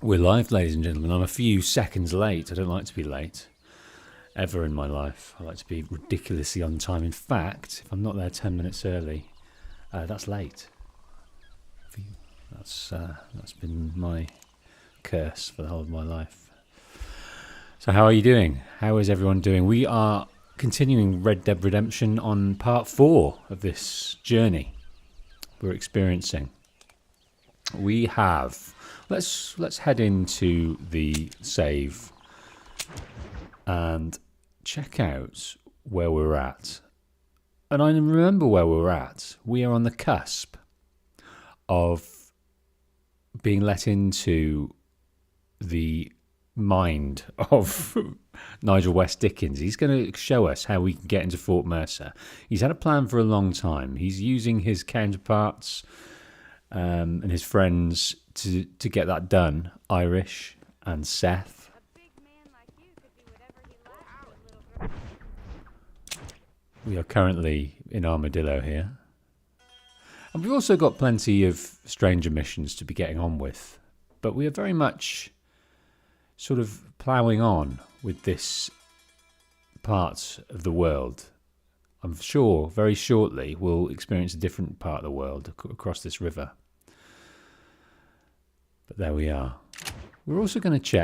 We're live, ladies and gentlemen. I'm a few seconds late. I don't like to be late, ever in my life. I like to be ridiculously on time. In fact, if I'm not there 10 minutes early, that's late. That's been my curse for the whole of my life. So how are you doing? How is everyone doing? We are continuing Red Dead Redemption on part 4 of this journey we're experiencing. We have... Let's head into the save and check out where we're at. And I remember where we're at. We are on the cusp of being let into the mind of Nigel West Dickens. He's going to show us how we can get into Fort Mercer. He's had a plan for a long time. He's using his counterparts and his friends to get that done. Irish and Seth. A big man like you could do whatever he likes. We are currently in Armadillo here. And we've also got plenty of stranger missions to be getting on with. But we are very much sort of ploughing on with this part of the world. I'm sure very shortly we'll experience a different part of the world across this river. But there we are. We're also going to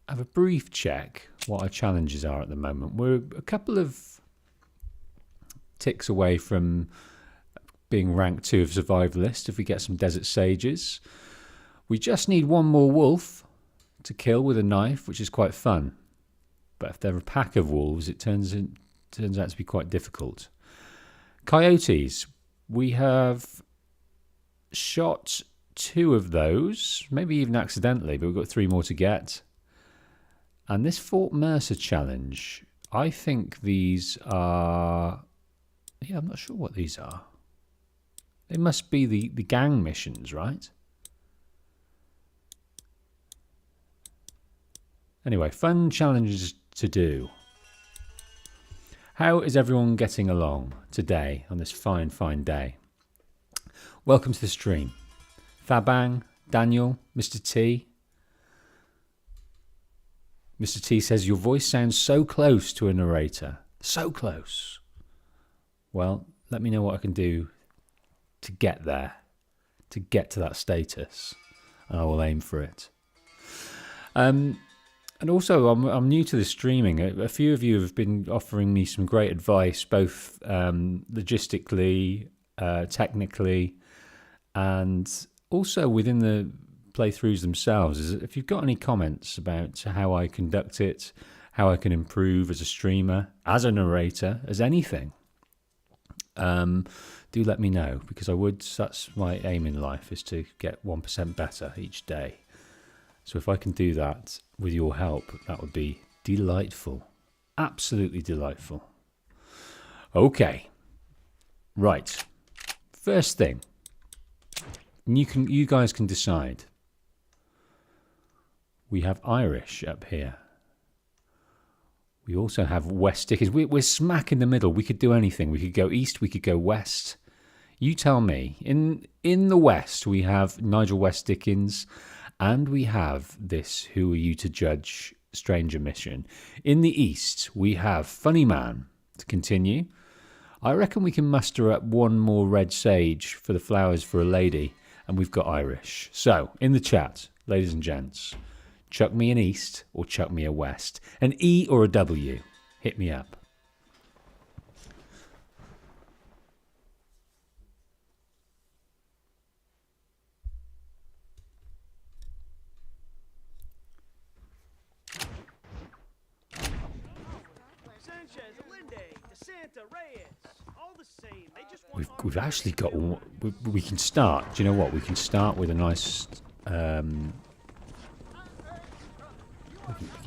have a brief check what our challenges are at the moment. We're a couple of ticks away from being rank 2 of survivalist if we get some desert sages. We just need one more wolf to kill with a knife, which is quite fun. But if they're a pack of wolves, it turns out to be quite difficult. Coyotes. We have shot 2 of those, maybe even accidentally, but we've got 3 more to get. And this Fort Mercer challenge, I think these are... Yeah, I'm not sure what these are. They must be the gang missions, right? Anyway, fun challenges to do. How is everyone getting along today on this fine, fine day? Welcome to the stream. Fabang, Daniel, Mr. T. Mr. T says, your voice sounds so close to a narrator. So close. Well, let me know what I can do to get there. To get to that status. And I will aim for it. And also, I'm new to the streaming. A few of you have been offering me some great advice, both logistically, technically, and also within the playthroughs themselves. If you've got any comments about how I conduct it, how I can improve as a streamer, as a narrator, as anything, do let me know, because that's my aim in life, is to get 1% better each day. So if I can do that with your help, that would be delightful. Absolutely delightful. Okay. Right. First thing. You guys can decide. We have Irish up here. We also have West Dickens. We're smack in the middle. We could do anything. We could go east. We could go west. You tell me. In the west, we have Nigel West Dickens. And we have this Who Are You to Judge stranger mission. In the east, we have Funny Man to continue. I reckon we can muster up one more red sage for the flowers for a lady. And we've got Irish. So, in the chat, ladies and gents, chuck me an east or chuck me a west. An E or a W. Hit me up. We've actually got... We can start. Do you know what? We can start with a nice... we can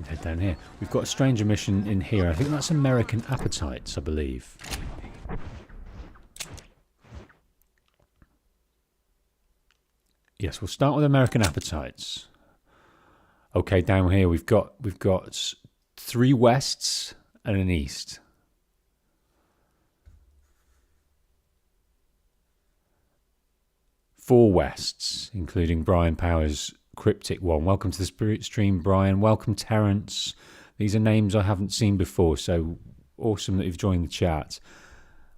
head down here. We've got a stranger mission in here. I think that's American Appetites, I believe. Yes, we'll start with American Appetites. Okay, down here we've got 3 wests and an east. 4 Wests, including Brian Power's cryptic one. Welcome to the Spirit Stream, Brian. Welcome, Terence. These are names I haven't seen before, so awesome that you've joined the chat.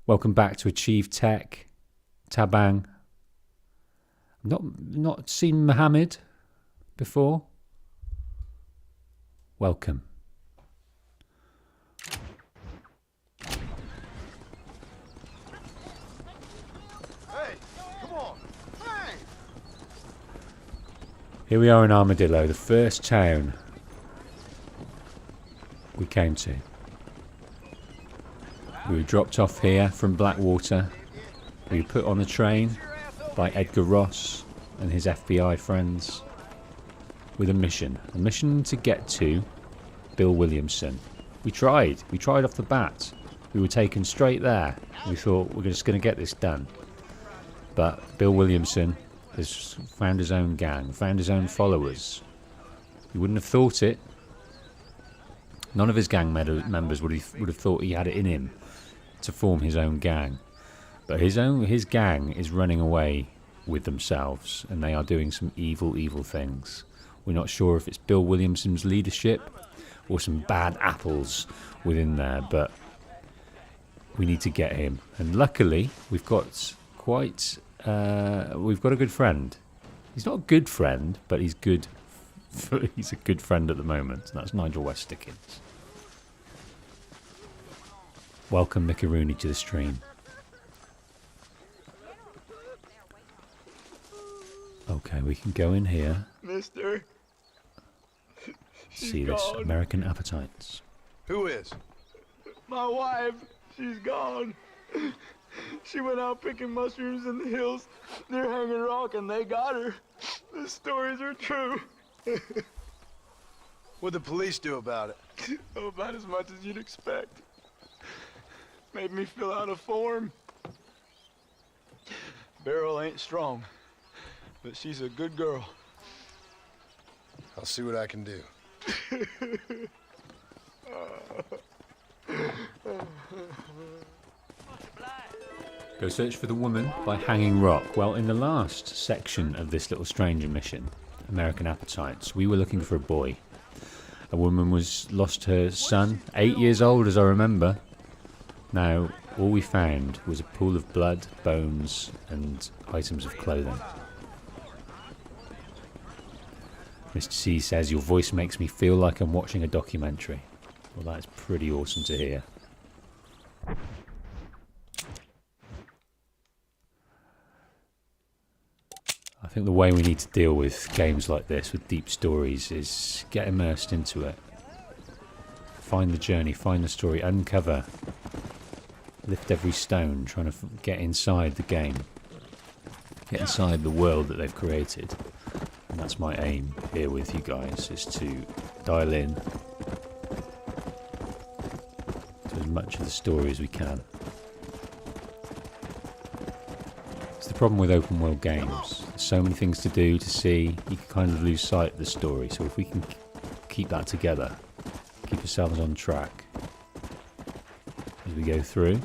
Welcome back to Achieve Tech, Tabang. Not seen Mohammed before. Welcome. Hey, come on. Hey. Here we are in Armadillo, the first town we came to. We were dropped off here from Blackwater. We were put on a train by Edgar Ross and his FBI friends with a mission to get to Bill Williamson. We tried off the bat. We were taken straight there. We thought we're just going to get this done. But Bill Williamson has found his own gang, found his own followers. You wouldn't have thought it. None of his gang members would have thought he had it in him to form his own gang. But his gang is running away with themselves, and they are doing some evil things. We're not sure if it's Bill Williamson's leadership or some bad apples within there, but we need to get him. And luckily, we've got a good friend. He's not a good friend, but he's good. He's a good friend at the moment, and that's Nigel West Dickens. Welcome, Mickey Rooney, to the stream. Okay, we can go in here. Mister. See this American Appetites. Who is? My wife. She's gone. She went out picking mushrooms in the hills near Hanging Rock, and they got her. The stories are true. What'd the police do about it? Oh, about as much as you'd expect. Made me feel out of form. Beryl ain't strong, but she's a good girl. I'll see what I can do. Go search for the woman by Hanging Rock. Well, in the last section of this little stranger mission, American Appetites, we were looking for a boy. A woman lost her son, 8 years old as I remember. Now, all we found was a pool of blood, bones, and items of clothing. Mr. C says, your voice makes me feel like I'm watching a documentary. Well, that's pretty awesome to hear. I think the way we need to deal with games like this, with deep stories, is get immersed into it. Find the journey, find the story, uncover, lift every stone, trying to get inside the game. Get inside the world that they've created. And that's my aim here with you guys, is to dial in to as much of the story as we can. It's the problem with open world games. There's so many things to do, to see, you can kind of lose sight of the story. So if we can keep that together, keep ourselves on track as we go through,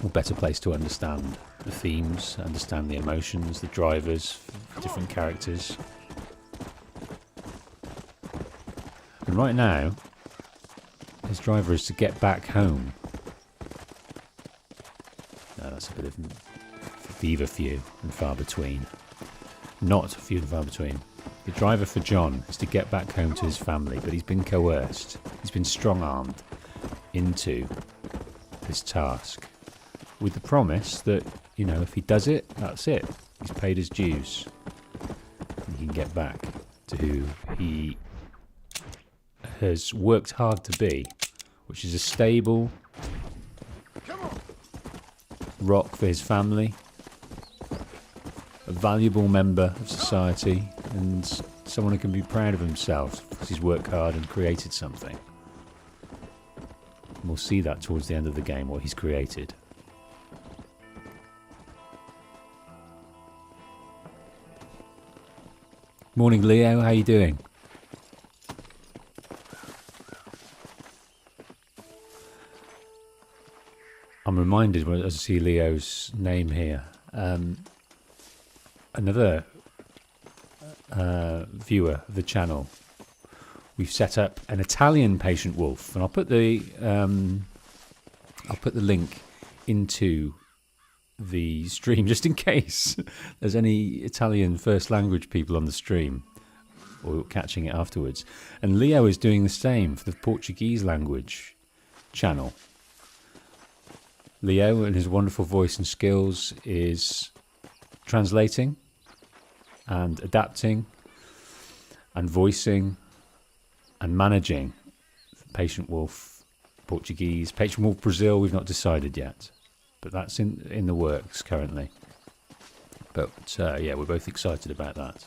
we're better placed to understand the themes, understand the emotions, the drivers, different characters. And right now, his driver is to get back home. No, that's a bit of few and far between. Not few and far between. The driver for John is to get back home to his family, but he's been coerced. He's been strong-armed into this task, with the promise that, you know, if he does it, that's it. He's paid his dues. And he can get back to who he has worked hard to be, which is a stable rock for his family, a valuable member of society, and someone who can be proud of himself because he's worked hard and created something. And we'll see that towards the end of the game, what he's created. Morning, Leo. How you doing? I'm reminded as I see Leo's name here. another viewer of the channel, we've set up an Italian patient wolf, and I'll put the link into the stream just in case there's any Italian first language people on the stream or catching it afterwards. And Leo is doing the same for the Portuguese language channel. Leo, in his wonderful voice and skills, is translating and adapting and voicing and managing Patient Wolf Portuguese, Patient Wolf Brazil. We've not decided yet, but that's in the works currently. But yeah, we're both excited about that.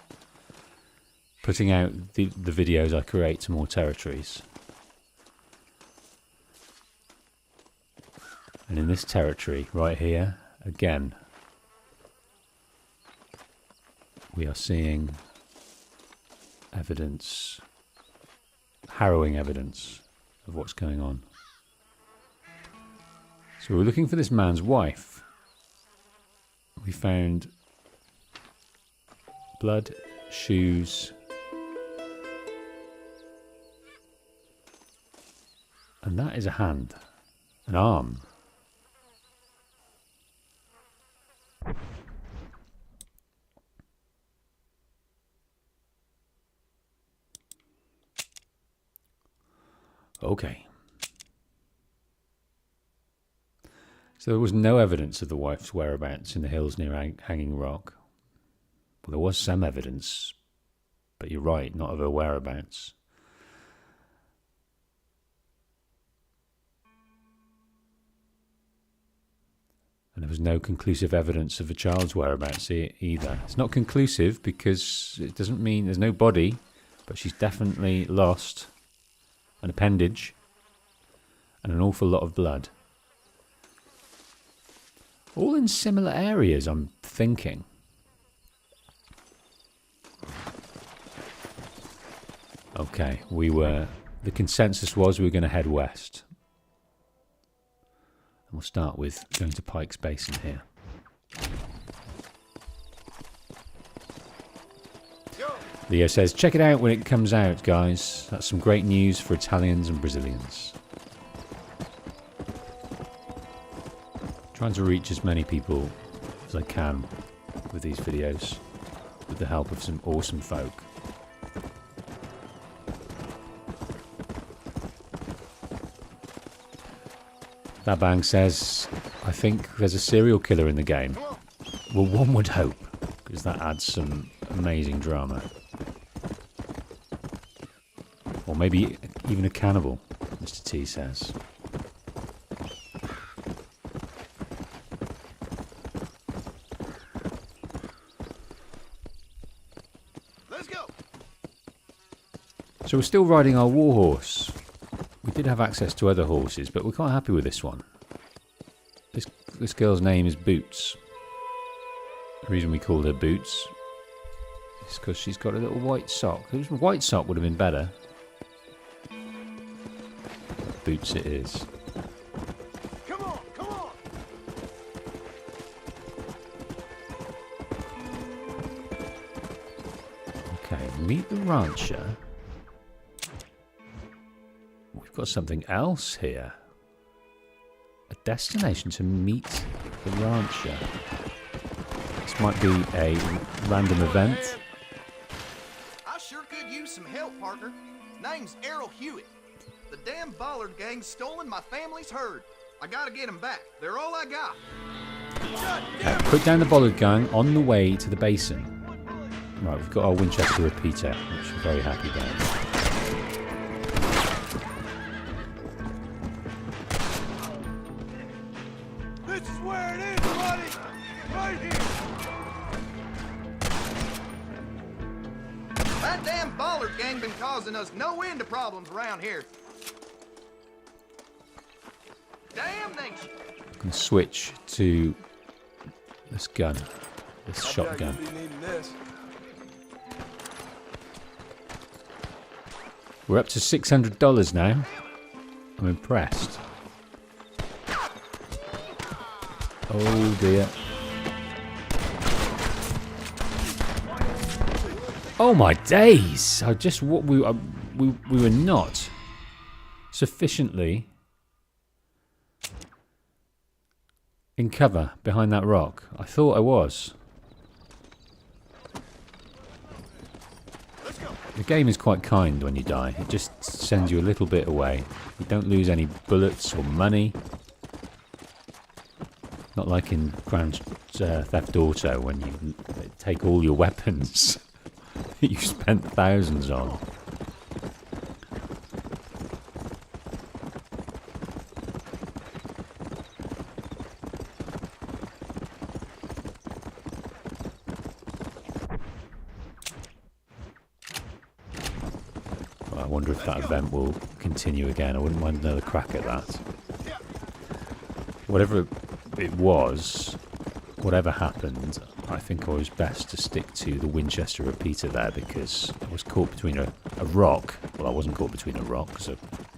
Putting out the videos I create to more territories. And in this territory right here, again, we are seeing evidence, harrowing evidence of what's going on. So we're looking for this man's wife. We found blood, shoes, and that is a hand, an arm. Okay. So there was no evidence of the wife's whereabouts in the hills near Hanging Rock. Well, there was some evidence, but you're right, not of her whereabouts. And there was no conclusive evidence of a child's whereabouts either. It's not conclusive because it doesn't mean there's no body, but she's definitely lost an appendage and an awful lot of blood. All in similar areas, I'm thinking. Okay, the consensus was we were going to head west. And we'll start with going to Pike's Basin here. Leo says, check it out when it comes out, guys. That's some great news for Italians and Brazilians. Trying to reach as many people as I can with these videos, with the help of some awesome folk. That Bang says, I think there's a serial killer in the game. Well, one would hope, because that adds some amazing drama. Or maybe even a cannibal, Mr. T says. Let's go. So we're still riding our warhorse. We did have access to other horses, but we're quite happy with this one. This girl's name is Boots. The reason we called her Boots is because she's got a little white sock. White sock would have been better. Boots it is. Come on, come on. Okay, meet the rancher. We've got something else here. A destination to meet the rancher. This might be a random event. I sure could use some help, partner. Name's Errol Hewitt. The damn Bollard gang's stolen my family's herd. I gotta get them back. They're all I got. Put down the Bollard gang on the way to the basin. Right, we've got our Winchester repeater, which we're very happy about. This is where it is, buddy. Right here. That damn Bollard gang been causing us no end of problems around here. Damnation. I'm going to switch to this gun, this shotgun. We're up to $600 now. I'm impressed. Oh dear. Oh my days! I just we were not sufficiently in cover behind that rock. I thought I was. The game is quite kind when you die. It just sends you a little bit away. You don't lose any bullets or money. Not like in Grand Theft Auto when you take all your weapons that you spent thousands on. Well, I wonder if that event will continue again. I wouldn't mind another crack at that. Whatever it was, whatever happened, I think I was best to stick to the Winchester repeater there because I was caught between a rock. Well, I wasn't caught between a rock because I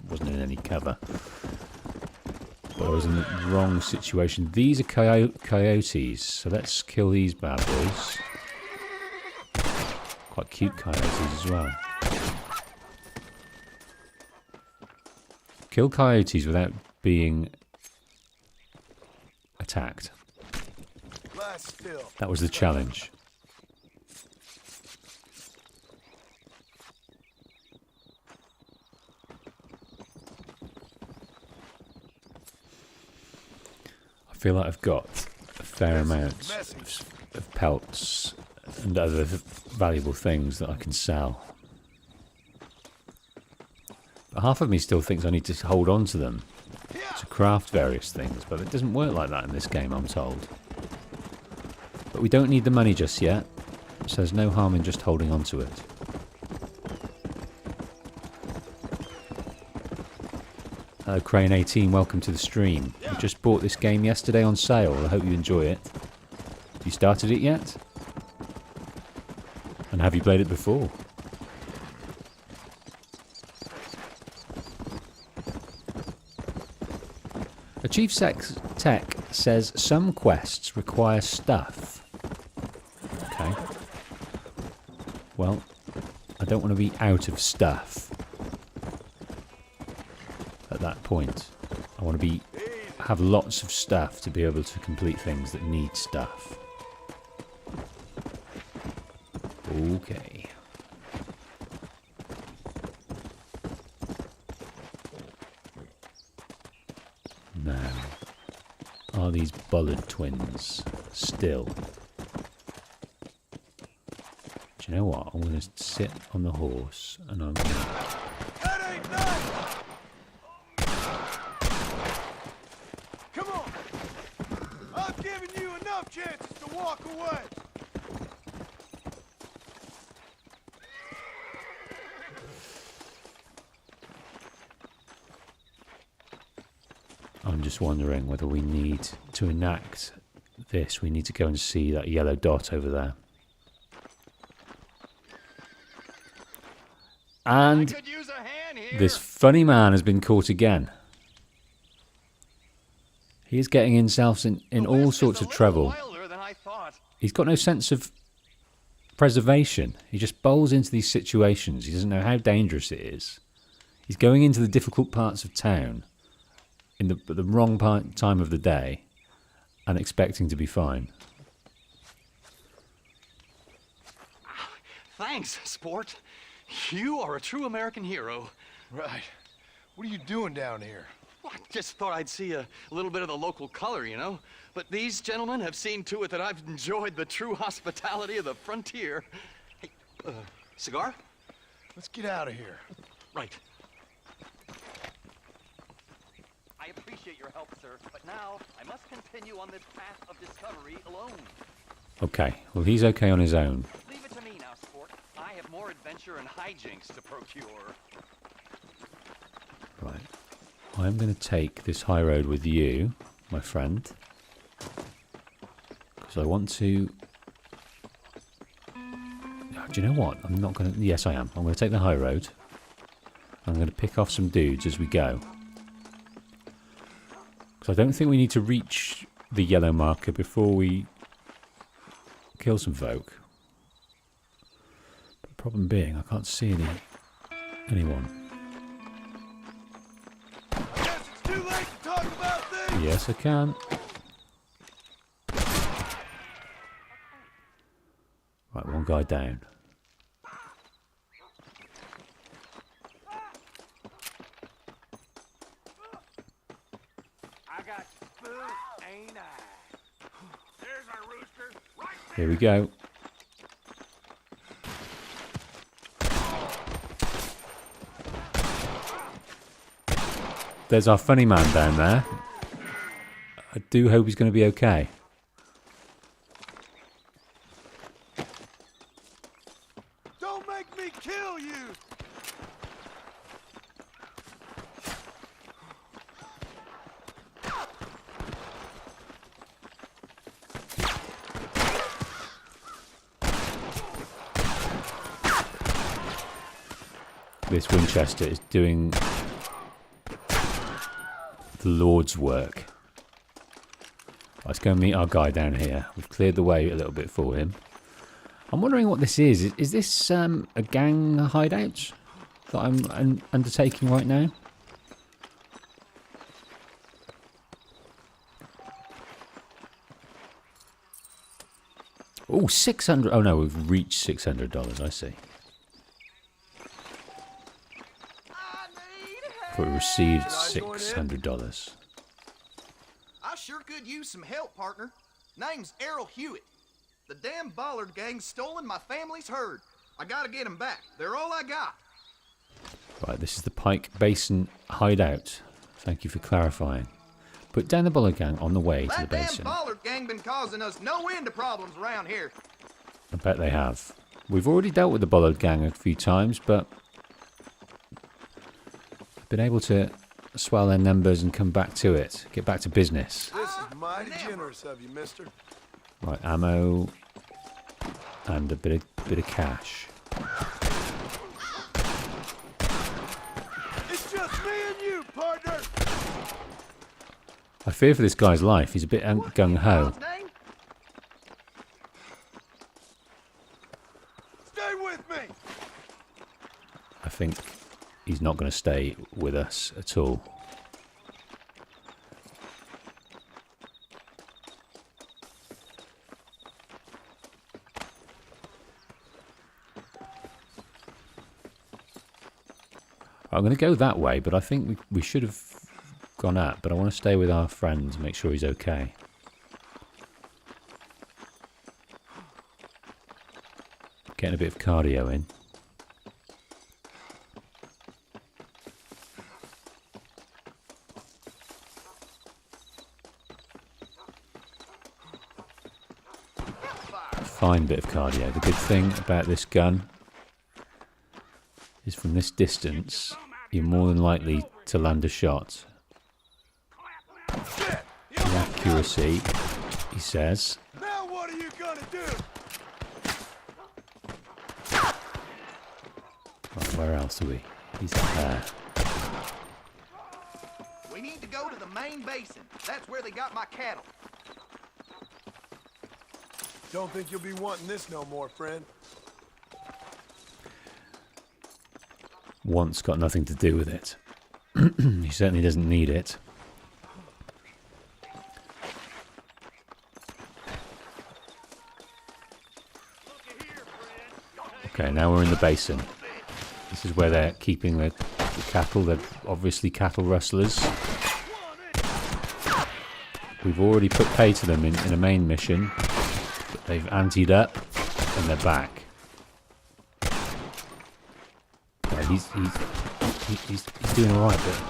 wasn't in any cover. But I was in the wrong situation. These are coyotes, so let's kill these bad boys. Quite cute coyotes as well. Kill coyotes without being attacked. That was the challenge. I feel like I've got a fair amount of pelts and other valuable things that I can sell. But half of me still thinks I need to hold on to them to craft various things, but it doesn't work like that in this game, I'm told. But we don't need the money just yet, so there's no harm in just holding on to it. Hello Crane 18, welcome to the stream. We just bought this game yesterday on sale, I hope you enjoy it. Have you started it yet? And have you played it before? A Chief Tech says some quests require stuff. Okay. Well, I don't want to be out of stuff at that point. I want to have lots of stuff to be able to complete things that need stuff. Okay. Now, are these Bullard twins still? Do you know what? I'm going to sit on the horse and I'm going to... That ain't none! Come on! I've given you enough chances to walk away! I'm just wondering whether we need to enact this. We need to go and see that yellow dot over there. And this funny man has been caught again. He is getting himself in all sorts of trouble. He's got no sense of preservation. He just bowls into these situations. He doesn't know how dangerous it is. He's going into the difficult parts of town in the wrong time of the day and expecting to be fine. Thanks, sport. You are a true American hero. Right. What are you doing down here? Well, I just thought I'd see a little bit of the local color, you know? But these gentlemen have seen to it that I've enjoyed the true hospitality of the frontier. Hey, cigar? Let's get out of here. Right. I appreciate your help, sir, but now I must continue on this path of discovery alone. Okay, well he's okay on his own. Leave it to me now, sport. I have more adventure and hijinks to procure. Right. I'm going to take this high road with you, my friend. Because I want to... Do you know what? I'm not going to... Yes, I am. I'm going to take the high road. I'm going to pick off some dudes as we go. Because I don't think we need to reach the yellow marker before we kill some folk. Problem being, I can't see anyone. I guess it's too late to talk about things. Yes, I can. Right, one guy down. I got food, ain't I? There's our rooster. Right there. Here we go. There's our funny man down there. I do hope he's going to be okay. Don't make me kill you. This Winchester is doing the Lord's work. Let's go and meet our guy down here. We've cleared the way a little bit for him. I'm wondering what this is. Is this a gang hideout that I'm undertaking right now? Oh, 600. Oh no, we've reached $600. I see. But we received $600. I sure could use some help, partner. Name's Errol Hewitt. The damn Bollard gang's stolen my family's herd. I gotta get 'em back. They're all I got. Right, this is the Pike Basin hideout. Thank you for clarifying. Put down the Bollard gang on the way to the That damn basin. Bollard gang been causing us no end of problems around here. I bet they have. We've already dealt with the Bollard gang a few times, but been able to swell their numbers and come back to it. Get back to business. This is mighty generous of you, mister. Right, ammo and a bit of cash. It's just me and you, partner. I fear for this guy's life. He's a bit gung-ho. Name? Stay with me. I think he's not going to stay with us at all. I'm going to go that way, but I think we should have gone up. But I want to stay with our friend and make sure he's okay. Getting a bit of cardio in. Fine bit of cardio. The good thing about this gun is from this distance, you're more than likely to land a shot. The accuracy, he says. Now what are you gonna do? Right, where else are we? He's up there. We need to go to the main basin. That's where they got my cattle. Don't think you'll be wanting this no more, friend. Want's got nothing to do with it. He certainly doesn't need it. Okay, now we're in the basin. This is where they're keeping the cattle. They're obviously cattle rustlers. We've already put pay to them in a main mission. But they've anteed up and they're back. Yeah, he's doing alright, but...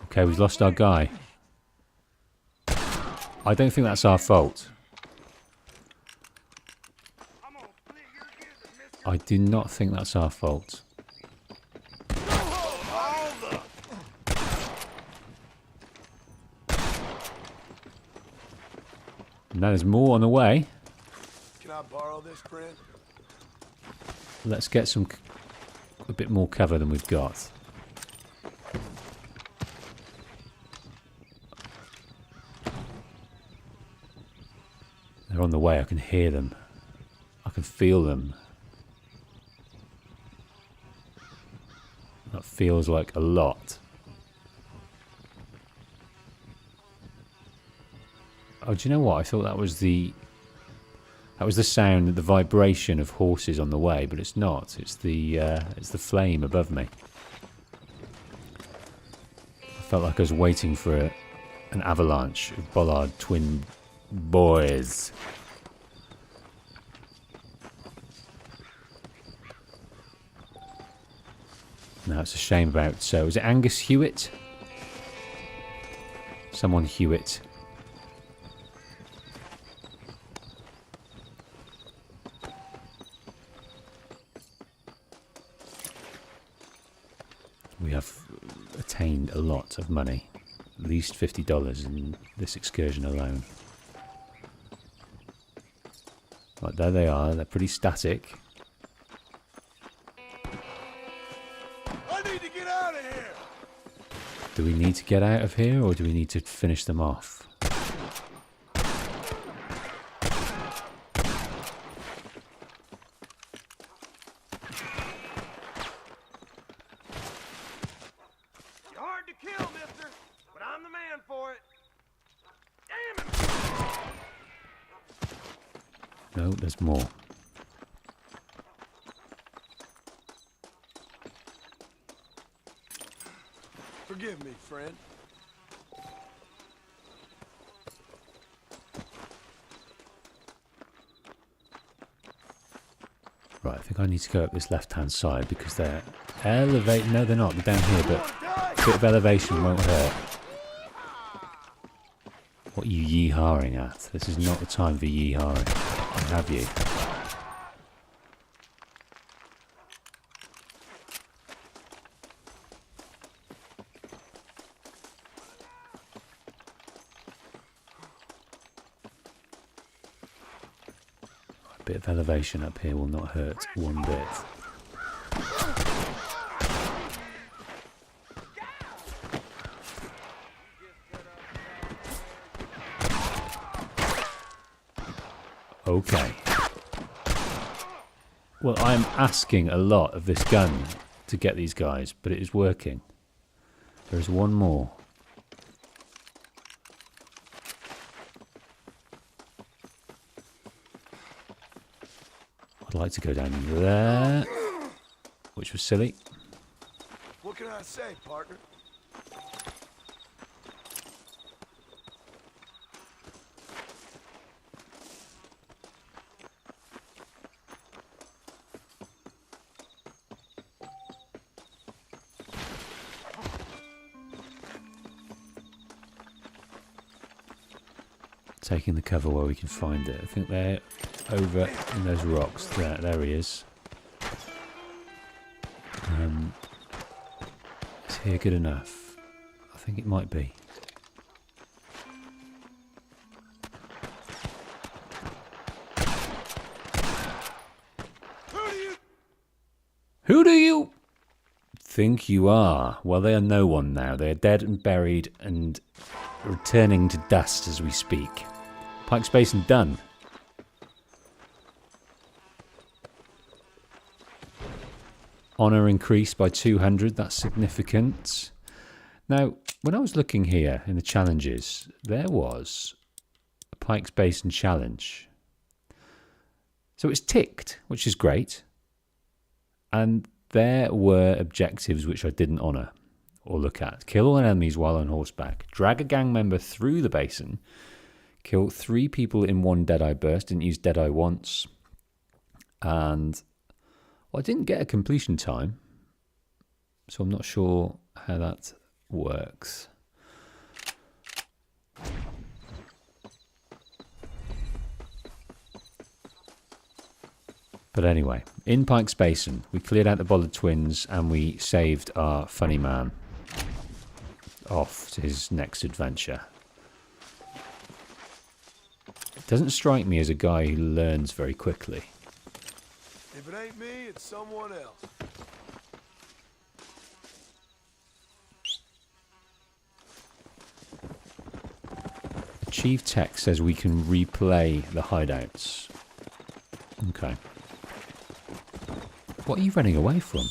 Okay, we've lost our guy. I don't think that's our fault. I do not think that's our fault. Now there's more on the way. Can I borrow this, friend? Let's get a bit more cover than we've got. They're on the way. I can hear them. I I can feel them. That feels like a lot. Oh, do you know what? I thought that was the sound, the vibration of horses on the way, but it's not. It's the flame above me. I felt like I was waiting for an avalanche of bollard twin boys. Now it's a shame about. So is it Angus Hewitt? Someone Hewitt. We have attained a lot of money, at least $50 in this excursion alone. Right, there they are. They're pretty static. I need to get out of here. Do we need to get out of here, or do we need to finish them off? You're hard to kill, mister, but I'm the man for it. Damn it! No, there's more. Forgive me, friend. Right, I think I need to go up this left-hand side because they're elevated. No, they're not. They're down here, but a bit of elevation won't hurt. What are you yee-hawing at? This is not the time for yee-hawing. Have you? A bit of elevation up here will not hurt one bit. Okay. Well, I'm asking a lot of this gun to get these guys, but it is working. There's one more. I'd like to go down there, which was silly. What can I say, partner? Taking the cover where we can find it. I think they're over in those rocks. There he is. Is here good enough? I think it might be. Who do you think you are? Well, they are no one now. They are dead and buried and returning to dust as we speak. Pike's Basin done. Honour increased by 200, that's significant. Now, when I was looking here in the challenges, there was a Pike's Basin challenge. So it's ticked, which is great. And there were objectives which I didn't honour or look at. Kill all enemies while on horseback. Drag a gang member through the basin. Kill 3 people in one Deadeye burst. Didn't use Deadeye once. And well, I didn't get a completion time. So I'm not sure how that works. But anyway, in Pike's Basin, we cleared out the bollard twins and we saved our funny man off to his next adventure. Doesn't strike me as a guy who learns very quickly. If it ain't me, it's someone else. Chief Tech says we can replay the hideouts Okay. What are you running away from?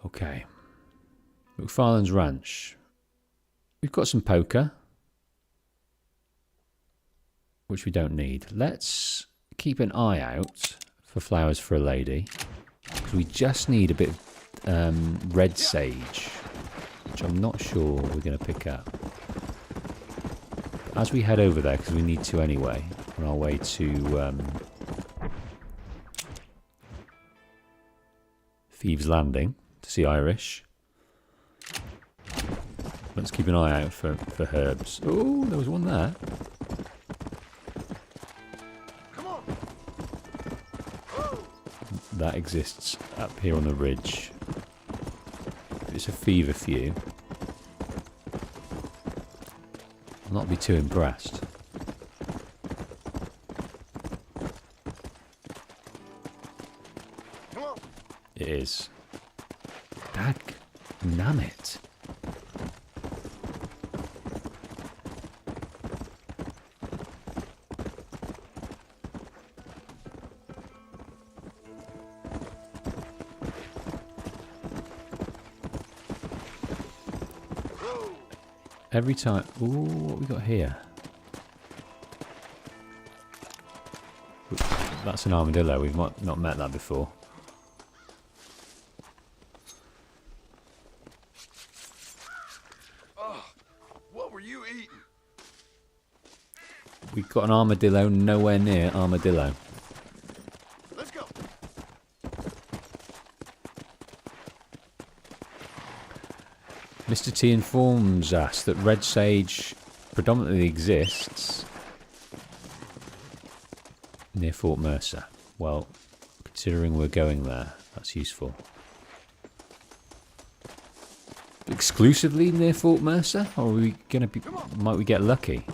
Okay. MacFarlane's Ranch. We've got some poker, which we don't need. Let's keep an eye out for flowers for a lady, because we just need a bit of red sage, which I'm not sure we're going to pick up. As we head over there, because we need to anyway, on our way to Thieves' Landing to see Irish. Let's keep an eye out for herbs. Oh, there was one there. Come on. That exists up here on the ridge. It's a feverfew. I'll not be too impressed. Come on. It is. Dag nammit. Every time... Ooh, what we got here? That's an armadillo. We've not met that before. Oh, what were you eating? We've got an armadillo nowhere near armadillo. Let's go. Mr. T informs us that red sage predominantly exists near Fort Mercer. Well, considering we're going there, that's useful. Exclusively near Fort Mercer? Or are we gonna be... Might we get lucky?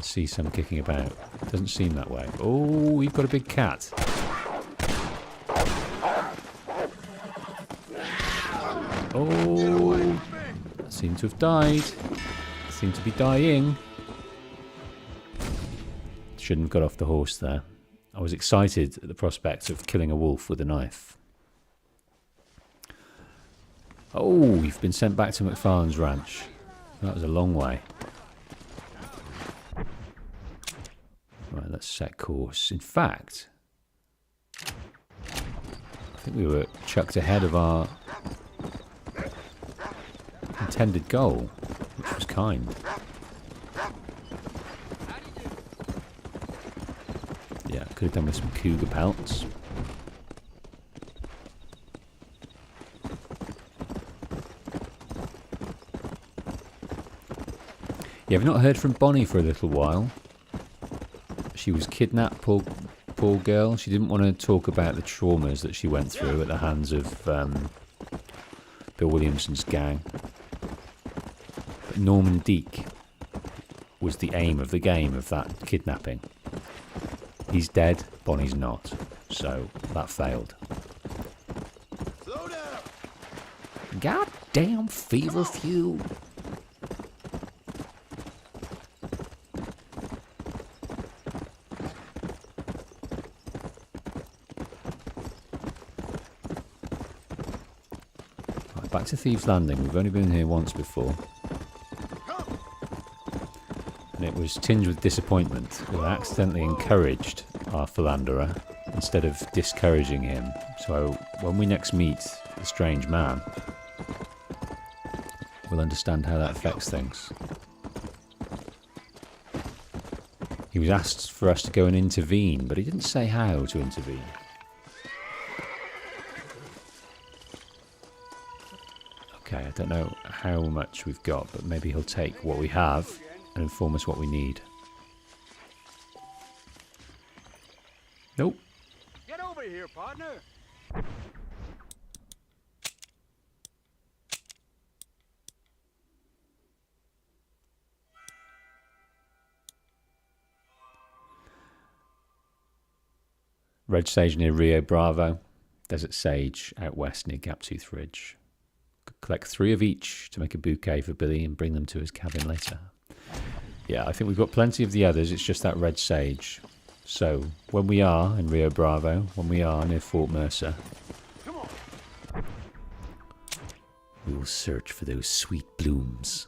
See some kicking about. Doesn't seem that way. Oh, we've got a big cat. Oh, seem to have died. Seem to be dying. Shouldn't have got off the horse there. I was excited at the prospect of killing a wolf with a knife. Oh, we've been sent back to MacFarlane's Ranch. That was a long way. Right, let's set course. In fact, I think we were chucked ahead of our intended goal, which was kind. Yeah, could have done with some cougar pelts. Yeah, I've not heard from Bonnie for a little while. She was kidnapped, poor girl. She didn't want to talk about the traumas that she went through at the hands of Bill Williamson's gang. But Norman Deek was the aim of the game of that kidnapping. He's dead, Bonnie's not. So that failed. Slow down. Goddamn feverfew. Right, back to Thieves' Landing. We've only been here once before. And it was tinged with disappointment. We accidentally encouraged our philanderer instead of discouraging him. So when we next meet the strange man, we'll understand how that affects things. He was asked for us to go and intervene, but he didn't say how to intervene. Okay, I don't know how much we've got, but maybe he'll take what we have and inform us what we need. Nope. Get over here, partner. Red sage near Rio Bravo. Desert sage out west near Gaptooth Ridge. Collect 3 of each to make a bouquet for Billy and bring them to his cabin later. Yeah, I think we've got plenty of the others. It's just that red sage. So, when we are in Rio Bravo, when we are near Fort Mercer, we will search for those sweet blooms.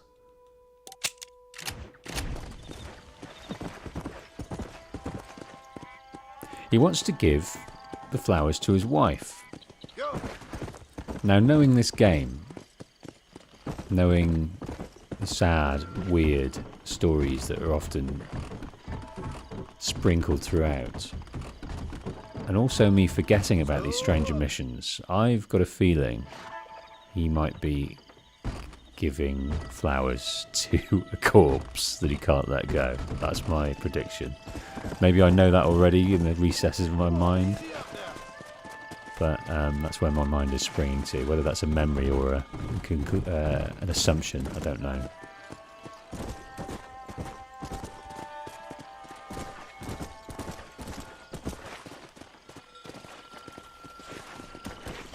He wants to give the flowers to his wife. Now, knowing this game, knowing the sad, weird stories that are often sprinkled throughout, and also me forgetting about these stranger missions, I've got a feeling he might be giving flowers to a corpse that he can't let go. That's my prediction. Maybe I know that already in the recesses of my mind, but that's where my mind is springing to. Whether that's a memory or an assumption, I don't know.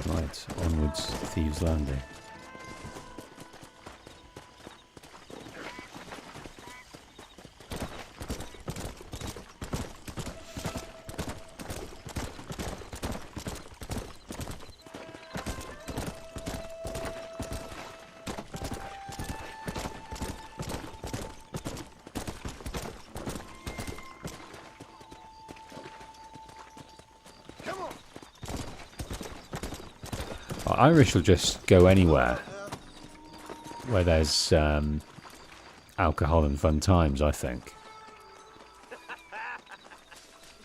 Right, onwards to Thieves' Landing. Irish will just go anywhere where there's alcohol and fun times, I think.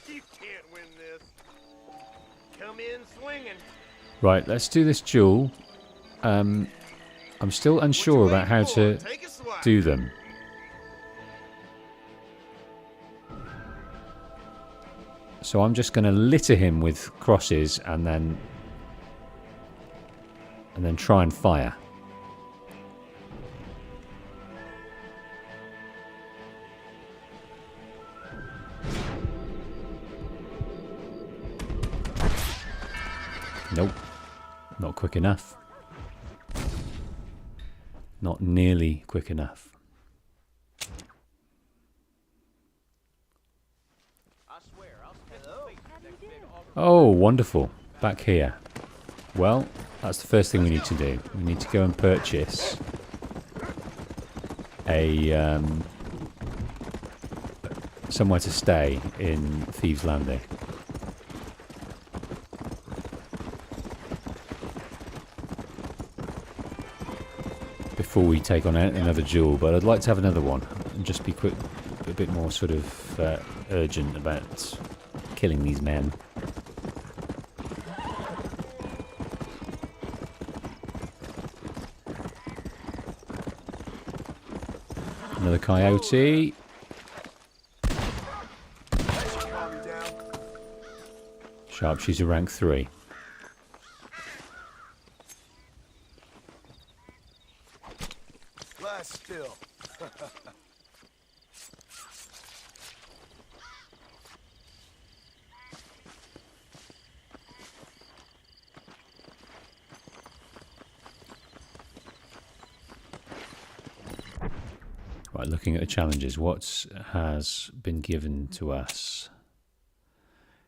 You can't win this. Come in swinging. Right, let's do this duel. I'm still unsure about how to do them. So I'm just going to litter him with crosses and then try and fire. Nope. Not quick enough. Not nearly quick enough. Oh, wonderful. Back here. Well, that's the first thing we need to do. We need to go and purchase a somewhere to stay in Thieves' Landing. Before we take on another duel, but I'd like to have another one and just be quick, a bit more sort of urgent about killing these men. Another coyote. Sharpshooter rank 3. Lie still. Right, looking at the challenges, what has been given to us?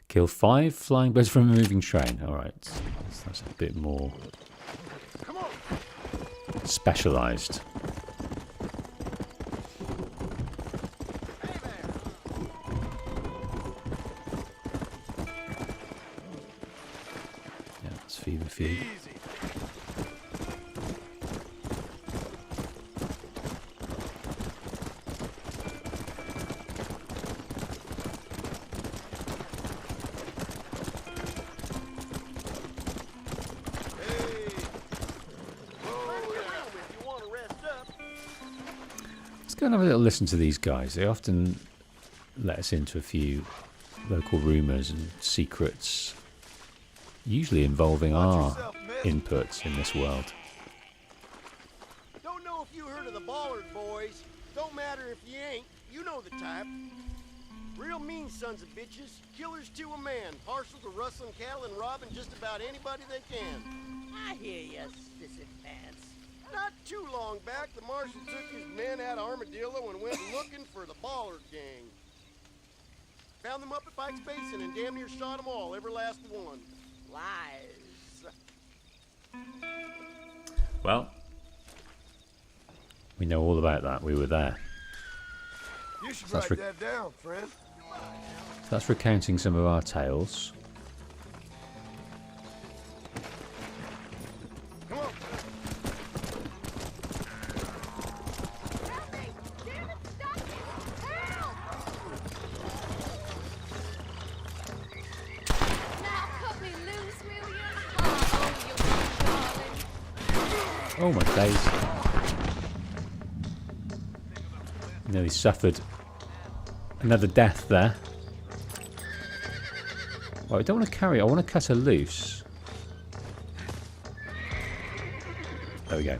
Kill 5 flying birds from a moving train. Alright, so that's a bit more specialised. Yeah, that's fever feed. Go and have a little listen to these guys. They often let us into a few local rumours and secrets, usually involving our inputs in this world. Don't know if you heard of the Ballard boys. Don't matter if you ain't. You know the type. Real mean sons of bitches. Killers to a man. Partial to rustling cattle and robbing just about anybody they can. I hear ya, sissy pants. Not too long back, the marshal took his men out of Armadillo and went looking for the Ballard gang. Found them up at Pike's Basin and damn near shot them all, every last one. Lies. Well, we know all about that. We were there. You should So that's write that down, friend. So that's recounting some of our tales. Come on. Help me! Damn it, stop it! Help! Now cut me loose, will you? Oh, you darling. Oh my days. Nearly suffered another death there. Well, I don't want to carry it. I want to cut her loose. There we go.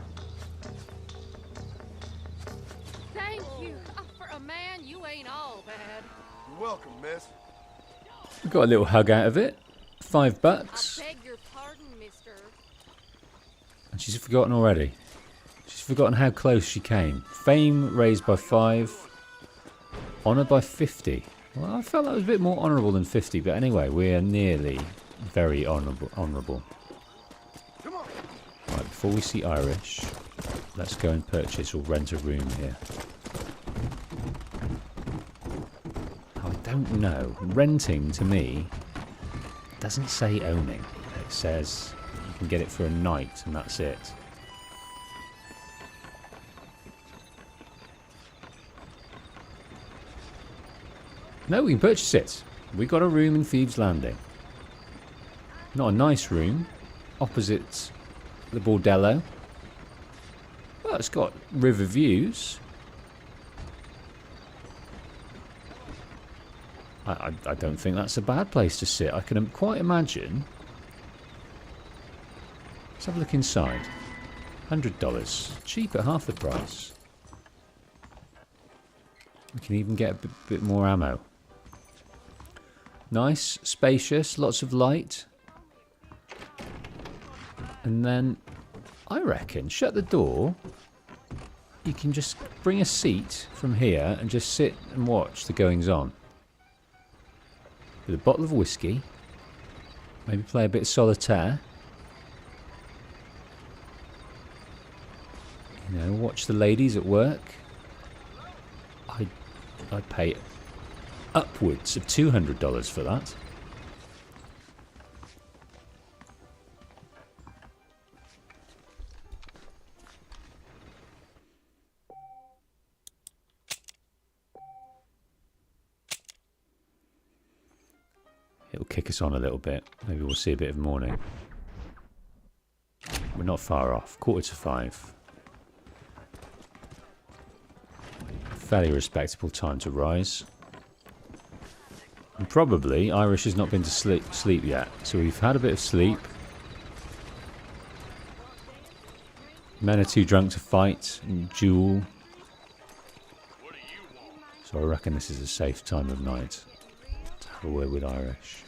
Thank you. For a man, you ain't all bad. You're welcome, miss. We got a little hug out of it. $5. I beg your pardon, mister. And she's forgotten already. She's forgotten how close she came. Fame raised by 5. Honour by 50. Well, I felt that was a bit more honourable than 50, but anyway, we're nearly very honourable. Come on. Right, before we see Irish, let's go and purchase or rent a room here. I don't know. Renting, to me, doesn't say owning. It says you can get it for a night, and that's it. No, we can purchase it. We got a room in Thieves' Landing. Not a nice room. Opposite the bordello. Well, it's got river views. I don't think that's a bad place to sit. I can quite imagine. Let's have a look inside. $100. Cheap at half the price. We can even get a bit more ammo. Nice, spacious, lots of light. And then, I reckon, shut the door. You can just bring a seat from here and just sit and watch the goings on. With a bottle of whiskey. Maybe play a bit of solitaire. You know, watch the ladies at work. I'd pay upwards of $200 for that. It'll kick us on a little bit. Maybe we'll see a bit of morning. We're not far off. 4:45. Fairly respectable time to rise. And probably Irish has not been to sleep yet. So we've had a bit of sleep. Men are too drunk to fight and duel. So I reckon this is a safe time of night to have a word with Irish.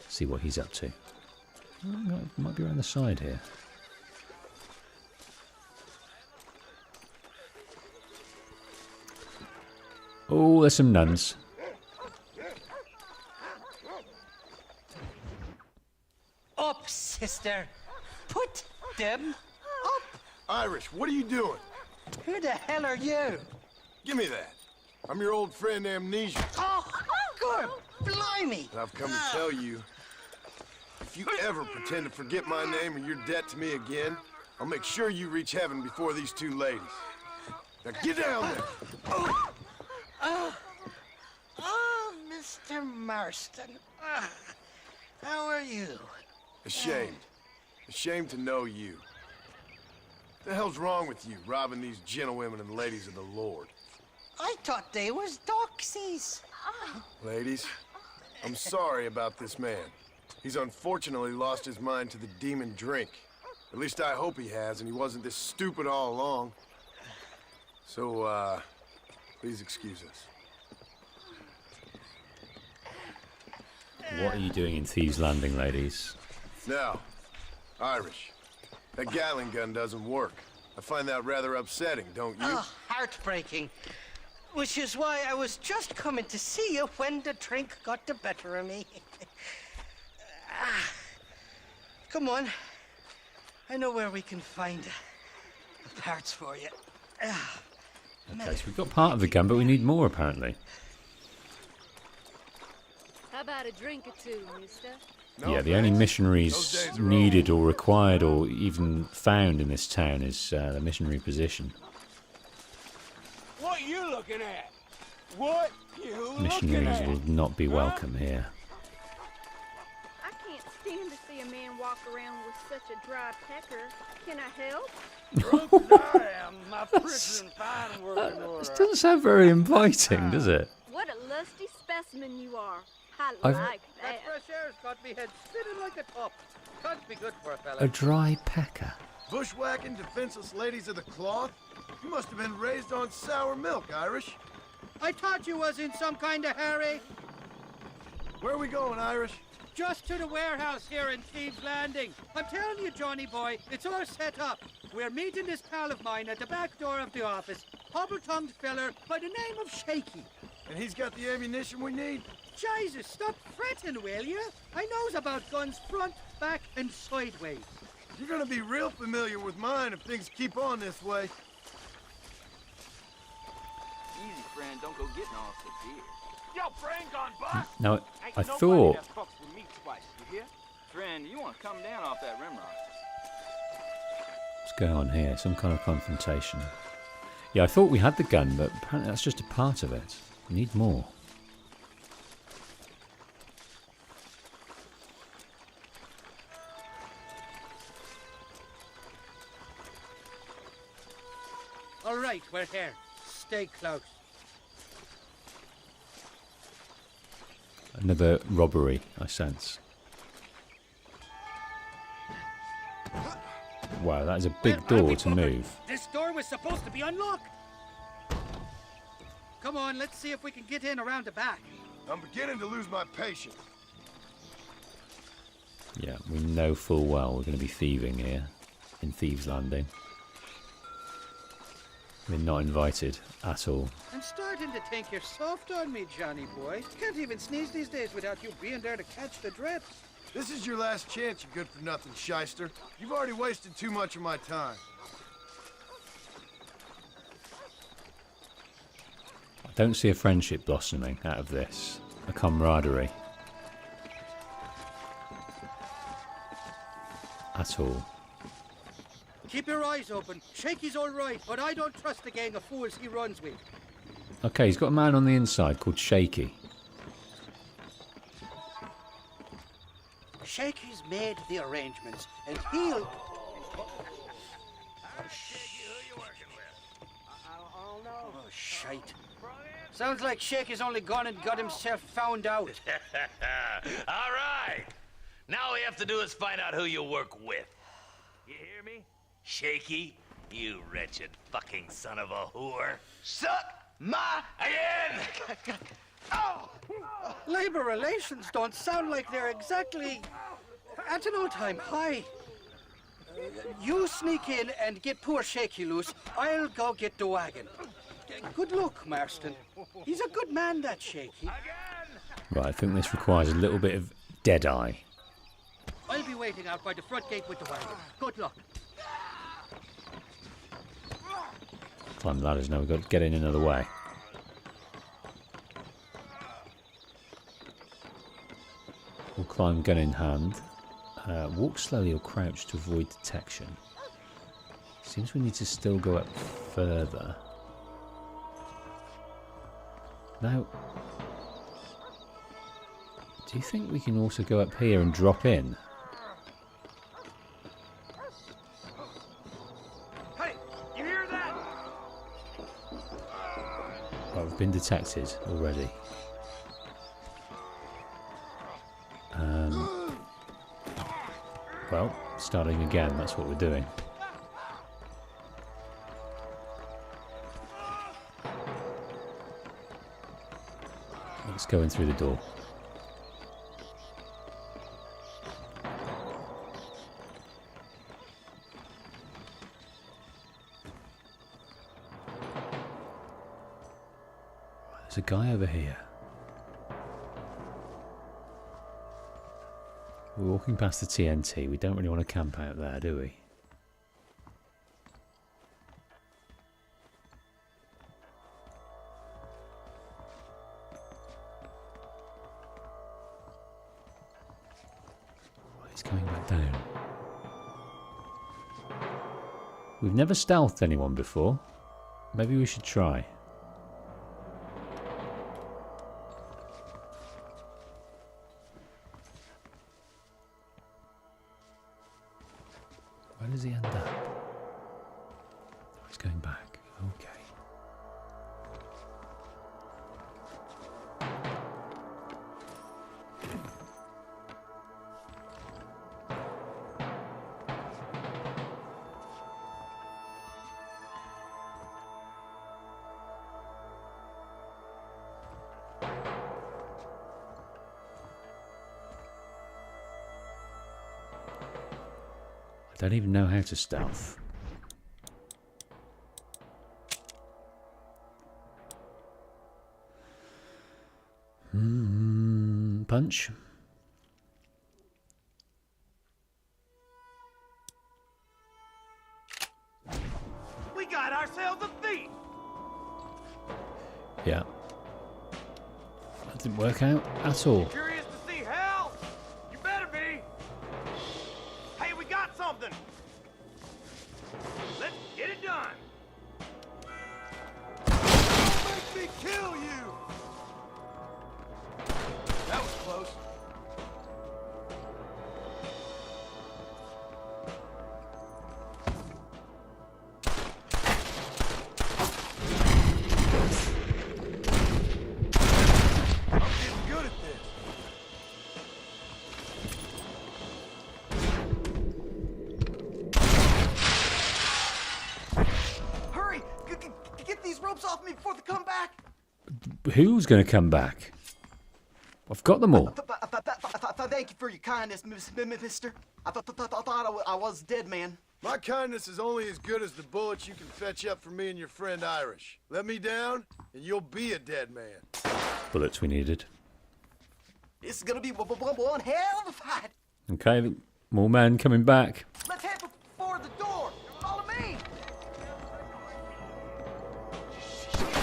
See what he's up to. Oh, might be around the side here. Oh, there's some nuns. Up, sister. Put them up. Irish, what are you doing? Who the hell are you? Give me that. I'm your old friend Amnesia. Oh, good blimey. And I've come to tell you, if you ever pretend to forget my name or your debt to me again, I'll make sure you reach heaven before these two ladies. Now get down there. Oh, Mr. Marston. How are you? Ashamed. Ashamed to know you. What the hell's wrong with you, robbing these gentlewomen and ladies of the Lord? I thought they was doxies. Ladies, I'm sorry about this man. He's unfortunately lost his mind to the demon drink. At least I hope he has, and he wasn't this stupid all along. So, please excuse us. What are you doing in Thieves' Landing, ladies? Now, Irish, That Gatling gun doesn't work. I find that rather upsetting, don't you? Oh, heartbreaking. Which is why I was just coming to see you when the drink got the better of me. Come on. I know where we can find the parts for you. Okay, so we've got part of the gun, but we need more apparently. How about a drink or two, mister? Yeah, the only missionaries needed or required or even found in this town is the missionary position. What you looking at? What you Missionaries looking at? will not be welcome here. I can't stand to see a man walk around with such a dry pecker. Can I help? Drunk as I am, my prison fine working This order. doesn't sound very inviting, does it? What a lusty specimen you are. I I've- like That that. fresh air's got me head spinning like a top. Can't be good for a fella. A dry pecker. Bushwhacking defenseless ladies of the cloth? You must have been raised on sour milk, Irish. I thought you was in some kind of hurry. Where are we going, Irish? Just to the warehouse here in Thieves Landing. I'm telling you, Johnny boy, it's all set up. We're meeting this pal of mine at the back door of the office. Hobble-tongued feller by the name of Shaky. And he's got the ammunition we need? Jesus, stop fretting, will you? I knows about guns front, back, and sideways. You're gonna be real familiar with mine if things keep on this way. Easy, friend. Don't go getting all severe. Yo, brain gone bust. Now, Ain't I nobody thought... that fucks with meat spice, you hear? Friend, you want to come down off that rimrock. What's going on here? Some kind of confrontation. Yeah, I thought we had the gun, but apparently that's just a part of it. We need more. All right, we're here. Stay close. Another robbery, I sense. Wow, that is a big Where are we door to going? move. This door was supposed to be unlocked. Come on, let's see if we can get in around the back. I'm beginning to lose my patience. Yeah, we know full well we're going to be thieving here in Thieves Landing. We're not invited at all. I'm starting to think you're soft on me, Johnny boy. Can't even sneeze these days without you being there to catch the drips. This is your last chance, you good-for-nothing shyster. You've already wasted too much of my time. I don't see a friendship blossoming out of this. A camaraderie. At all. Keep your eyes open. Shaky's all right, but I don't trust the gang of fools he runs with. Okay, he's got a man on the inside called Shaky. Shaky's made the arrangements, and he'll... Oh, shite. Sounds like Shaky's only gone and got himself found out. All right. Now all we have to do is find out who you work with. You hear me? Shaky, you wretched fucking son of a whore. Suck my again! Oh! Labor relations don't sound like they're exactly at an all-time high. You sneak in and get poor Shaky loose. I'll go get the wagon. Good luck, Marston. He's a good man, that Shaky. Right, I think this requires a little bit of dead-eye. I'll be waiting out by the front gate with the wagon. Good luck. Climb the ladders now, we've got to get in another way. We'll climb gun in hand. Walk slowly or crouch to avoid detection. Seems we need to still go up further. Now, do you think we can also go up here and drop in? Hey, you hear that? Right, we've been detected already. Well, starting again, that's what we're doing. Let's go in through the door. There's a guy over here. We're walking past the TNT. We don't really want to camp out there, do we? Oh, he's coming back down. We've never stealthed anyone before. Maybe we should try. Where does he end up? Oh, he's going back. Okay. I don't even know how to stealth. Punch. We got ourselves a thief. Yeah. That didn't work out at all. Curious to see hell? You better be. Hey, we got something. Let's get it done. Don't make me kill you! That was close. I'm getting good at this. Hurry! Get these ropes off me before they come back! Who's going to come back? I've got them all. Thank you for your kindness, mister. I thought I was dead, man. My kindness is only as good as the bullets you can fetch up for me and your friend Irish. Let me down, and you'll be a dead man. Bullets we needed. This is gonna be one hell of a fight. Okay, more men coming back. Let's head for the door. Follow me.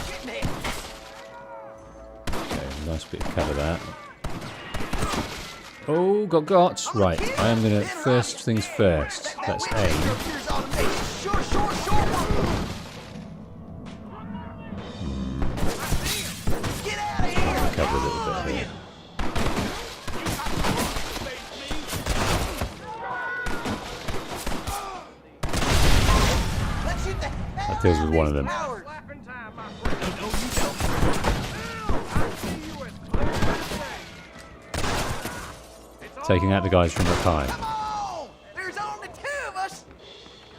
Get me. Okay, nice bit of cover that. Oh, got. Right, I am going to, first things first. Let's aim. Cover a little bit here. That deals with one of them. Taking out the guys from the time. Come on! There's only two of us.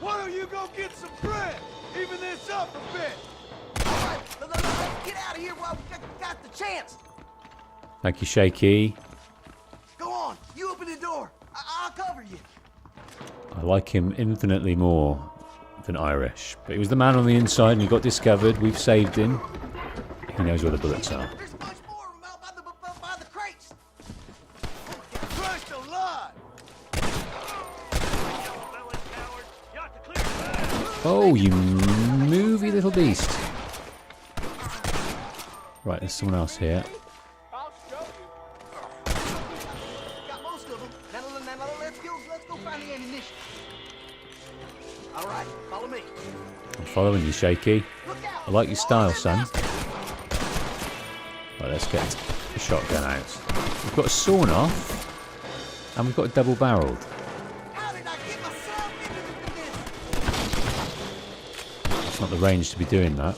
Why don't you go get some bread? Even this up a bit. All right, let's get out of here while we got the chance. Thank you, Shaky. Go on, you open the door. I'll cover you. I like him infinitely more than Irish. But he was the man on the inside and he got discovered. We've saved him. He knows where the bullets are. There's a bunch more of them out by the crates. Christ alive! Oh, you movie little beast. Right, there's someone else here. I'll show you. Got most of them. Now let's go find the ammunition. All right, follow me. I'm following you, Shaky. I like your style, son. Right, let's get the shotgun out. We've got a sawn off, and we've got a double barreled. How did I get myself into this? It's not the range to be doing that.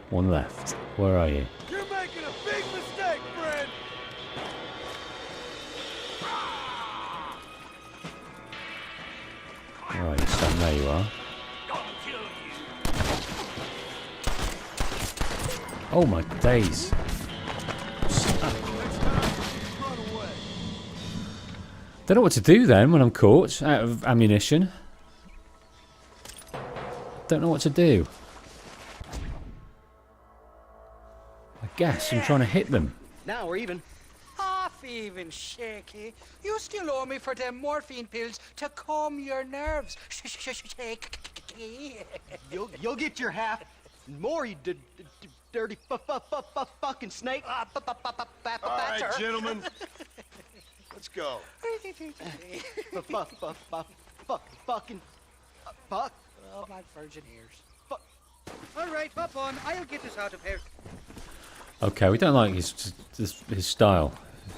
One left. Where are you? You're making a big mistake, friend! Where are you, son? There you are. Oh my days. Don't know what to do then when I'm caught out of ammunition. Don't know what to do. I guess I'm trying to hit them. Now we're even. Half even, Shaky. You still owe me for them morphine pills to calm your nerves. Shaky. You'll get your half. More, you dirty fucking snake. All right, gentlemen. Let's go. Fucking fuck. Oh, my virgin ears. All right, hop on. I'll get us out of here. Okay, we don't like his style.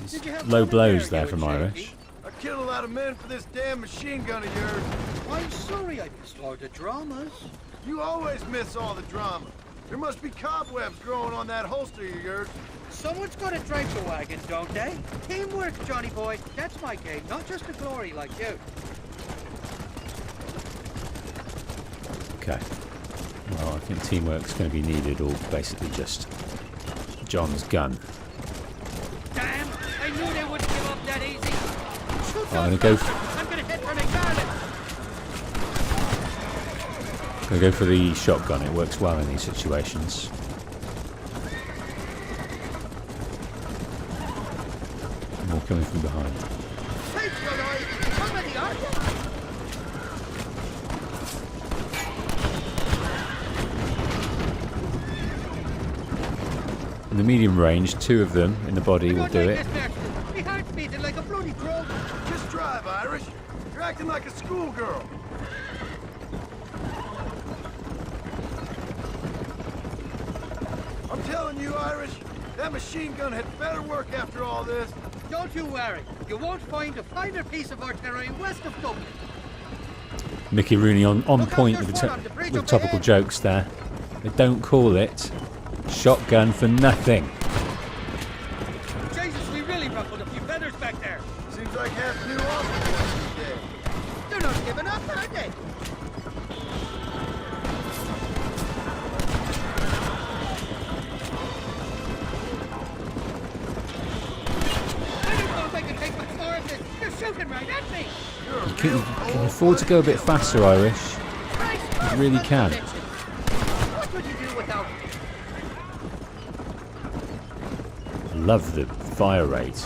Did you have Low fun blows there, there from you and Irish. Shaky? I killed a lot of men for this damn machine gun of yours. I'm sorry I missed all the dramas. You always miss all the drama. There must be cobwebs growing on that holster of yours. Someone's got to drive the wagon, don't they? Teamwork, Johnny boy. That's my game, not just the glory like you. Okay. Well, I think teamwork's going to be needed, or basically just John's gun. Damn! I knew they wouldn't give up that easy. Shoot I'm those going to go. bastards. I'm going to hit for McFarlane. Going to go for the shotgun. It works well in these situations. More coming from behind. Take your life. Somebody are you? In the medium range, 2 of them in the body will do it. My heart's beating like a bloody drum. Just drive, Irish. You're acting like a schoolgirl. I'm telling you, Irish, that machine gun had better work after all this. Don't you worry. You won't find a finer piece of artillery west of Dublin. Mickey Rooney on point with the topical jokes there. They don't call it shotgun for nothing. Jesus, we really ruffled a few feathers back there. Seems like half the new officers today. They're not giving up, are they? I don't know if I can take much more of this. They're shooting right at me. You can afford to go a bit faster, Irish. Christ, You really can. what would you do without me? Love the fire rate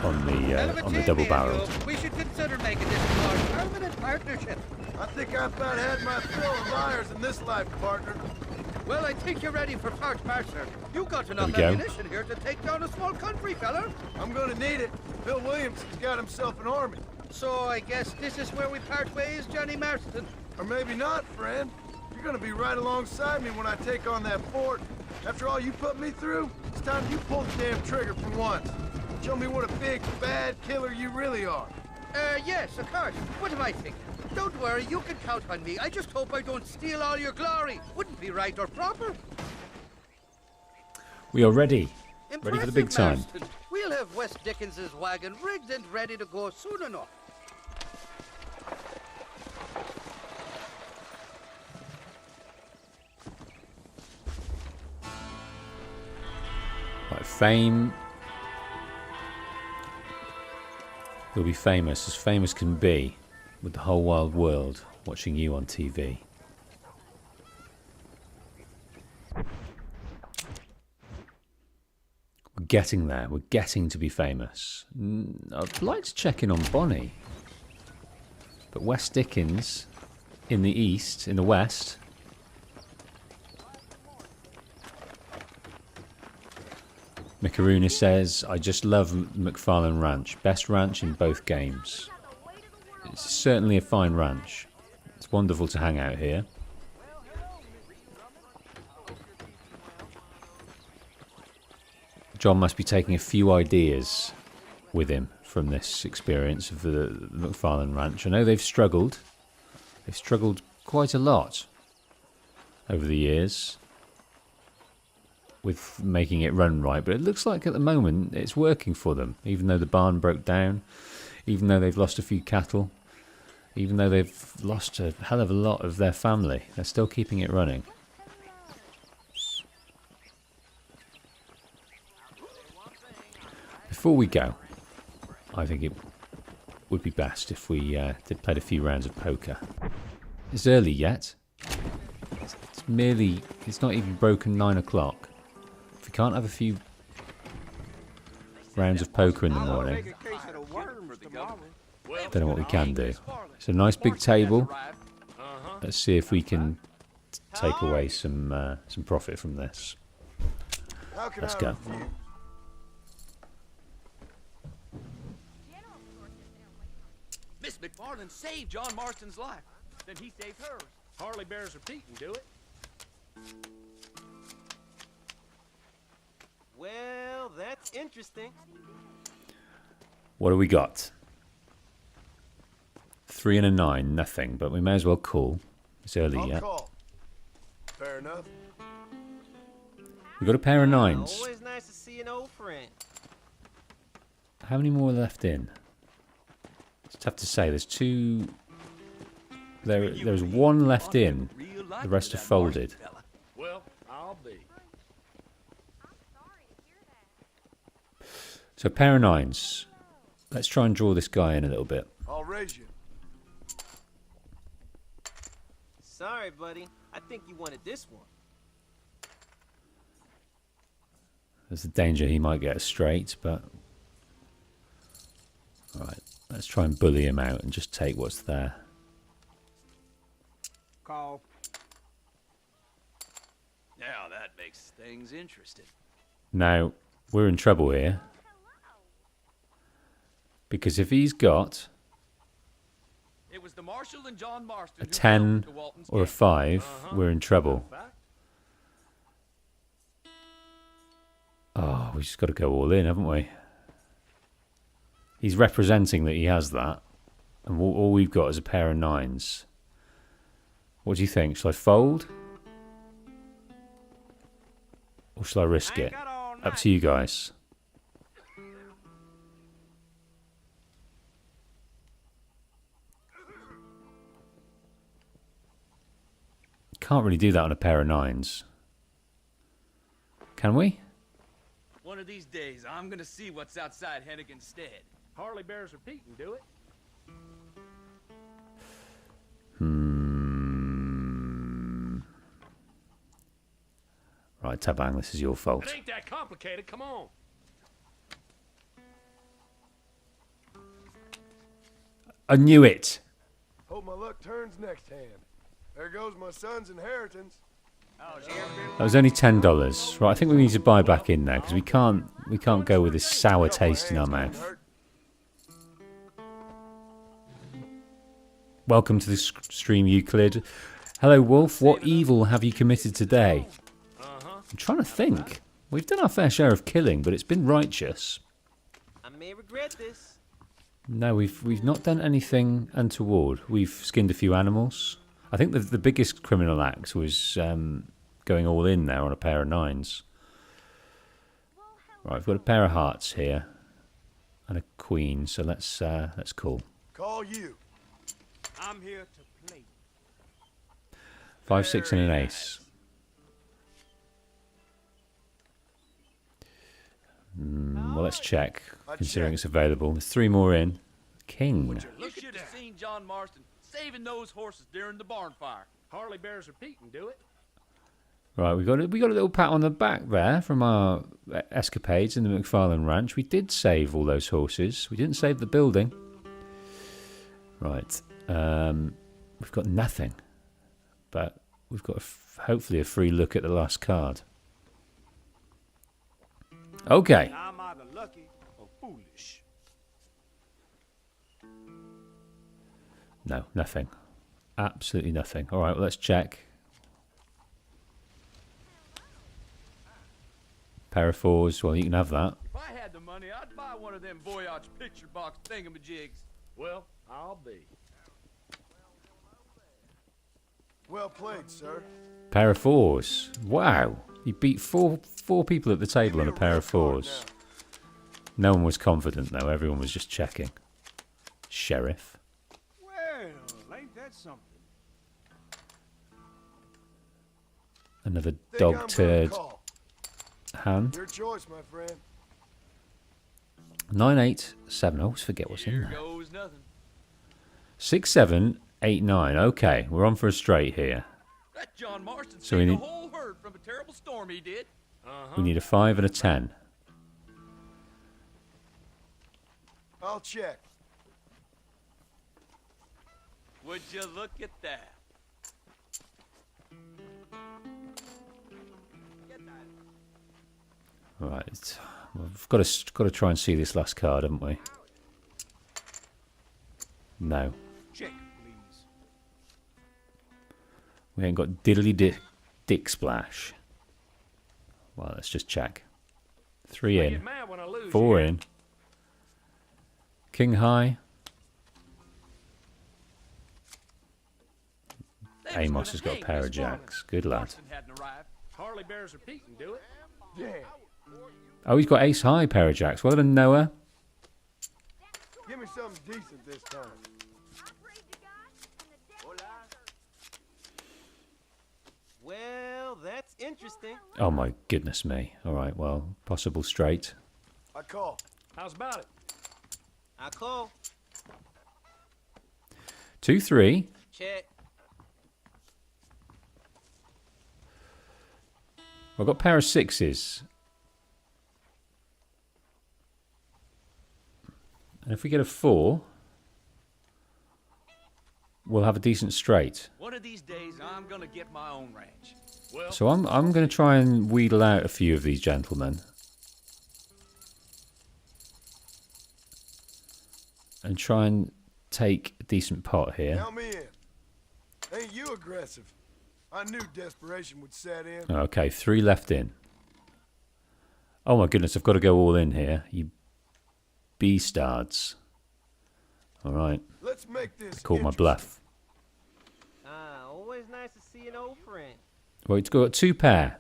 on the double barrel. We should consider making this a more permanent partnership. I think I've about had my fill of liars in this life, partner. Well, I think you're ready for Fort Mercer. You got enough we go. ammunition here to take down a small country, fella. I'm gonna need it. Bill Williamson's got himself an army. So I guess this is where we part ways, Johnny Marston. Or maybe not, friend. You're gonna be right alongside me when I take on that fort. After all you put me through, it's time you pull the damn trigger for once. Show me what a big, bad killer you really are. Yes, of course. What am I thinking? Don't worry, you can count on me. I just hope I don't steal all your glory. Wouldn't be right or proper. We are ready. Ready for the big time. Marston. We'll have West Dickens's wagon rigged and ready to go soon enough. Right, fame. You'll be famous as can be, with the whole wide world watching you on TV. We're getting there. We're getting to be famous. I'd like to check in on Bonnie. But West Dickens, in the east, in the west... Mikaruna says, I just love MacFarlane Ranch. Best ranch in both games. It's certainly a fine ranch. It's wonderful to hang out here. John must be taking a few ideas with him from this experience of the MacFarlane Ranch. I know they've struggled. They've struggled quite a lot over the years with making it run right, but it looks like at the moment it's working for them, even though the barn broke down, even though they've lost a few cattle, even though they've lost a hell of a lot of their family. They're still keeping it running. Before we go, I think would be best if we did played a few rounds of poker. It's early yet. It's not even broken 9 o'clock. If we can't have a few rounds of poker in the morning, don't know what we can do. It's a nice big table. Let's see if we can take away some profit from this. Let's go. Miss MacFarlane saved John Marston's life. Then he saved hers. Hardly bears repeating, do it? Well, that's interesting. What do we got? 3 and a 9, nothing. But we may as well call. It's early yet. Fair enough. We got a pair of 9s. Always nice to see an old friend. How many more are left in? It's tough to say. There's 2. There's 1 left in. The rest are folded. Well, I'll be. So a pair of 9s. Let's try and draw this guy in a little bit. I'll raise you. Sorry, buddy. I think you wanted this one. There's a danger he might get us straight, but... Alright, let's try and bully him out and just take what's there. Call. Now that makes things interesting. Now, we're in trouble here. Because if he's got It was the Marshal and John Marston a 10 or a 5, we're in trouble. Oh, we just got to go all in, haven't we? He's representing that he has that. And all we've got is a pair of 9s. What do you think? Shall I fold? Or shall I risk it? Up to you guys. Can't really do that on a pair of 9s. Can we? One of these days, I'm gonna see what's outside Hennigan's stead. Hardly bears repeating, do it? Right, Tabang, this is your fault. It ain't that complicated, come on. I knew it. Hope my luck turns next hand. There goes my son's inheritance. That was only $10. Right, I think we need to buy back in now because we can't go with this sour taste in our mouth. Welcome to the stream, Euclid. Hello, Wolf. What evil have you committed today? I'm trying to think. We've done our fair share of killing, but it's been righteous. I may regret this. No, we've not done anything untoward. We've skinned a few animals. I think the biggest criminal act was going all in there on a pair of 9s. Right, we've got a pair of hearts here and a queen, so let's call. Call you. I'm here to play. 5, 6, and an ace. Well, let's check, considering it's available. There's 3 more in. King. You should have seen John Marston saving those horses during the barn fire. Hardly bears repeating, do it? Right, we got a little pat on the back there from our escapades in the MacFarlane Ranch. We did save all those horses. We didn't save the building. Right, we've got nothing, but we've got hopefully a free look at the last card. Okay. I'm either lucky or foolish. No, nothing. Absolutely nothing. All right, well, let's check. Pair of 4s. Well, you can have that. If I had the money, I'd buy one of them Voyage picture box thingamajigs. Well, I'll be. Well played, sir. Pair of 4s. Wow. You beat four people at the table on a pair of 4s. No one was confident, though. Everyone was just checking. Sheriff. Well, ain't that something? Another dog turd hand. Your choice, my friend. 987. I always forget what's in Here there. goes nothing. 6789. Okay, we're on for a straight here. That John Marston So we saved need- the whole herd from a terrible storm he did. We need a 5 and a 10. I'll check. Would you look at that? Right, we've got to try and see this last card, haven't we? No, Check, please. we ain't got diddly dick splash. Well, let's just check. 3 in, 4 in. King high. Amos has got a pair of jacks. Good lad. Marston hadn't arrived. Harley bears are peeking, do it? Damn. Oh, he's got ace high pair of jacks. Well done, Noah. Give me something decent this time. Well, that's interesting. Oh my goodness me. All right, well, possible straight. I call. How's about it? I call. 2 3. Check. I've got a pair of 6s. And if we get a 4, we'll have a decent straight. One of these days, I'm gonna get my own ranch. Well, So I'm going to try and wheedle out a few of these gentlemen. And try and take a decent pot here. Count me in. Ain't you aggressive? I knew desperation would set in. Okay, 3 left in. Oh my goodness, I've got to go all in here. You beastards. All right, Let's make this. called my interesting. bluff. Always nice to see an old friend. Well, it's got 2 pair.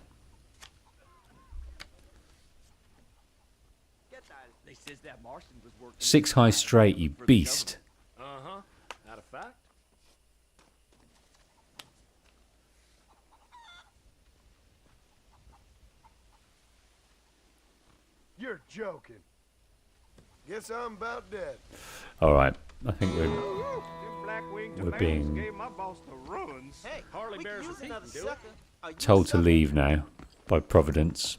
they says that Marston was working. 6 high straight, you beast. Uh-huh. Out of fact. You're joking. Guess I'm about dead. All right, I think Them black-winged We're tomatoes being- gave my boss the runs. Hey, Harley we bears could are use another peeking, do it? sucker. Are you told a to sucker? leave now by Providence.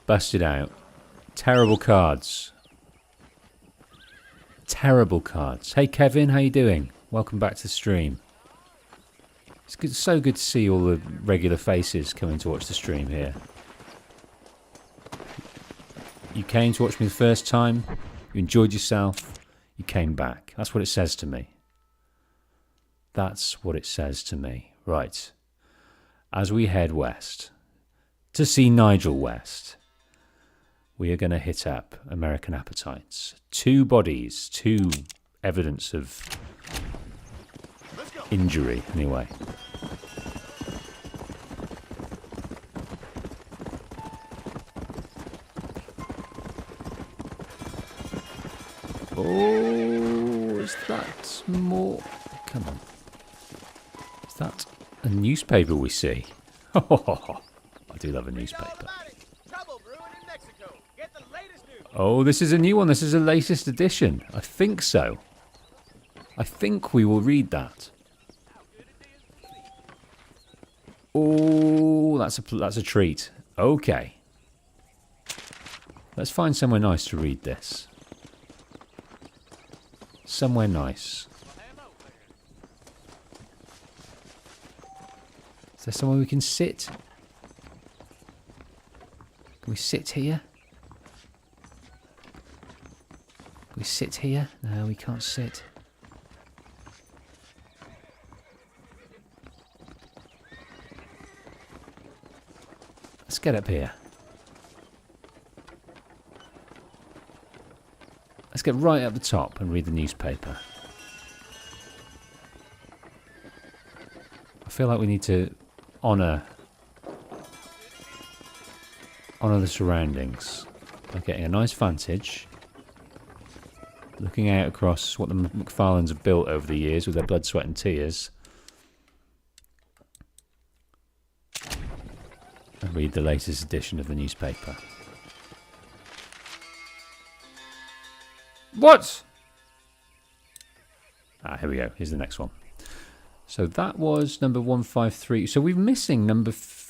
Busted out. Terrible cards. Terrible cards. Hey Kevin, how you doing? Welcome back to the stream. It's good, so good to see all the regular faces coming to watch the stream here. You came to watch me the first time. You enjoyed yourself. You came back. That's what it says to me. That's what it says to me. Right. As we head west to see Nigel West, we are going to hit up American Appetites. 2 bodies, 2 evidence of injury, anyway. Oh, is that more? Come on. Is that a newspaper we see? I do love a newspaper. Trouble brewing in Mexico. Get the latest news. Oh, this is a new one. This is the latest edition. I think so. I think we will read that. Oh, that's a treat. Okay. Let's find somewhere nice to read this. Somewhere nice. Is there somewhere we can sit? Can we sit here? Can we sit here? No, we can't sit. Let's get up here. Let's get right up the top and read the newspaper. I feel like we need to honour the surroundings by getting a nice vantage, looking out across what the MacFarlanes have built over the years with their blood, sweat and tears, and read the latest edition of the newspaper. What? Here we go. Here's the next one. So that was number 153. So we're missing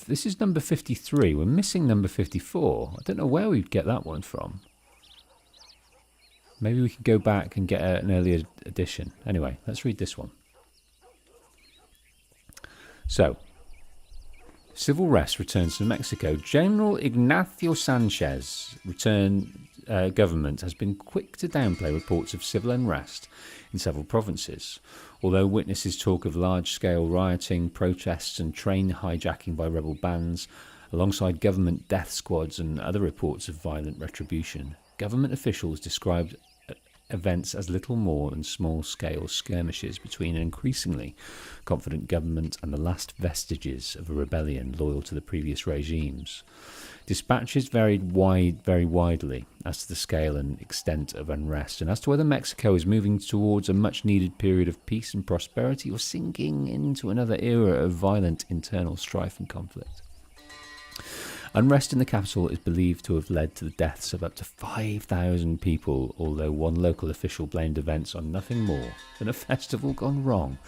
this is number 53. We're missing number 54. I don't know where we'd get that one from. Maybe we could go back and get an earlier edition. Anyway, let's read this one. So, civil rest returns to Mexico. General Ignacio Sanchez government has been quick to downplay reports of civil unrest in several provinces. Although witnesses talk of large-scale rioting, protests and train hijacking by rebel bands, alongside government death squads and other reports of violent retribution, government officials described events as little more than small-scale skirmishes between an increasingly confident government and the last vestiges of a rebellion loyal to the previous regimes. Dispatches varied very widely as to the scale and extent of unrest, and as to whether Mexico is moving towards a much-needed period of peace and prosperity or sinking into another era of violent internal strife and conflict. Unrest in the capital is believed to have led to the deaths of up to 5,000 people, although one local official blamed events on nothing more than a festival gone wrong.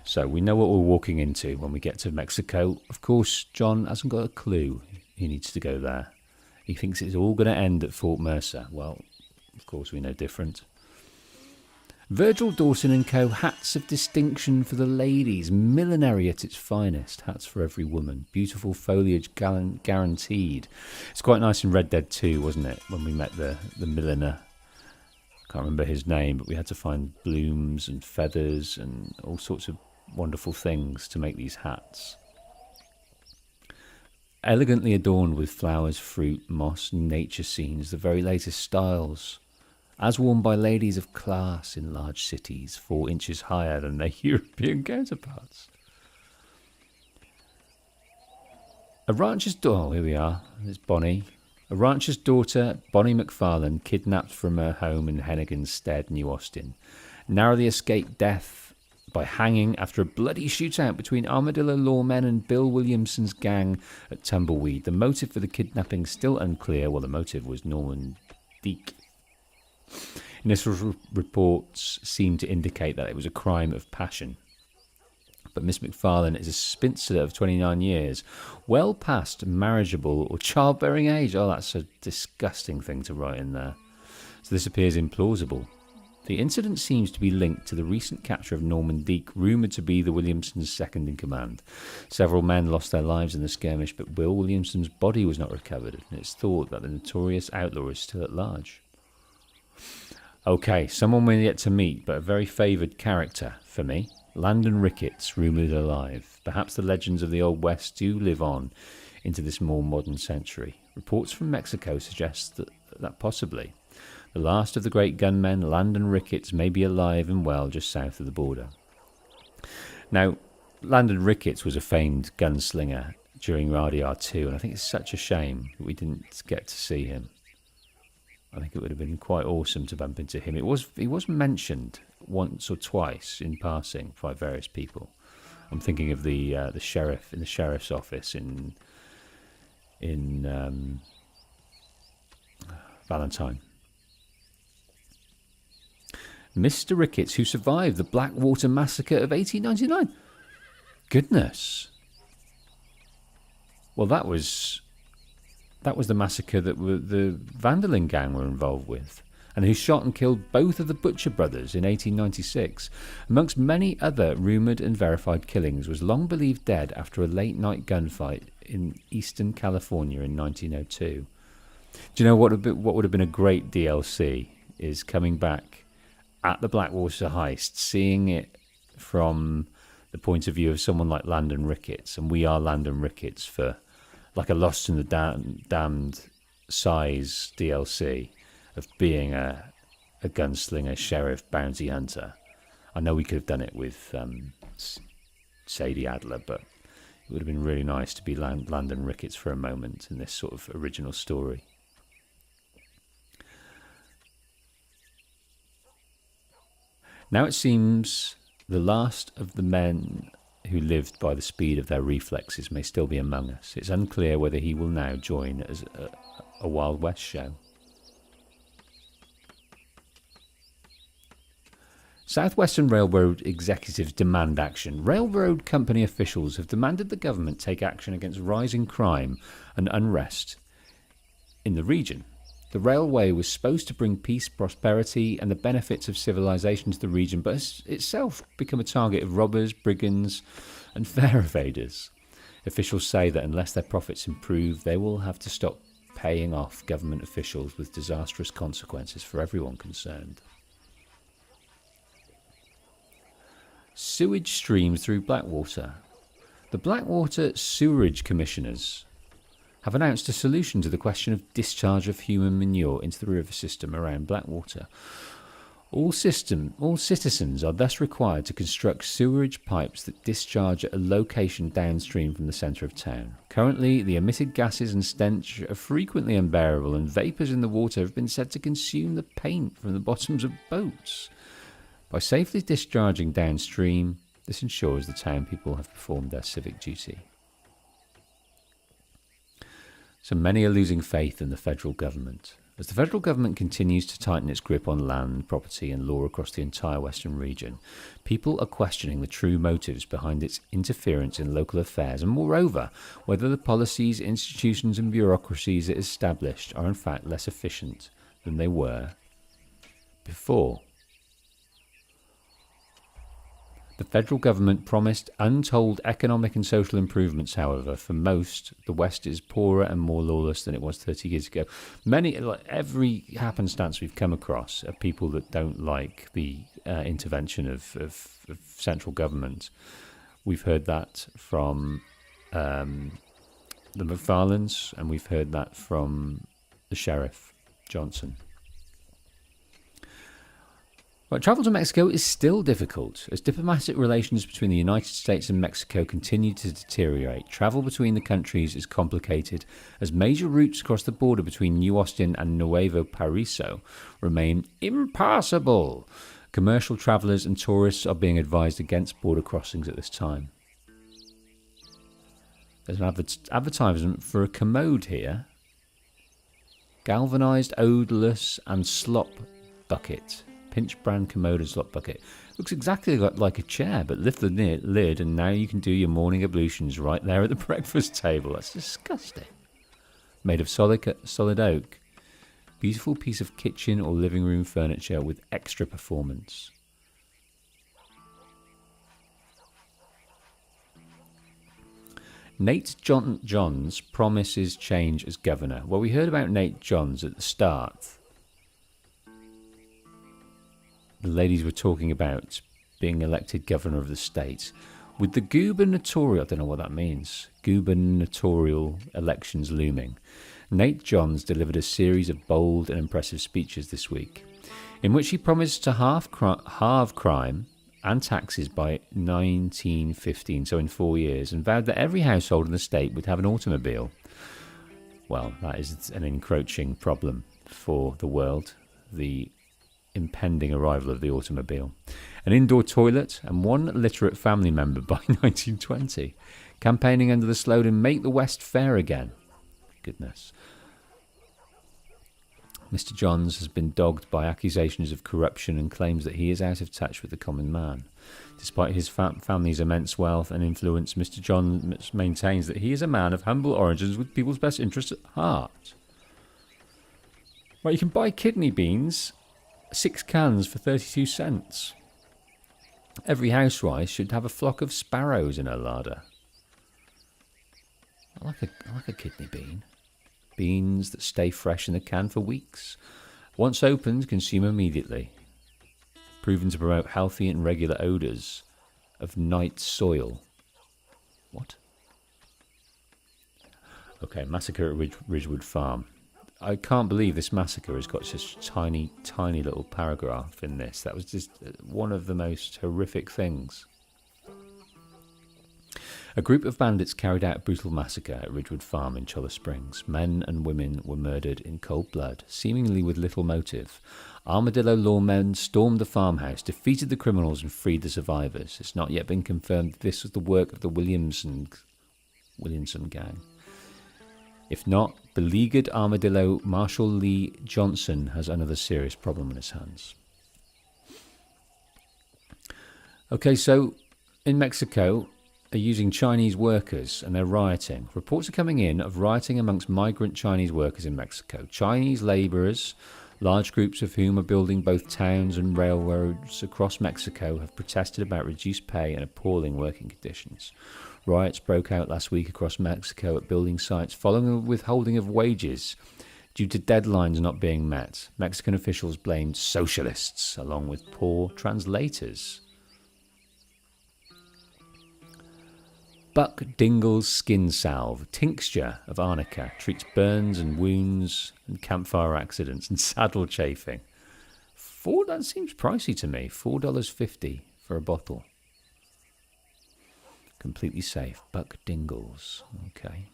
So we know what we're walking into when we get to Mexico. Of course, John hasn't got a clue he needs to go there. He thinks it's all going to end at Fort Mercer. Well, of course we know different. Virgil Dawson and Co. Hats of distinction for the ladies. Millinery at its finest. Hats for every woman. Beautiful foliage guaranteed. It's quite nice in Red Dead 2, wasn't it? When we met the milliner. I can't remember his name, but we had to find blooms and feathers and all sorts of wonderful things to make these hats. Elegantly adorned with flowers, fruit, moss, and nature scenes. The very latest styles. As worn by ladies of class in large cities, 4 inches higher than their European counterparts. A rancher's daughter, here we are, there's Bonnie. A rancher's daughter, Bonnie MacFarlane, kidnapped from her home in Hennigan's Stead, New Austin, narrowly escaped death by hanging after a bloody shootout between Armadillo lawmen and Bill Williamson's gang at Tumbleweed. The motive for the kidnapping still unclear, well, the motive was Norman Deek. Initial reports seem to indicate that it was a crime of passion. But Miss MacFarlane is a spinster of 29 years, well past marriageable or childbearing age. Oh, that's a disgusting thing to write in there. So this appears implausible. The incident seems to be linked to the recent capture of Norman Deek, rumoured to be the Williamsons' second in command. Several men lost their lives in the skirmish, but Will Williamson's body was not recovered, and it's thought that the notorious outlaw is still at large. Okay, someone we're yet to meet, but a very favoured character for me. Landon Ricketts, rumoured alive. Perhaps the legends of the Old West do live on into this more modern century. Reports from Mexico suggest that possibly the last of the great gunmen, Landon Ricketts, may be alive and well just south of the border. Now, Landon Ricketts was a famed gunslinger during RDR2, and I think it's such a shame that we didn't get to see him. I think it would have been quite awesome to bump into him. He was mentioned once or twice in passing by various people. I'm thinking of the sheriff in the sheriff's office in Valentine. Mr. Ricketts, who survived the Blackwater Massacre of 1899. Goodness. Well, that was the massacre that the Vanderlyn gang were involved with, and who shot and killed both of the Butcher brothers in 1896. Amongst many other rumoured and verified killings, was long believed dead after a late-night gunfight in Eastern California in 1902. Do you know what would have been a great DLC is coming back at the Blackwater heist, seeing it from the point of view of someone like Landon Ricketts, and we are Landon Ricketts for like a Lost in the Damned size DLC of being a gunslinger, sheriff, bounty hunter. I know we could have done it with Sadie Adler, but it would have been really nice to be Landon Ricketts for a moment in this sort of original story. Now it seems the last of the men who lived by the speed of their reflexes may still be among us. It's unclear whether he will now join as a Wild West show. Southwestern Railroad executives demand action. Railroad company officials have demanded the government take action against rising crime and unrest in the region. The railway was supposed to bring peace, prosperity, and the benefits of civilization to the region, but has itself become a target of robbers, brigands, and fare evaders. Officials say that unless their profits improve, they will have to stop paying off government officials, with disastrous consequences for everyone concerned. Sewage streams through Blackwater. The Blackwater Sewerage Commissioners have announced a solution to the question of discharge of human manure into the river system around Blackwater. All citizens are thus required to construct sewerage pipes that discharge at a location downstream from the centre of town. Currently, the emitted gases and stench are frequently unbearable, and vapours in the water have been said to consume the paint from the bottoms of boats. By safely discharging downstream, this ensures the town people have performed their civic duty. So many are losing faith in the federal government. As the federal government continues to tighten its grip on land, property and law across the entire western region, people are questioning the true motives behind its interference in local affairs, and moreover, whether the policies, institutions and bureaucracies it established are in fact less efficient than they were before. The federal government promised untold economic and social improvements, however. For most, the West is poorer and more lawless than it was 30 years ago. Every happenstance we've come across are people that don't like the intervention of central government. We've heard that from the MacFarlanes, and we've heard that from the Sheriff Johnson. But travel to Mexico is still difficult, as diplomatic relations between the United States and Mexico continue to deteriorate. Travel between the countries is complicated, as major routes across the border between New Austin and Nuevo Paraiso remain impassable. Commercial travellers and tourists are being advised against border crossings at this time. There's an advertisement for a commode here. Galvanised, odourless and slop bucket. Pinch brand commode and slop bucket. Looks exactly like a chair, but lift the lid and now you can do your morning ablutions right there at the breakfast table. That's disgusting. Made of solid oak. Beautiful piece of kitchen or living room furniture with extra performance. Nate Johns promises change as governor. Well, we heard about Nate Johns at the start. The ladies were talking about being elected governor of the state. With the gubernatorial, I don't know what that means, gubernatorial elections looming, Nate Johns delivered a series of bold and impressive speeches this week, in which he promised to halve crime and taxes by 1915, so in 4 years, and vowed that every household in the state would have an automobile. Well, that is an encroaching problem for the world. The impending arrival of the automobile, an indoor toilet and one literate family member by 1920, campaigning under the slogan "Make the West Fair Again." Goodness. Mr. Johns has been dogged by accusations of corruption and claims that he is out of touch with the common man. Despite his family's immense wealth and influence, Mr. Johns maintains that he is a man of humble origins with people's best interests at heart. Right, you can buy kidney beans, 6 cans for 32 cents. Every housewife should have a flock of sparrows in her larder. I like a kidney bean. Beans that stay fresh in the can for weeks. Once opened, consume immediately. Proven to promote healthy and regular odours of night soil. What? Okay, massacre at Ridgewood Farm. I can't believe this massacre has got such a tiny, tiny little paragraph in this. That was just one of the most horrific things. A group of bandits carried out a brutal massacre at Ridgewood Farm in Cholla Springs. Men and women were murdered in cold blood, seemingly with little motive. Armadillo lawmen stormed the farmhouse, defeated the criminals and freed the survivors. It's not yet been confirmed that this was the work of the Williamson gang. If not, beleaguered Armadillo Marshal Leigh Johnson has another serious problem on his hands. Okay, so in Mexico, they're using Chinese workers and they're rioting. Reports are coming in of rioting amongst migrant Chinese workers in Mexico. Chinese labourers, large groups of whom are building both towns and railroads across Mexico, have protested about reduced pay and appalling working conditions. Riots broke out last week across Mexico at building sites following a withholding of wages due to deadlines not being met. Mexican officials blamed socialists along with poor translators. Buck Dingle's skin salve, tincture of arnica, treats burns and wounds and campfire accidents and saddle chafing. That seems pricey to me. $4.50 for a bottle. Completely safe. Buck Dingle's. Okay.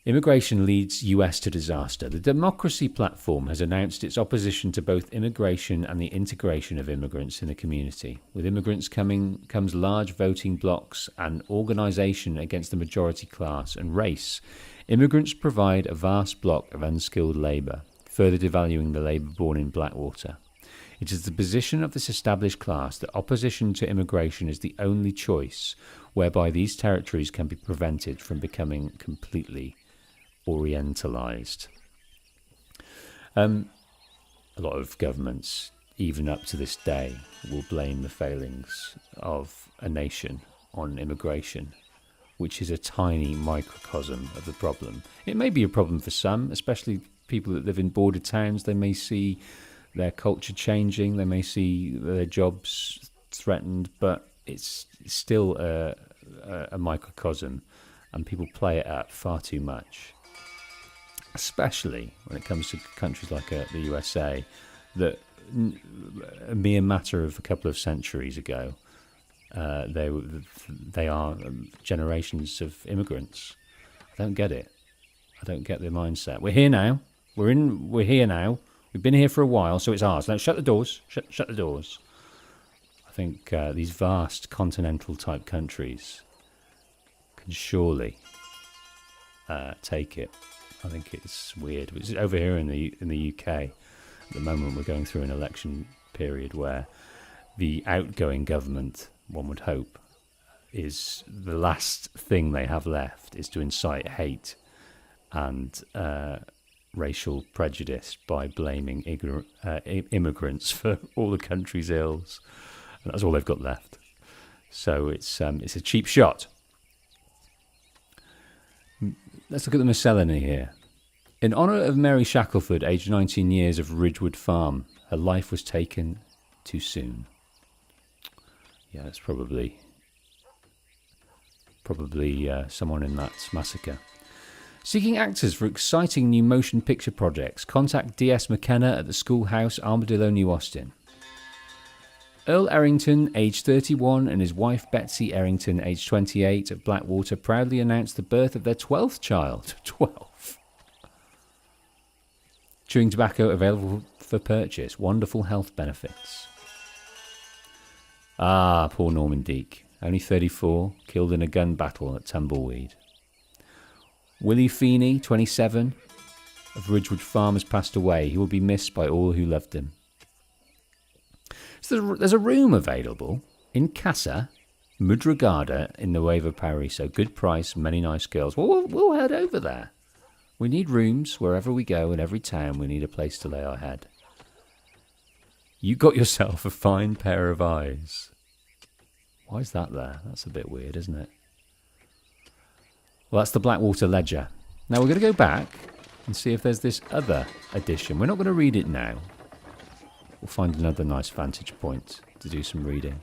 Immigration leads US to disaster. The Democracy Platform has announced its opposition to both immigration and the integration of immigrants in the community. With immigrants comes large voting blocs and organisation against the majority class and race. Immigrants provide a vast block of unskilled labour, further devaluing the labour born in Blackwater. It is the position of this established class that opposition to immigration is the only choice whereby these territories can be prevented from becoming completely orientalized. A lot of governments, even up to this day, will blame the failings of a nation on immigration, which is a tiny microcosm of the problem. It may be a problem for some, especially people that live in border towns. They may see their culture changing, they may see their jobs threatened, but it's still a microcosm, and people play it up far too much. Especially when it comes to countries like the USA, that a mere matter of a couple of centuries ago, they are generations of immigrants. I don't get it. I don't get the mindset. We're here now. We're here now. We've been here for a while, so it's ours. Now shut the doors. Shut the doors. I think these vast continental type countries can surely take it. I think it's weird. It's over here in the UK at the moment. We're going through an election period where the outgoing government, one would hope, is the last thing they have left is to incite hate and racial prejudice by blaming immigrants for all the country's ills. And that's all they've got left. So it's a cheap shot. Let's look at the miscellany here. In honour of Mary Shackelford, aged 19 years, of Ridgewood Farm, her life was taken too soon. Yeah, that's probably someone in that massacre. Seeking actors for exciting new motion picture projects, contact D.S. McKenna at the Schoolhouse, Armadillo, New Austin. Earl Errington, aged 31, and his wife Betsy Errington, aged 28, of Blackwater, proudly announced the birth of their 12th child. 12. Chewing tobacco available for purchase. Wonderful health benefits. Ah, poor Norman Deek. Only 34, killed in a gun battle at Tumbleweed. Willie Feeney, 27, of Ridgewood Farm, has passed away. He will be missed by all who loved him. So there's a room available in Casa Mudragada in Nuevo Paraiso. Good price, many nice girls. Well, we'll head over there. We need rooms wherever we go. In every town, we need a place to lay our head. You got yourself a fine pair of eyes. Why is that there? That's a bit weird, isn't it? Well, that's the Blackwater Ledger. Now we're going to go back and see if there's this other edition. We're not going to read it now. We'll find another nice vantage point to do some reading.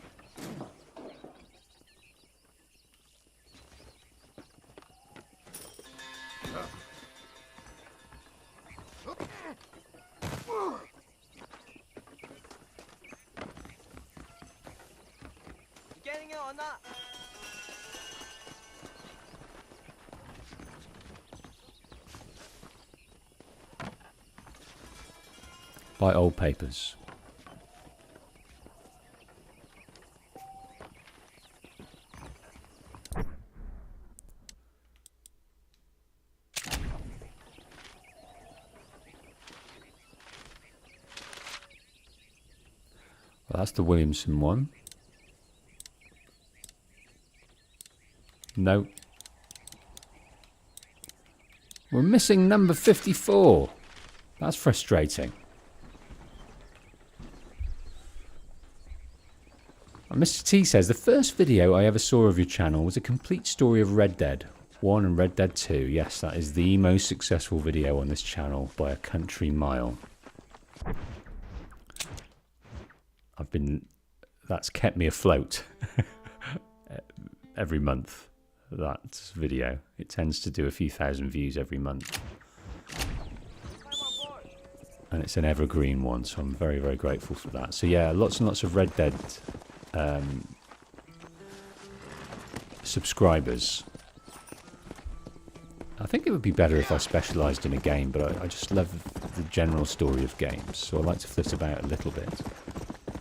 Getting it or not? Buy old papers. That's the Williamson one. No. We're missing number 54. That's frustrating. Mr. T says, the first video I ever saw of your channel was a complete story of Red Dead 1 and Red Dead 2. Yes, that is the most successful video on this channel by a country mile. That's kept me afloat every month, that video. It tends to do a few thousand views every month. And it's an evergreen one, so I'm very, very grateful for that. So yeah, lots and lots of Red Dead subscribers. I think it would be better if I specialised in a game, but I just love the general story of games, so I like to flit about a little bit.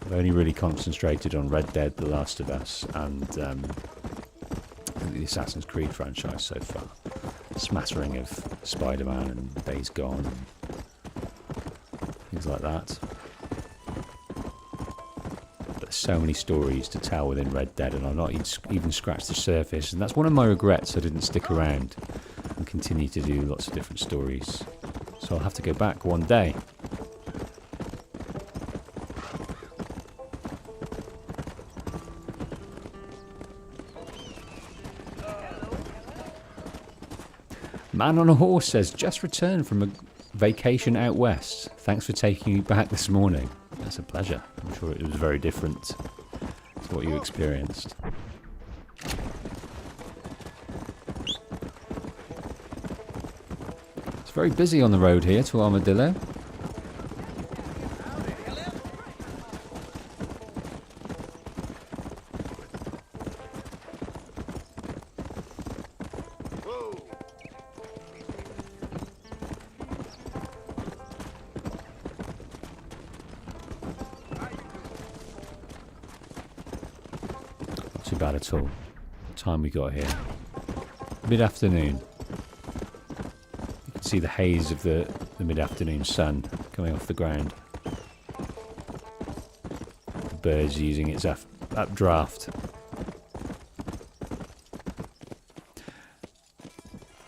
I've only really concentrated on Red Dead, The Last of Us, and the Assassin's Creed franchise so far. A smattering of Spider-Man and Days Gone and things like that. There's so many stories to tell within Red Dead, and I've not even scratched the surface, and that's one of my regrets. I didn't stick around and continue to do lots of different stories, so I'll have to go back one day. Man on a Horse says, just returned from a vacation out west. Thanks for taking me back this morning. That's a pleasure. I'm sure it was very different to what you experienced. It's very busy on the road here to Armadillo. Bad at all. What time we got here? Mid-afternoon. You can see the haze of the mid-afternoon sun coming off the ground. The bird's using its updraft.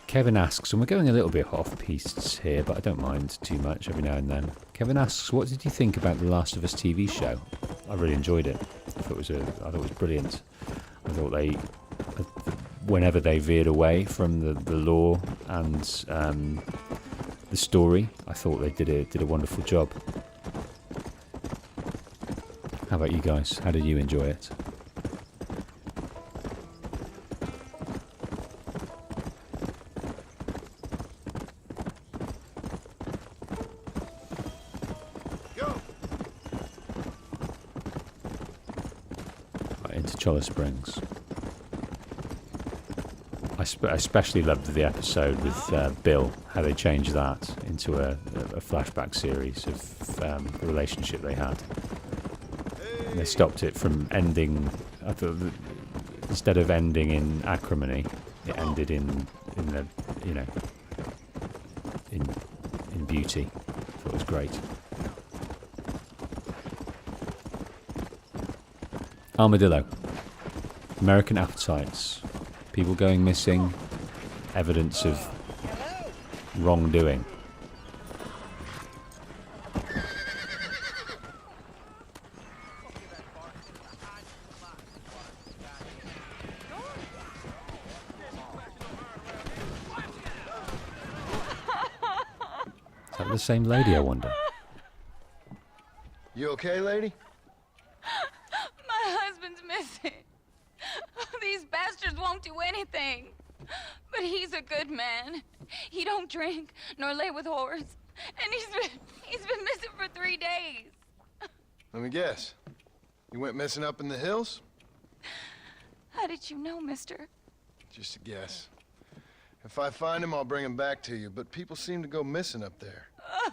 Kevin asks, and we're going a little bit off-piste here, but I don't mind too much every now and then. Kevin asks, what did you think about the Last of Us TV show? I really enjoyed it. I thought it was brilliant. I thought whenever they veered away from the lore and the story, I thought they did a wonderful job. How about you guys? How did you enjoy it? Cholla Springs. I especially loved the episode with Bill, how they changed that into a flashback series of the relationship they had. And they stopped it from ending. I thought that instead of ending in acrimony, it ended in beauty. I thought it was great. Armadillo. American appetites. People going missing. Evidence of wrongdoing. Is that the same lady, I wonder? You okay, lady? My husband's missing. These bastards won't do anything. But he's a good man. He don't drink nor lay with whores. And he's been missing for 3 days. Let me guess. You went missing up in the hills? How did you know, mister? Just a guess. If I find him, I'll bring him back to you, but people seem to go missing up there. Oh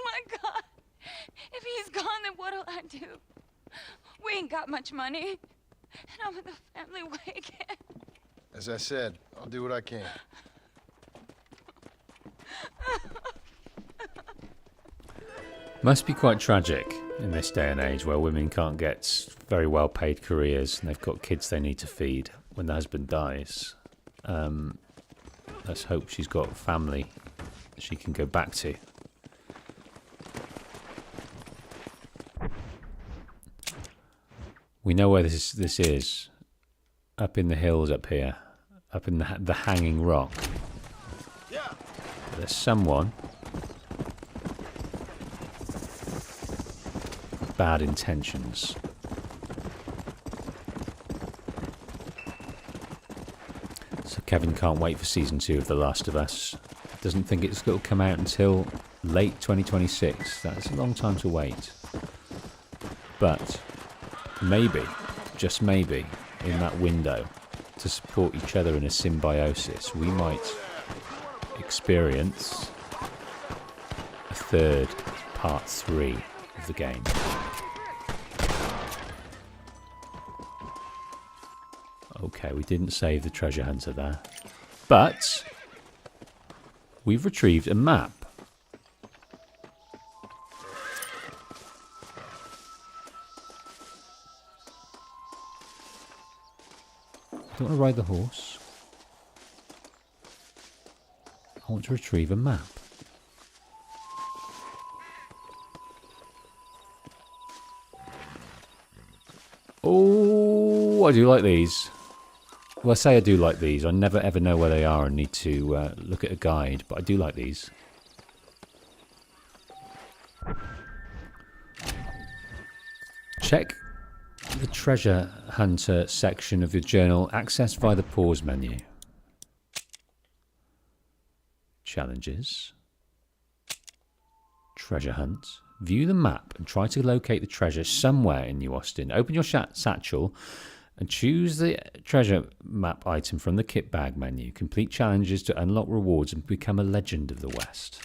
my God. If he's gone, then what'll I do? We ain't got much money. And I'm in the family way again. As I said, I'll do what I can. Must be quite tragic in this day and age where women can't get very well paid careers and they've got kids they need to feed when the husband dies. Let's hope she's got family she can go back to. We know where this is. Up in the hills up here. Up in the hanging rock. Yeah. There's someone with bad intentions. So Kevin can't wait for season 2 of The Last of Us. Doesn't think it's going to come out until late 2026. That's a long time to wait. But maybe, just maybe, in that window, to support each other in a symbiosis, we might experience a third part 3 of the game. Okay, we didn't save the treasure hunter there. But we've retrieved a map. I don't want to ride the horse. I want to retrieve a map. Oh, I do like these. Well, I say I do like these. I never ever know where they are and need to look at a guide, but I do like these. Check the treasure hunter section of your journal, accessed via the pause menu. Challenges. Treasure hunt. View the map and try to locate the treasure somewhere in New Austin. Open your satchel and choose the treasure map item from the kit bag menu. Complete challenges to unlock rewards and become a legend of the West.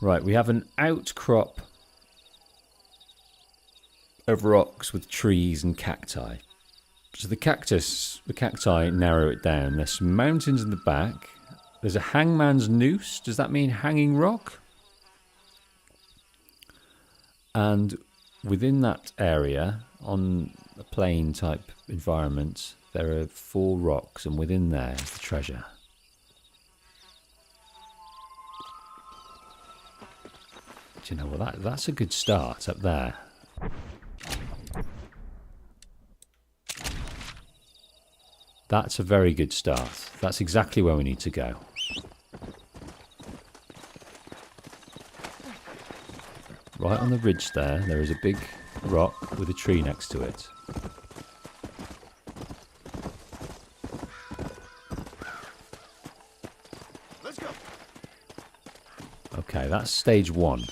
Right, we have an outcrop of rocks with trees and cacti. So the cacti narrow it down. There's some mountains in the back. There's a hangman's noose. Does that mean hanging rock? And within that area, on a plain type environment, there are 4 rocks, and within there is the treasure. Do you know what? That's a good start up there. That's a very good start. That's exactly where we need to go. Right on the ridge there is a big rock with a tree next to it. Let's go. Okay, that's stage 1.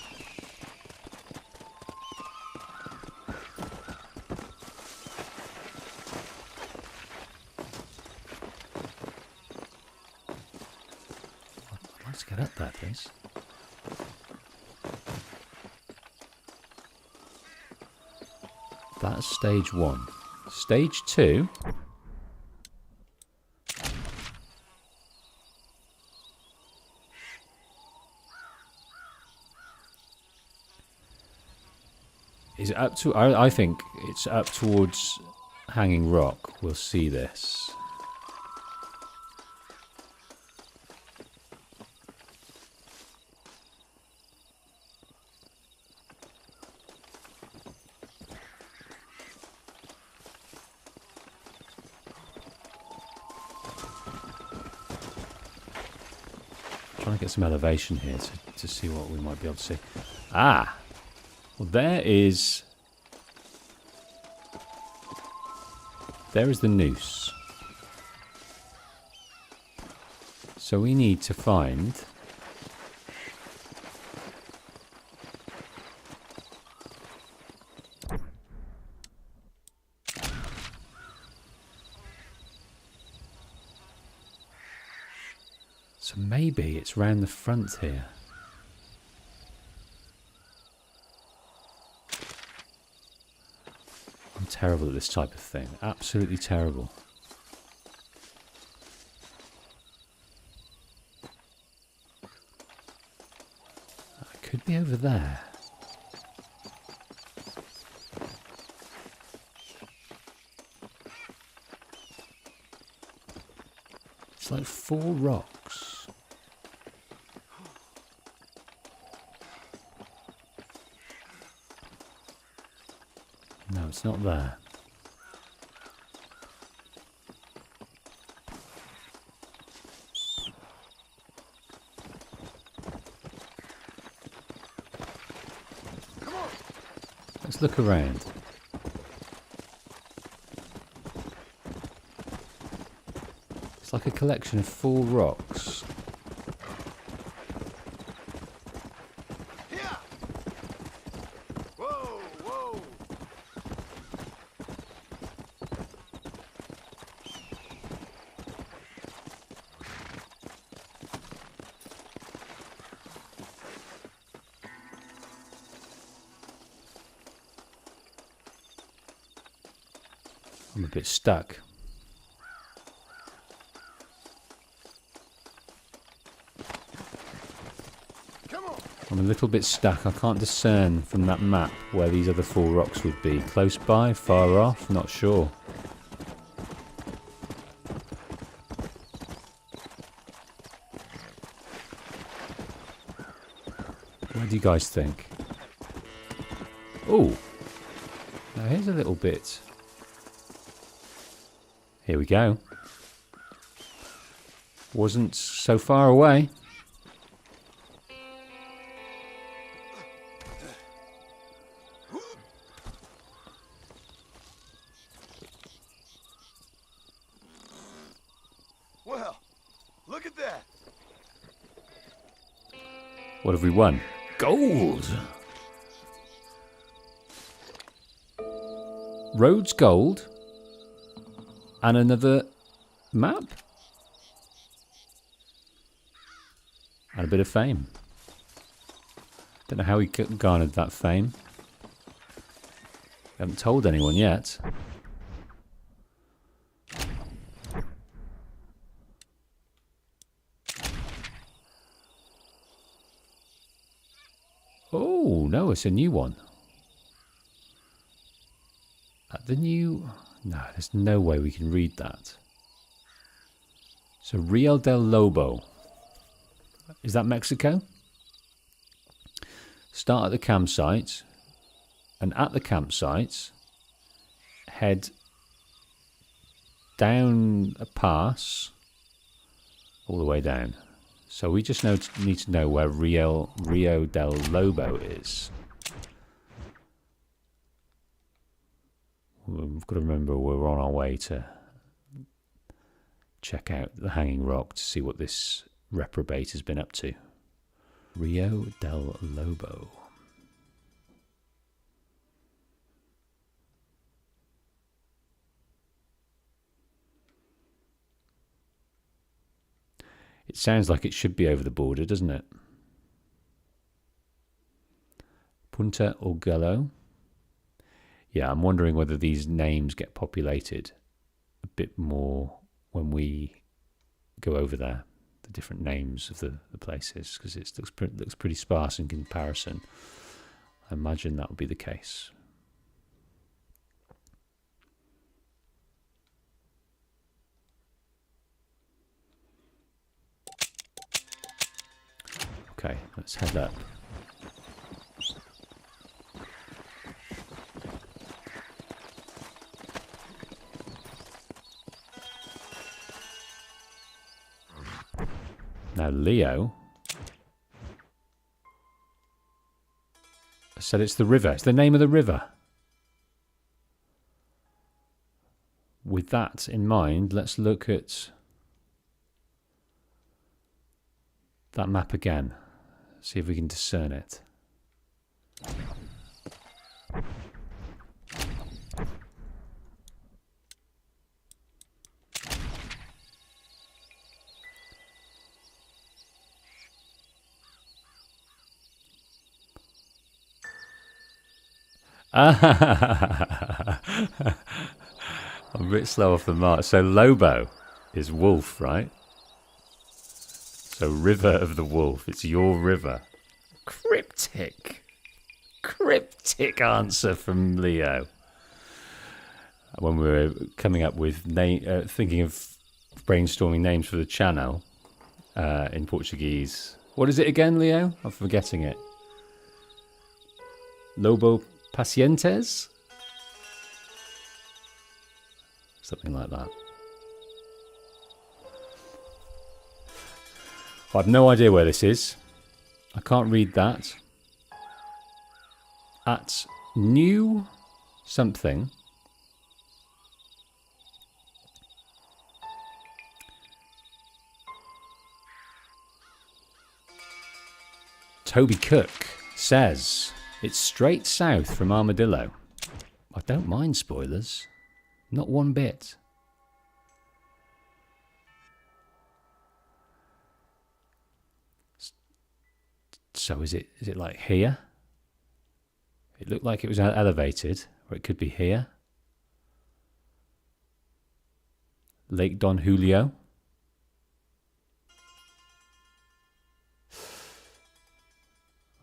Let's get up there, please. That's stage 1. Stage 2. Is it up to... I think it's up towards Hanging Rock. We'll see this. Trying to get some elevation here to see what we might be able to see. Ah! Well, there is the noose. So we need to find so maybe it's round the front here. I'm terrible at this type of thing. Absolutely terrible. be over there. It's like 4 rocks. No, it's not there. Let's look around. It's like a collection of 4 rocks. Yeah. Whoa, whoa. I'm a bit stuck. Come on. I'm a little bit stuck. I can't discern from that map where these other 4 rocks would be. Close by, far off, not sure. What do you guys think? Oh, now here's a little bit. Here we go. Wasn't so far away. Well, look at that. What have we won? Gold! Rhodes gold. And another map. And a bit of fame. Don't know how he garnered that fame. Haven't told anyone yet. Oh, no, it's a new one. The new... No, there's no way we can read that. So, Riel del Lobo. Is that Mexico? Start at the campsite. And at the campsite, head down a pass all the way down. So we just need to know where Rio del Lobo is. We've got to remember we're on our way to check out the Hanging Rock to see what this reprobate has been up to. Rio del Lobo. It sounds like it should be over the border, doesn't it? Punta Orgullo. Yeah, I'm wondering whether these names get populated a bit more when we go over there. The different names of the places, because it looks pretty sparse in comparison. I imagine that would be the case. Okay, let's head up. Now, Leo. I said it's the river. It's the name of the river. With that in mind, let's look at that map again. See if we can discern it. I'm a bit slow off the mark. So Lobo is wolf, right? So River of the Wolf. It's your river. Cryptic answer from Leo. When we were coming up with thinking of brainstorming names for the channel in Portuguese. What is it again, Leo? I'm forgetting it. Lobo Pacientes? Something like that. I have no idea where this is. I can't read that. At new something. Toby Cook says it's straight south from Armadillo. I don't mind spoilers. Not one bit. So is it like here? It looked like it was elevated, or it could be here. Lake Don Julio.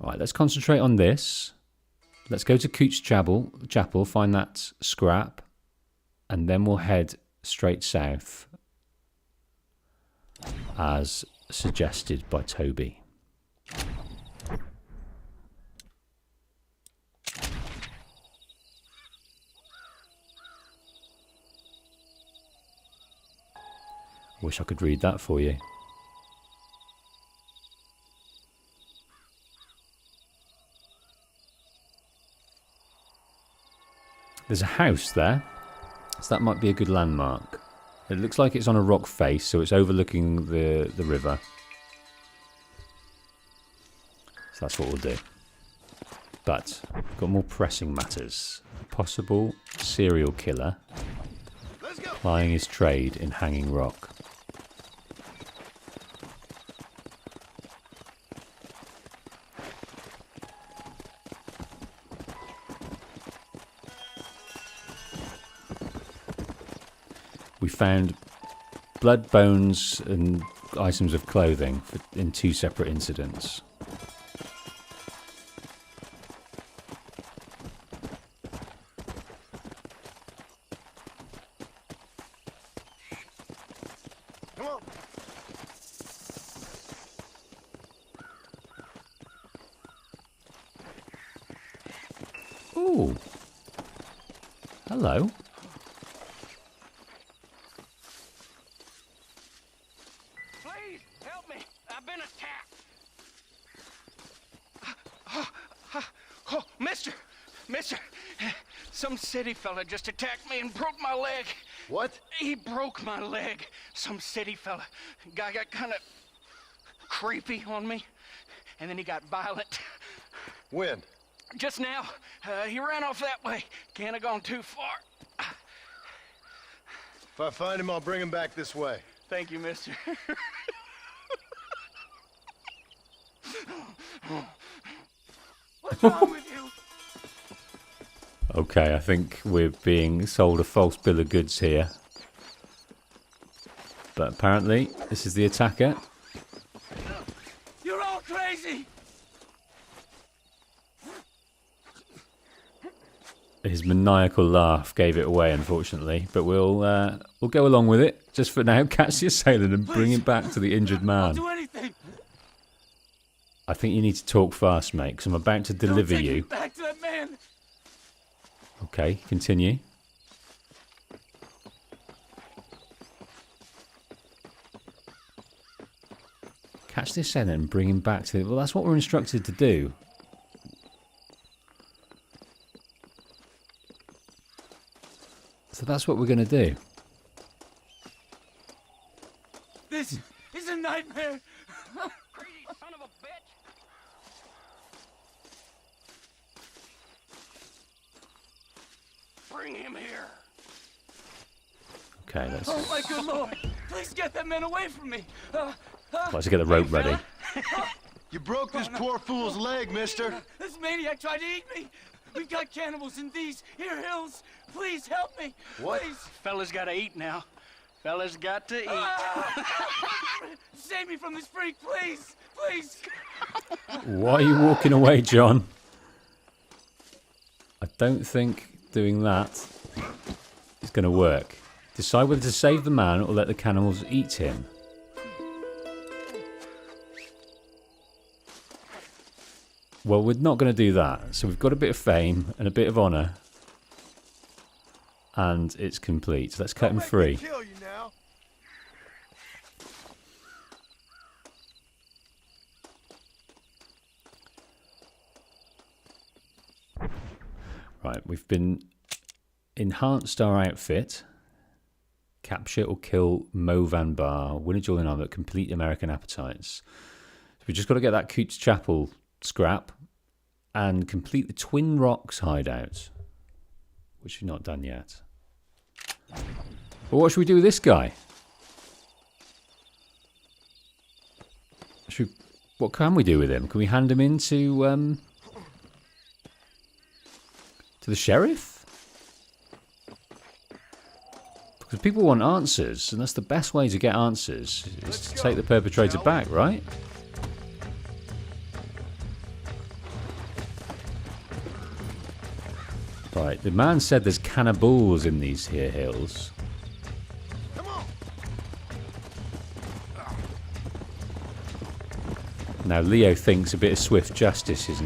All right, let's concentrate on this. Let's go to Creech Chapel, find that scrap, and then we'll head straight south, as suggested by Toby. Wish I could read that for you. There's a house there, so that might be a good landmark. It looks like it's on a rock face, so it's overlooking the river. So that's what we'll do. But we've got more pressing matters. A possible serial killer plying his trade in hanging rock. We found blood, bones and items of clothing in two separate incidents. Come on. Ooh. Hello. Some city fella just attacked me and broke my leg. What? He broke my leg. Some city fella. Guy got kind of creepy on me, and then he got violent. When? Just now. He ran off that way. Can't have gone too far. If I find him, I'll bring him back this way. Thank you, mister. What's wrong with you? Okay, I think we're being sold a false bill of goods here. But apparently, this is the attacker. You're all crazy! His maniacal laugh gave it away, unfortunately. But we'll go along with it, just for now. Catch the assailant and bring him back to the injured man. I'll do anything. I think you need to talk fast, mate, because I'm about to deliver Don't take you. me back to that man. Okay, continue. Catch the assailant and bring him back to... Well, that's what we're instructed to do. So that's what we're going to do. This is a nightmare. Greedy son of a bitch! Bring him here. Okay, let's... Oh my good lord! Please get that man away from me. Let's get the rope ready. You broke this poor fool's leg, mister. This maniac tried to eat me. We've got cannibals in these here hills. Please help me. What? Please. Fella's got to eat now. Fellas got to eat. Save me from this freak, please! Please! Why are you walking away, John? I don't think doing that is going to work. Decide whether to save the man or let the cannibals eat him. Well, we're not going to do that. So we've got a bit of fame and a bit of honour. And it's complete. So let's cut him free. Kill you now. Right, we've been enhanced our outfit. Capture or kill Mo Van Bar. Win a duel in armor. Complete American appetites. So we've just got to get that Coots Chapel scrap and complete the Twin Rocks hideout, which we've not done yet. But what should we do with this guy? What can we do with him? Can we hand him in to the sheriff? Because people want answers, and that's the best way to get answers, is to take the perpetrator back, right? Right, the man said there's cannibals in these here hills. Come on. Now Leo thinks a bit of swift justice is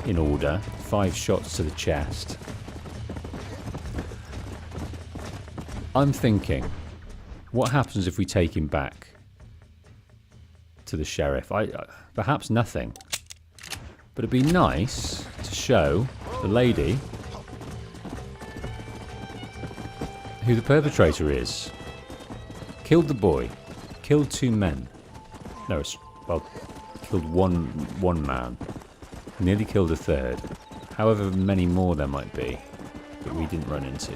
in order. 5 shots to the chest. I'm thinking, what happens if we take him back to the sheriff? Perhaps nothing. But it'd be nice to show the lady who the perpetrator is. Killed the boy. Killed 2 men. No, well, killed one man. Nearly killed a 3rd. However many more there might be that we didn't run into.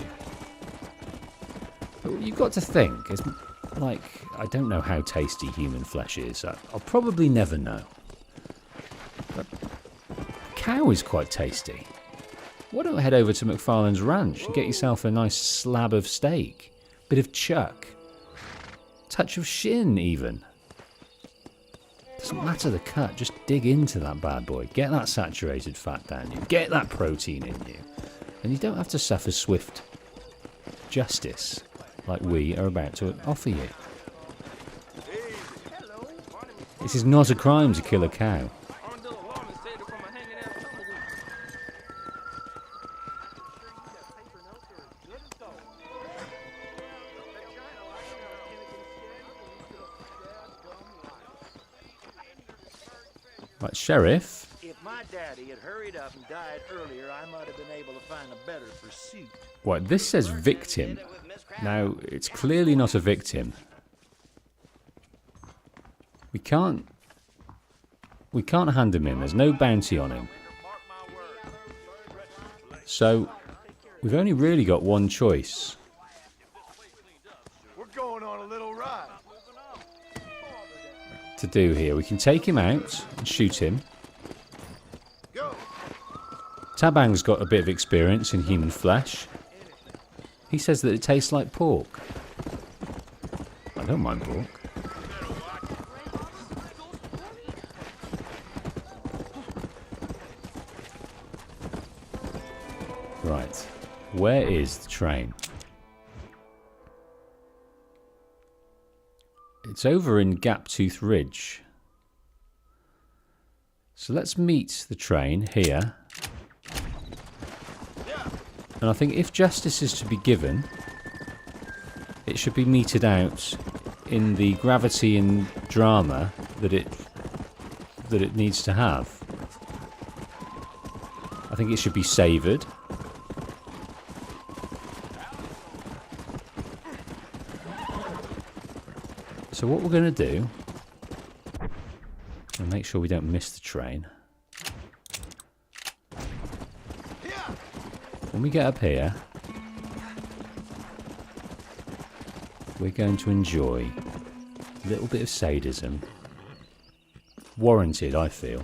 But you've got to think, it's like, I don't know how tasty human flesh is. I'll probably never know. But cow is quite tasty. Why don't we head over to MacFarlane's ranch and get yourself a nice slab of steak? Bit of chuck. Touch of shin, even. Doesn't matter the cut, just dig into that bad boy. Get that saturated fat down you. Get that protein in you. And you don't have to suffer swift justice like we are about to offer you. This is not a crime to kill a cow. Right, Sheriff. If my daddy had hurried up and died earlier, I might have been able to find a better pursuit. Right, this says victim. Now, it's clearly not a victim. We can't hand him in. There's no bounty on him. So, we've only really got one choice. We're going on a little ride. To do here. We can take him out and shoot him. Go. Tabang's got a bit of experience in human flesh. He says that it tastes like pork. I don't mind pork. Right. Where is the train? It's over in Gaptooth Ridge. So let's meet the train here. And I think if justice is to be given, it should be meted out in the gravity and drama that it needs to have. I think it should be savoured. So what we're going to do, and make sure we don't miss the train. When we get up here, we're going to enjoy a little bit of sadism. Warranted, I feel.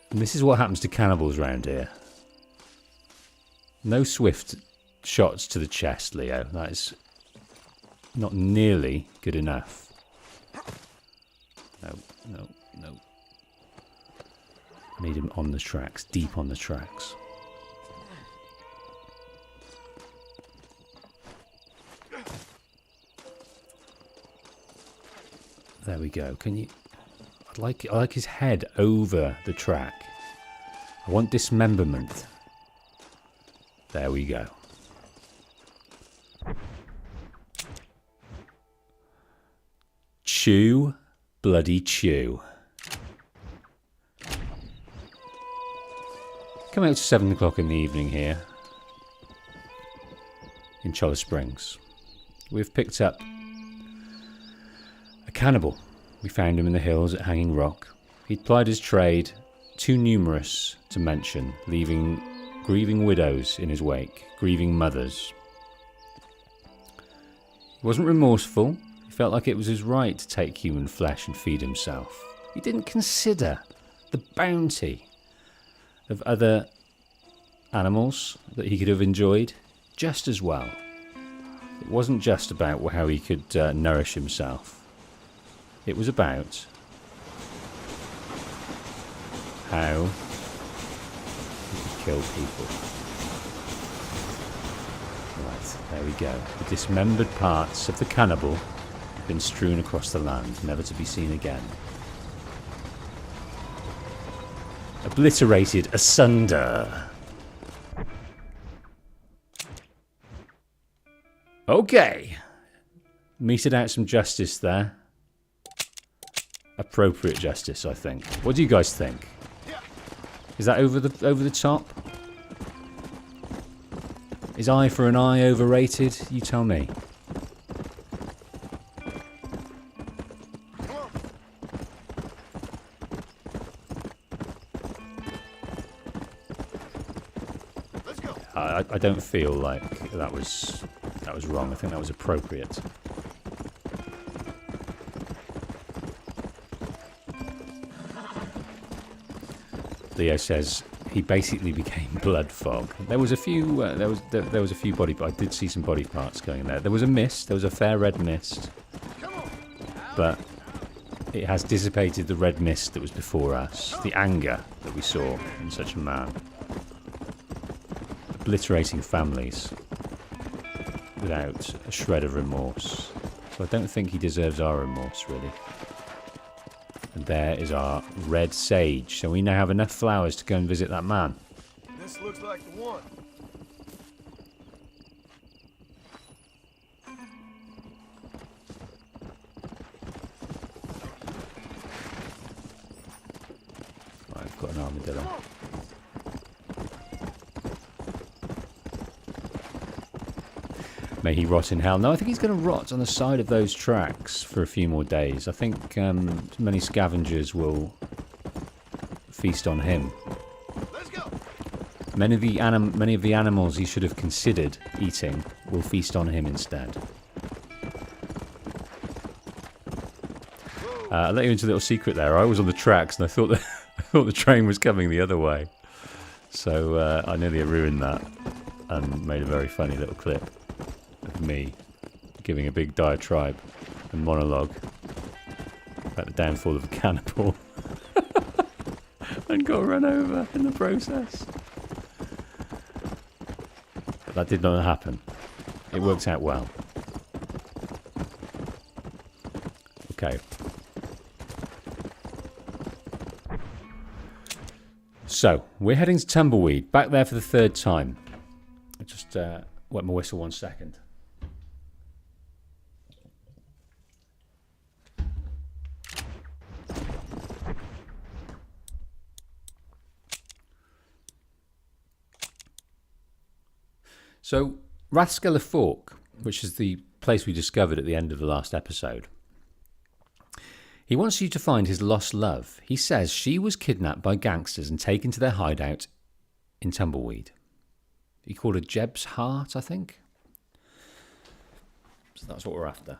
And this is what happens to cannibals round here. No swift shots to the chest, Leo. That is not nearly good enough. No, no, no. I need him on the tracks, deep on the tracks. There we go. Can you... I like his head over the track. I want dismemberment. There we go. Chew, bloody chew. Come out to 7 o'clock in the evening here in Cholla Springs. We've picked up a cannibal. We found him in the hills at Hanging Rock. He'd plied his trade, too numerous to mention, leaving grieving widows in his wake, grieving mothers. He wasn't remorseful. He felt like it was his right to take human flesh and feed himself. He didn't consider the bounty of other animals that he could have enjoyed just as well. It wasn't just about how he could nourish himself. It was about how he could kill people. Right, there we go. The dismembered parts of the cannibal have been strewn across the land, never to be seen again. Obliterated asunder. Okay. Meted out some justice there. Appropriate justice, I think. What do you guys think? Is that over the top? Is eye for an eye overrated? You tell me. I don't feel like that was wrong. I think that was appropriate. Leo says he basically became blood fog. There was a few. There was a few body. I did see some body parts going in there. There was a mist. There was a fair red mist, but it has dissipated the red mist that was before us. The anger that we saw in such a man, obliterating families without a shred of remorse. So I don't think he deserves our remorse, really. And there is our red sage. So we now have enough flowers to go and visit that man. This looks like the one. Right, I've got an armadillo. May he rot in hell. No, I think he's going to rot on the side of those tracks for a few more days. I think many scavengers will feast on him. Let's go. Many of the animals he should have considered eating will feast on him instead. I'll let you into a little secret there. I was on the tracks and I thought the train was coming the other way. So I nearly ruined that and made a very funny little clip of me giving a big diatribe and monologue about the downfall of a cannibal and got run over in the process. But that did not happen. It worked out well. Okay. So, we're heading to Tumbleweed, back there for the third time. I just wet my whistle 1 second. So, Rathskeller Fork, which is the place we discovered at the end of the last episode, he wants you to find his lost love. He says she was kidnapped by gangsters and taken to their hideout in Tumbleweed. He called her Jeb's Heart, I think. So that's what we're after.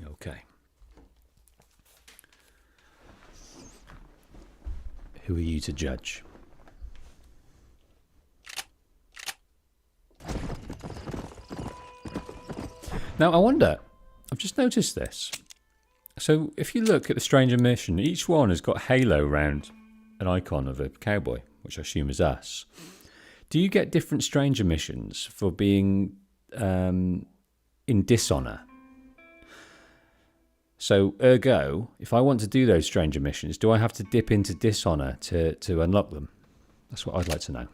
Okay. Who are you to judge? Now, I wonder, I've just noticed this. So, if you look at the Stranger mission, each one has got halo round an icon of a cowboy, which I assume is us. Do you get different Stranger missions for being in dishonour? So, ergo, if I want to do those Stranger missions, do I have to dip into dishonour to unlock them? That's what I'd like to know.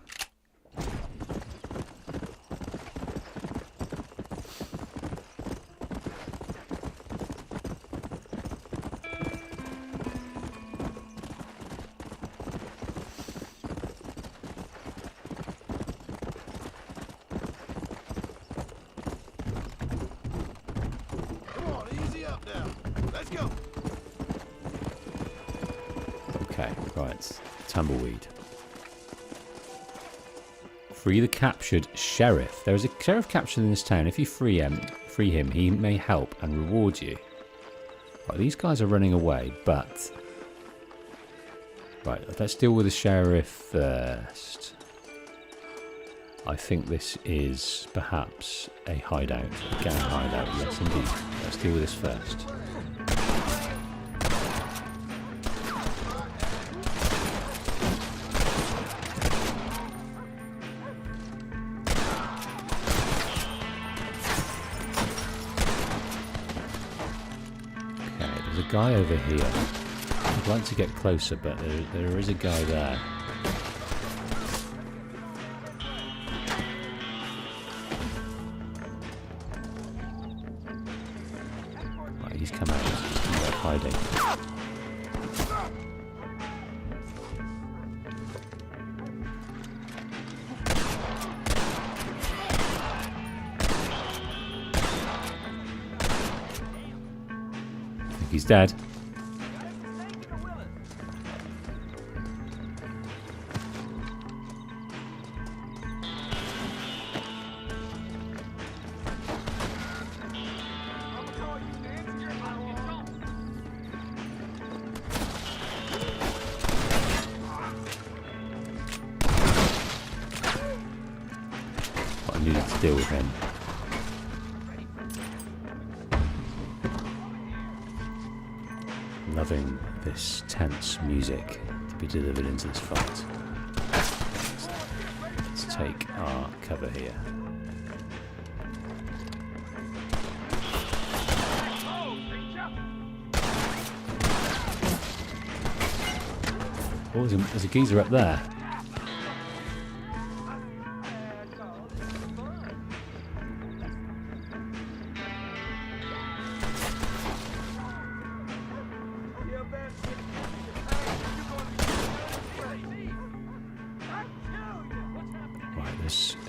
Tumbleweed. Free the captured sheriff. There is a sheriff captured in this town. If you free him, he may help and reward you. Right, these guys are running away, but... Right, let's deal with the sheriff first. I think this is perhaps a hideout, a gang hideout. Yes, indeed. Let's deal with this first. Guy over here. I'd like to get closer, but there is a guy there. Right, he's come out. He's hiding. He's dead. But I needed to deal with him. Loving this tense music to be delivered into this fight. Let's take our cover here. Oh, there's a geezer up there.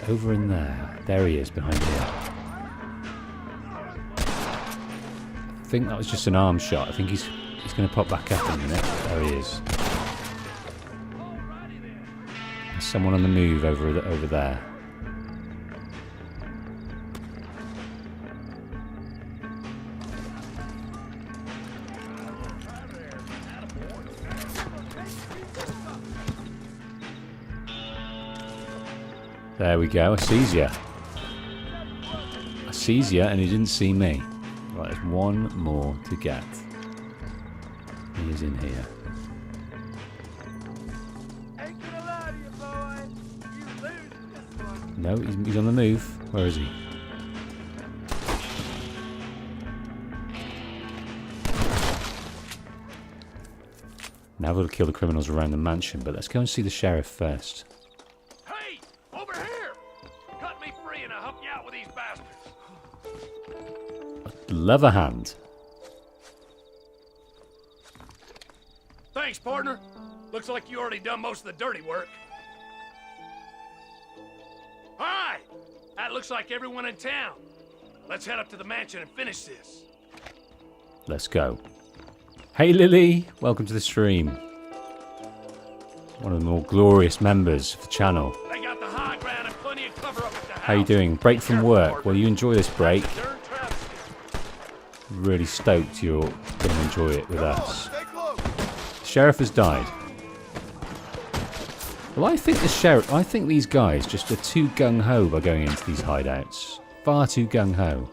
Over in there. There he is, behind here. I think that was just an arm shot. I think he's going to pop back up in a minute. There he is. There's someone on the move over there. There we go, I sees ya. I sees ya and he didn't see me. Right, there's one more to get. He is in here. No, he's on the move. Where is he? Now we'll kill the criminals around the mansion, but let's go and see the sheriff first. Leather hand. Thanks, partner. Looks like you already done most of the dirty work. Hi! That looks like everyone in town. Let's head up to the mansion and finish this. Let's go. Hey Lily, welcome to the stream. One of the more glorious members of the channel. They got the high ground and plenty of cover up at the house. How you doing? Break from work. Well, you enjoy this break. Really stoked you're going to enjoy it with us. The sheriff has died. Well, I think I think these guys just are too gung-ho by going into these hideouts. Far too gung-ho.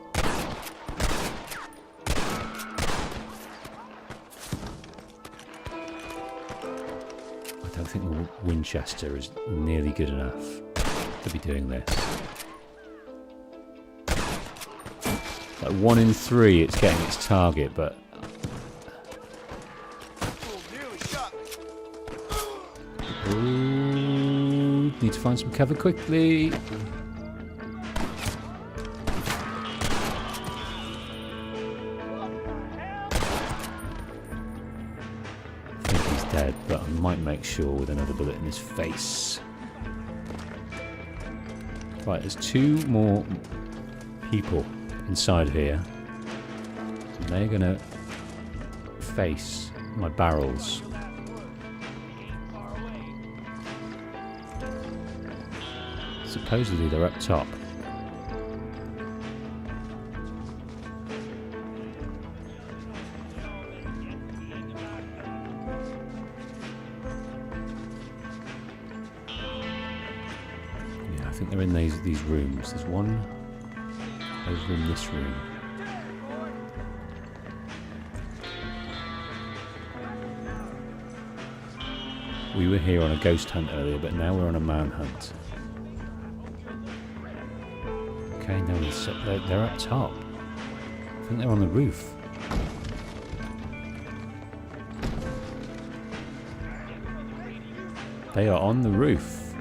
I don't think the Winchester is nearly good enough to be doing this. Like 1 in 3 it's getting its target, but... Ooh, need to find some cover quickly. I think he's dead, but I might make sure with another bullet in his face. Right, there's 2 more people inside here. And they're gonna face my barrels. Supposedly they're up top. Yeah, I think they're in these rooms. There's one over in this room. We were here on a ghost hunt earlier, but now we're on a manhunt. Okay, no, they're up top. I think they're on the roof. They are on the roof.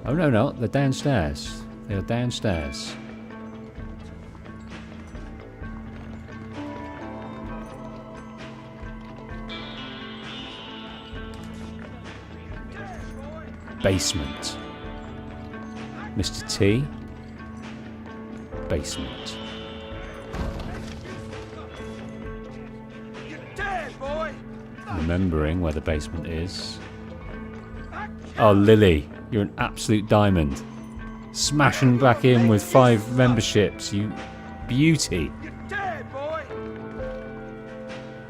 Oh no, they're downstairs. They are downstairs. Basement. Mr. T. Basement. You're dead, boy. Remembering where the basement is. Oh, Lily, you're an absolute diamond. Smashing back in with 5 memberships, you beauty. You're dead, boy.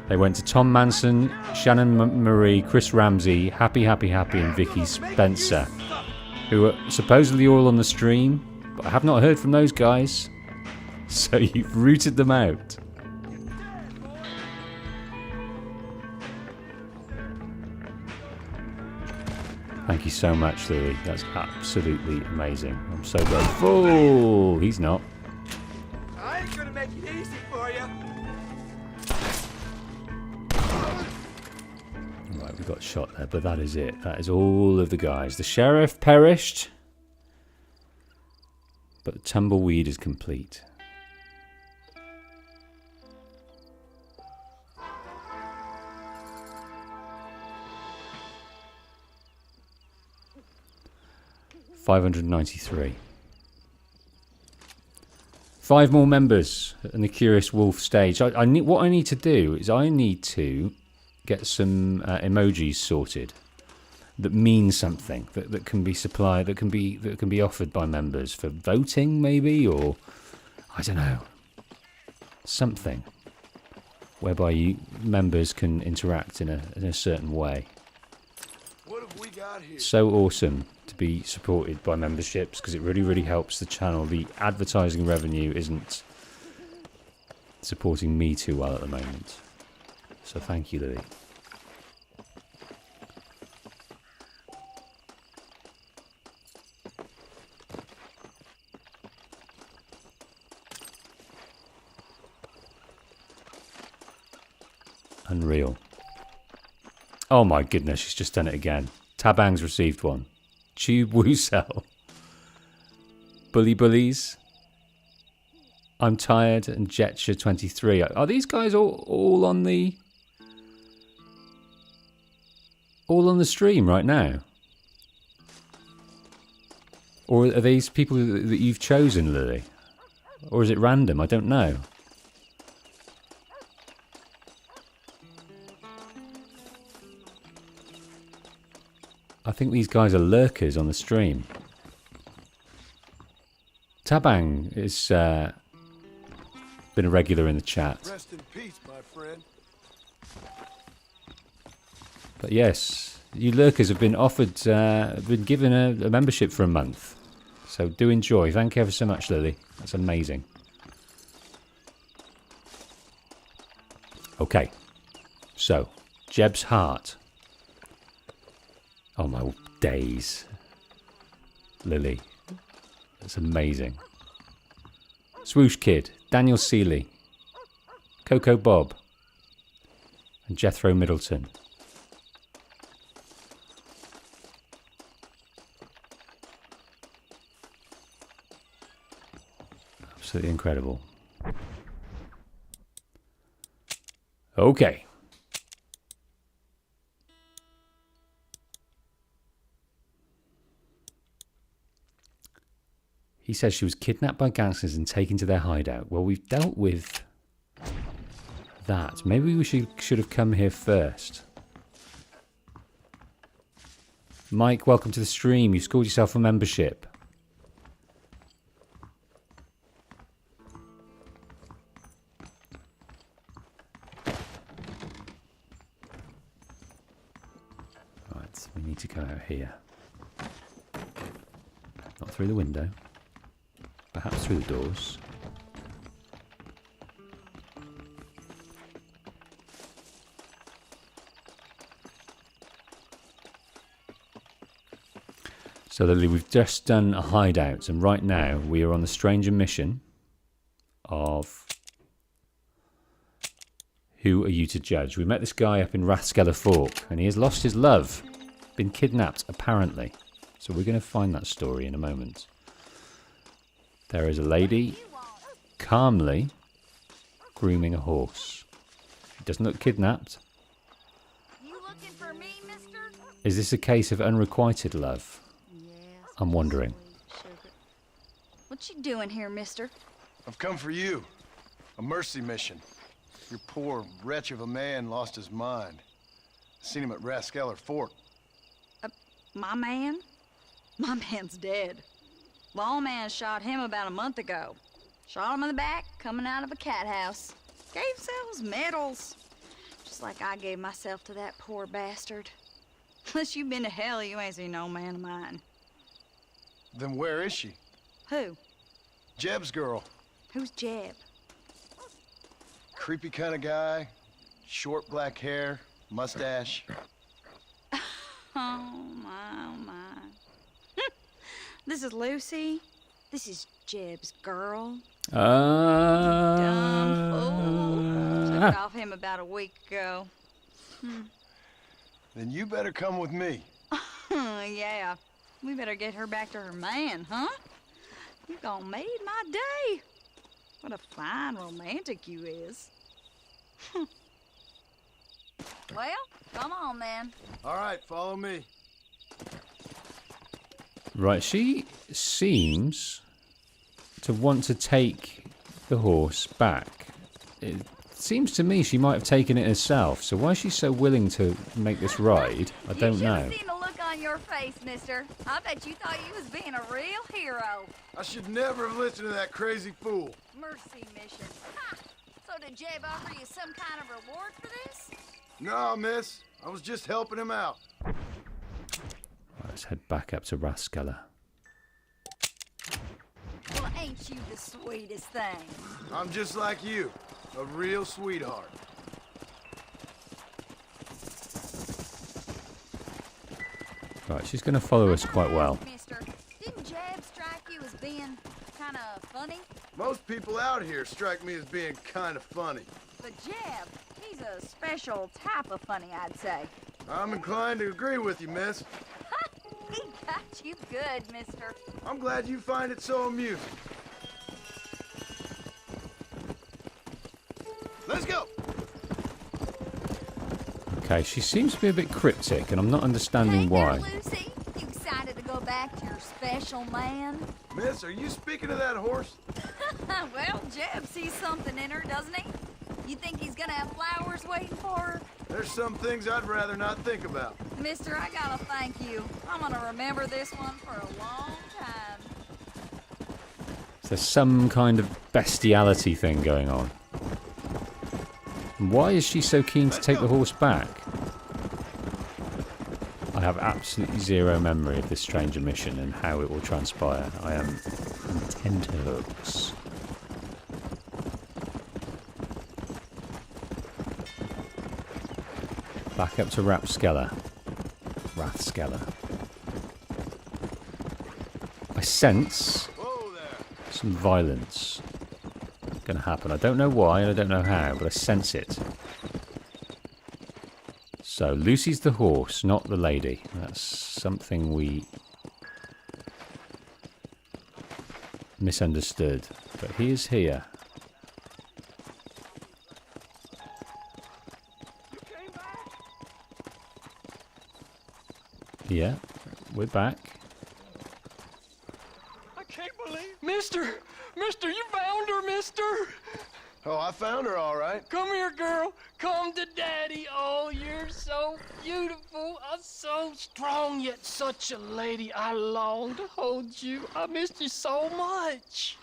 They went to Tom Manson, Shannon Marie, Chris Ramsey, Happy, and Vicky Spencer, who are supposedly all on the stream, but I have not heard from those guys. So you've rooted them out. Thank you so much, Lily. That's absolutely amazing. I'm so grateful. He's not. I ain't gonna make it easy for you. Right, we got shot there, but that is it. That is all of the guys. The sheriff perished, but the tumbleweed is complete. $593. 5 more members in the Curious Wolf stage. What I need to do is I need to get some emojis sorted that mean something, that can be supplied, that can be offered by members for voting, maybe, or I don't know, something whereby members can interact in a certain way. What have we got here? So awesome to be supported by memberships, because it really helps the channel. The advertising revenue isn't supporting me too well at the moment, so thank you, Lily. Unreal. Oh my goodness, she's just done it again. Tabang's received one. Tube Woosell. Bullies. I'm tired, and Jetsha 23. Are these guys all on the stream right now? Or are these people that you've chosen, Lily? Or is it random? I don't know. I think these guys are lurkers on the stream. Tabang has been a regular in the chat. Rest in peace, my friend. But yes, you lurkers have been offered, been given a membership for a month. So do enjoy. Thank you ever so much, Lily. That's amazing. Okay. So, Jeb's heart. Oh my days. Lily. That's amazing. Swoosh Kid, Daniel Seeley, Coco Bob, and Jethro Middleton. Absolutely incredible. Okay. He says she was kidnapped by gangsters and taken to their hideout. Well, we've dealt with that. Maybe we should have come here first. Mike, welcome to the stream. You scored yourself a membership. Right, we need to go out here. Not through the window. Perhaps through the doors. So Lily, we've just done a hideout, and right now we are on the stranger mission of who are you to judge. We met this guy up in Rathskeller Fork, and he has lost his love, been kidnapped apparently. So we're going to find that story in a moment. There is a lady calmly grooming a horse. She doesn't look kidnapped. You looking for me, mister? Is this a case of unrequited love? Yes. I'm wondering. What you doing here, mister? I've come for you. A mercy mission. Your poor wretch of a man lost his mind. I seen him at Rathskeller Fork. My man? My man's dead. Lawman shot him about a month ago. Shot him in the back, coming out of a cat house. Gave themselves medals. Just like I gave myself to that poor bastard. Unless you've been to hell, you ain't seen no man of mine. Then where is she? Who? Jeb's girl. Who's Jeb? Creepy kind of guy. Short black hair, mustache. Oh my. This is Lucy. This is Jeb's girl. Dumb fool. Took off him about a week ago. Then you better come with me. Yeah. We better get her back to her man, huh? You gonna made my day. What a fine romantic you is. Well, come on then. All right, follow me. Right, she seems to want to take the horse back. It seems to me she might have taken it herself, so why is she so willing to make this ride? I don't know. You should have seen the look on your face, mister. I bet you thought you was being a real hero. I should never have listened to that crazy fool. Mercy mission. Ha! So did Jeb offer you some kind of reward for this? No, miss. I was just helping him out. Let's head back up to Rathskeller. Well, ain't you the sweetest thing? I'm just like you, a real sweetheart. Right, she's going to follow us quite well. Mister, didn't Jeb strike you as being kind of funny? Most people out here strike me as being kind of funny. But Jeb, he's a special type of funny, I'd say. I'm inclined to agree with you, miss. He got you good, mister. I'm glad you find it so amusing. Let's go! Okay, she seems to be a bit cryptic, and I'm not understanding why. There, Lucy. You excited to go back to your special man? Miss, are you speaking of that horse? Well, Jeb sees something in her, doesn't he? You think he's gonna have flowers waiting for her? There's some things I'd rather not think about. Mister, I gotta thank you. I'm gonna remember this one for a long time. Is there some kind of bestiality thing going on? And why is she so keen to take the horse back? have absolutely zero memory of this stranger mission and how it will transpire. I am on tenterhooks. Back up to Rathskeller. I sense some violence going to happen. I don't know why and I don't know how, but I sense it. So, Lucy's the horse, not the lady. That's something we misunderstood. But he is here. Yeah, we're back. I can't believe... Mister, you found her, mister! Oh, I found her all right. Come here, girl. Come to daddy. Oh, you're so beautiful. I'm so strong, yet such a lady. I long to hold you. I missed you so much.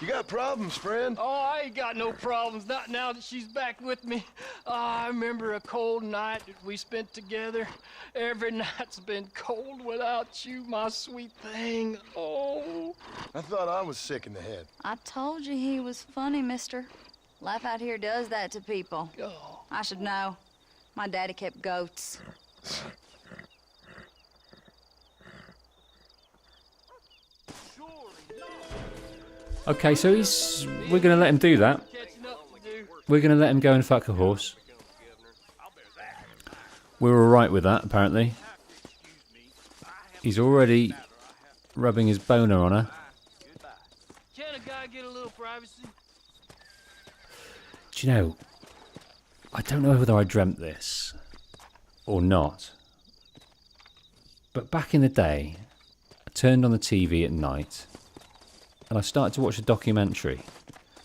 You got problems, friend? Oh, I ain't got no problems. Not now that she's back with me. Oh, I remember a cold night that we spent together. Every night's been cold without you, my sweet thing. Oh. I thought I was sick in the head. I told you he was funny, mister. Life out here does that to people. Oh. I should know. My daddy kept goats. Okay, so we're going to let him do that. We're going to let him go and fuck a horse. We're alright with that, apparently. He's already rubbing his boner on her. Can a guy get a little privacy? Do you know, I don't know whether I dreamt this or not, but back in the day, I turned on the TV at night and I started to watch a documentary.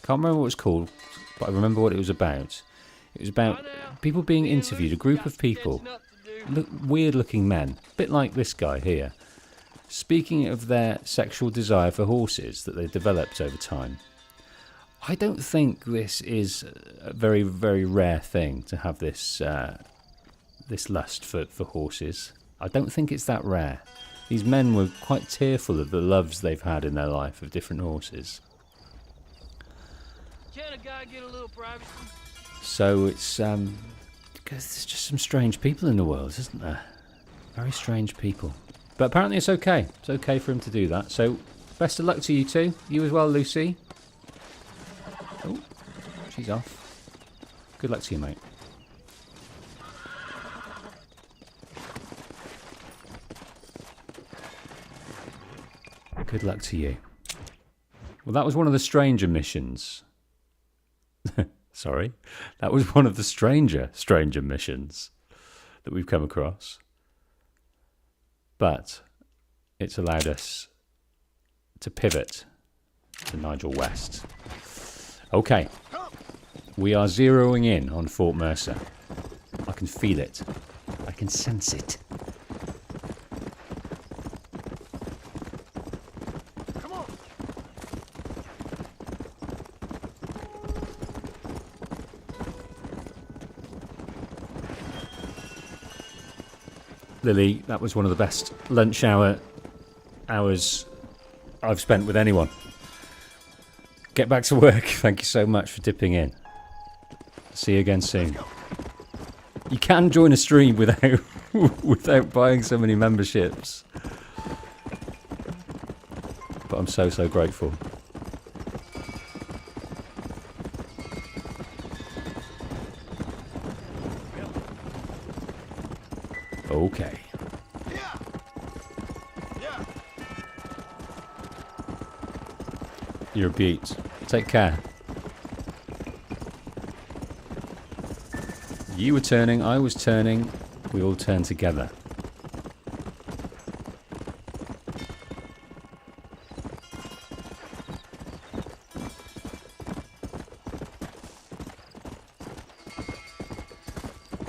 Can't remember what it was called, but I remember what it was about. It was about people being interviewed, a group of people, weird-looking men, a bit like this guy here, speaking of their sexual desire for horses that they developed over time. I don't think this is a very, very rare thing to have this this lust for horses. I don't think it's that rare. These men were quite tearful of the loves they've had in their life of different horses. Can a guy get a little privacy? So it's because there's just some strange people in the world, isn't there? Very strange people. But apparently it's okay. It's okay for him to do that. So best of luck to you two. You as well, Lucy. Oh, she's off. Good luck to you, mate. Good luck to you. Well, that was one of the stranger missions. Sorry. That was one of the stranger missions that we've come across. But it's allowed us to pivot to Nigel West. Okay. We are zeroing in on Fort Mercer. I can feel it. I can sense it. Lily, that was one of the best lunch hours I've spent with anyone. Get back to work. Thank you so much for dipping in. See you again soon. You can join a stream without buying so many memberships. But I'm so grateful. Okay. You're a beaut. Take care. You were turning, I was turning, we all turned together.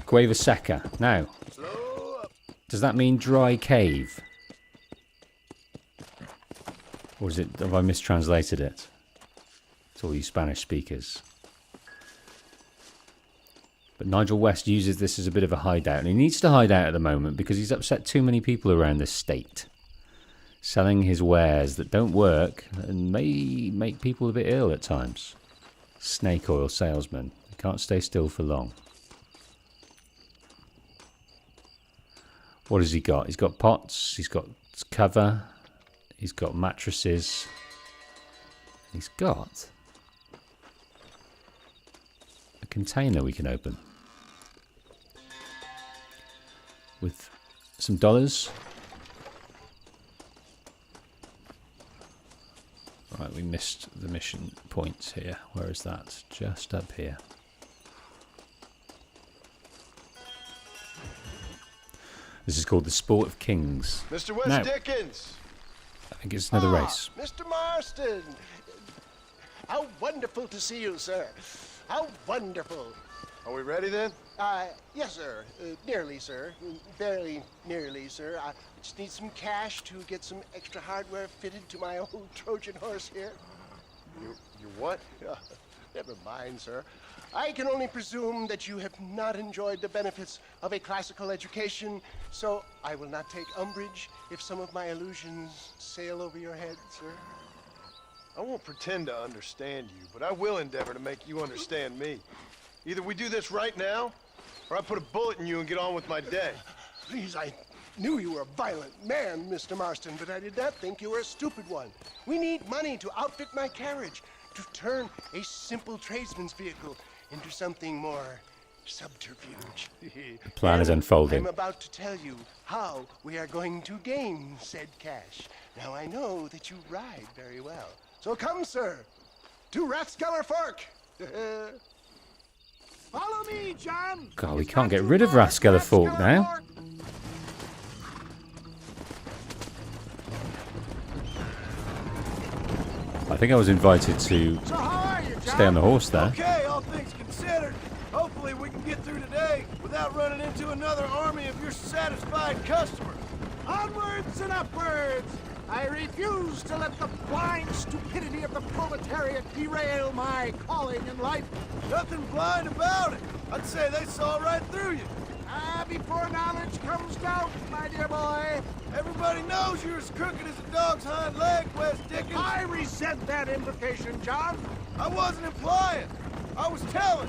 Cueva Seca. Now, does that mean dry cave? Or is it, have I mistranslated it? To all you Spanish speakers. But Nigel West uses this as a bit of a hideout, and he needs to hide out at the moment because he's upset too many people around this state, selling his wares that don't work and may make people a bit ill at times. Snake oil salesman. He can't stay still for long. What has he got? He's got pots, he's got cover, he's got mattresses, he's got a container we can open with some dollars. Right, we missed the mission points here. Where is that? Just up here. This is called the Sport of Kings. Mr. West Dickens! I think it's another race. Mr. Marston! How wonderful to see you, sir. How wonderful. Are we ready then? Yes, sir. Nearly, sir. Very nearly, sir. I just need some cash to get some extra hardware fitted to my old Trojan horse here. You what? Never mind, sir. I can only presume that you have not enjoyed the benefits of a classical education, so I will not take umbrage if some of my illusions sail over your head, sir. I won't pretend to understand you, but I will endeavor to make you understand me. Either we do this right now, or I put a bullet in you and get on with my day. Please, I knew you were a violent man, Mr. Marston, but I did not think you were a stupid one. We need money to outfit my carriage, to turn a simple tradesman's vehicle into something more subterfuge. The plan is unfolding. I'm about to tell you how we are going to gain said cash. Now I know that you ride very well. So come, sir, to Rathskeller Fork. Follow me, John. God, we can't get rid of Rathskeller Fork now. I think I was invited to stay on the horse there. Okay, all things considered. Hopefully we can get through today without running into another army of your satisfied customers. Onwards and upwards. I refuse to let the blind stupidity of the proletariat derail my calling in life. Nothing blind about it. I'd say they saw right through you. Before knowledge comes doubt, my dear boy. Everybody knows you're as crooked as a dog's hind leg, West Dickens. I resent that implication, John. I wasn't implying. I was telling.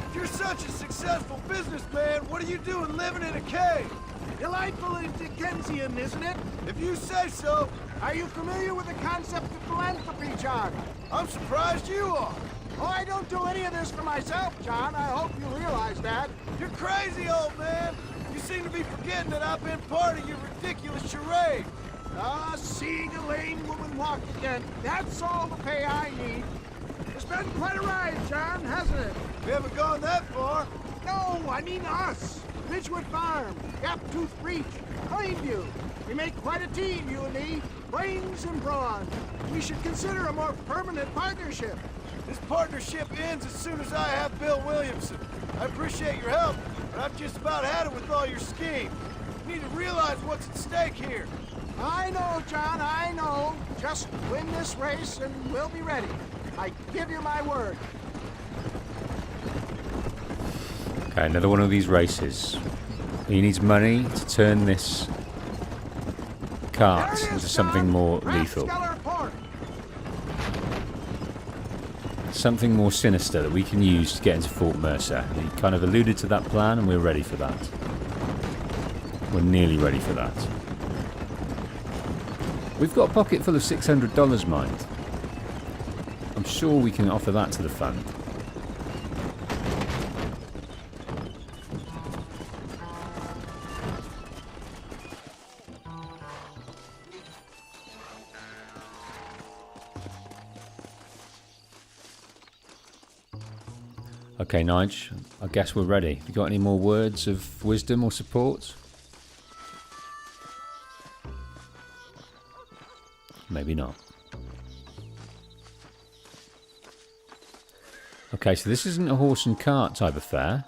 If you're such a successful businessman, what are you doing living in a cave? Delightfully Dickensian, isn't it? If you say so. Are you familiar with the concept of philanthropy, John? I'm surprised you are. Oh, I don't do any of this for myself, John. I hope you realize that. You're crazy, old man. You seem to be forgetting that I've been part of your ridiculous charade. Seeing a lame woman walk again. That's all the pay I need. It's been quite a ride, John, hasn't it? We haven't gone that far. No, I mean us. Ridgewood Farm, Gaptooth Creech, Plainview. We make quite a team, you and me. Brains and brawn. We should consider a more permanent partnership. This partnership ends as soon as I have Bill Williamson. I appreciate your help, but I've just about had it with all your schemes. You need to realize what's at stake here. I know, John, I know. Just win this race and we'll be ready. I give you my word. Okay, another one of these races. He needs money to turn this cart into something more lethal. Something more sinister that we can use to get into Fort Mercer. He kind of alluded to that plan and we're ready for that. We're nearly ready for that. We've got a pocket full of $600, mind. I'm sure we can offer that to the fund. Okay, Nige, I guess we're ready. Have you got any more words of wisdom or support? Maybe not. Okay, so this isn't a horse and cart type affair.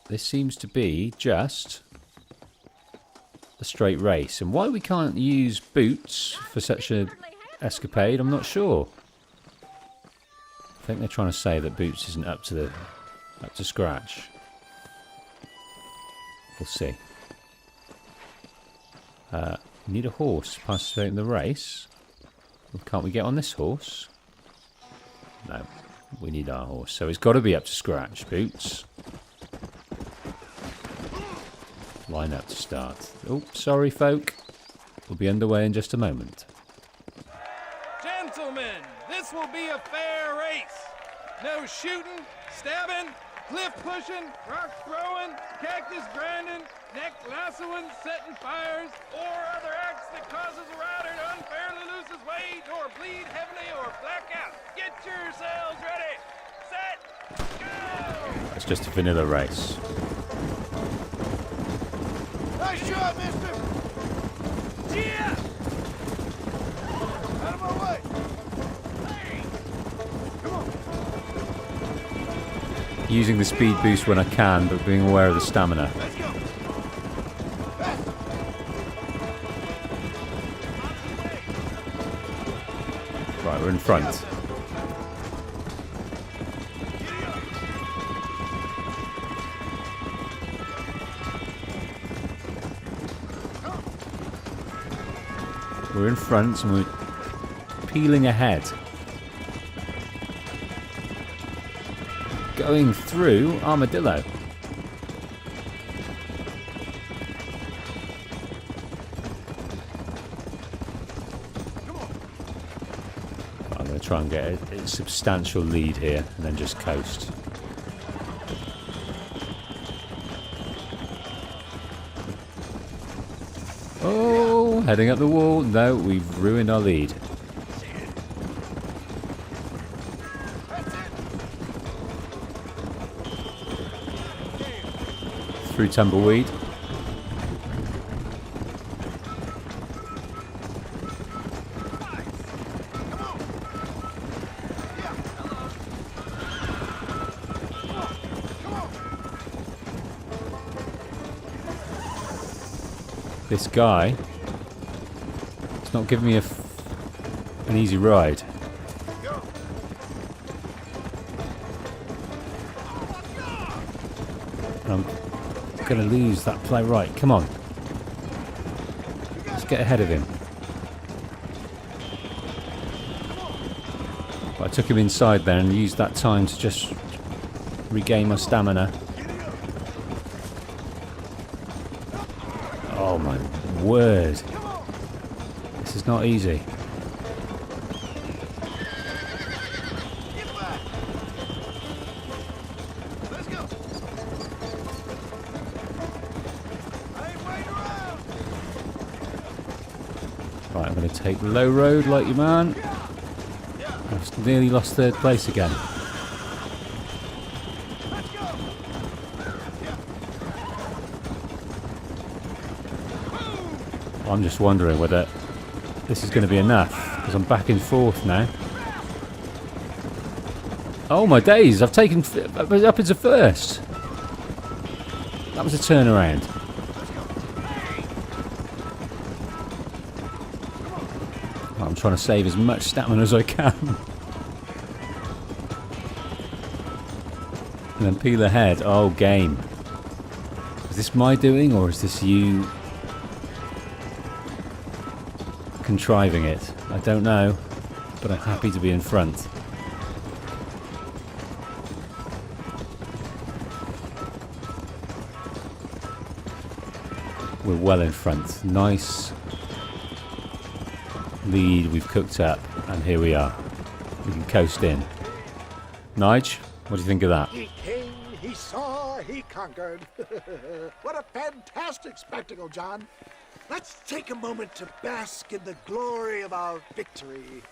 This seems to be just a straight race. And why we can't use boots for such an escapade, I'm not sure. I think they're trying to say that Boots isn't up to scratch. We'll see. Need a horse to participate in the race. Can't we get on this horse? No, we need our horse. So it's got to be up to scratch, Boots. Line up to start. Oh, sorry, folk. We'll be underway in just a moment. Gentlemen, this will be a fair race. No shooting, stabbing, cliff pushing, rock throwing, cactus grinding, neck lassoing, setting fires, or other acts that causes a rider to unfairly lose his weight, or bleed heavily, or black out. Get yourselves ready. Set, go! It's just a vanilla race. Nice job, mister! Yeah! Out of my way! Hey! Come on! Using the speed boost when I can, but being aware of the stamina. Let's go! Right, we're in front. We're in front and we're peeling ahead. Going through Armadillo. I'm going to try and get a substantial lead here and then just coast. Oh, heading up the wall. No, we've ruined our lead. Through Tumbleweed. This guy, it's not giving me an easy ride. I'm going to lose that play. Right, come on. Let's get ahead of him. But I took him inside there and used that time to just regain my stamina. Oh my word. This is not easy. Right, I'm going to take the low road like you, man. I've nearly lost third place again. I'm just wondering whether this is going to be enough, because I'm back in fourth now. Oh my days, I've taken up into first. That was a turnaround. I'm trying to save as much stamina as I can. And then peel ahead. Oh, game. Is this my doing, or is this you contriving it? I don't know, but I'm happy to be in front. We're well in front. Nice lead we've cooked up, and here we are. We can coast in. Nige, what do you think of that? He came, he saw, he conquered. What a fantastic spectacle, John. Let's take a moment to bask in the glory of our victory.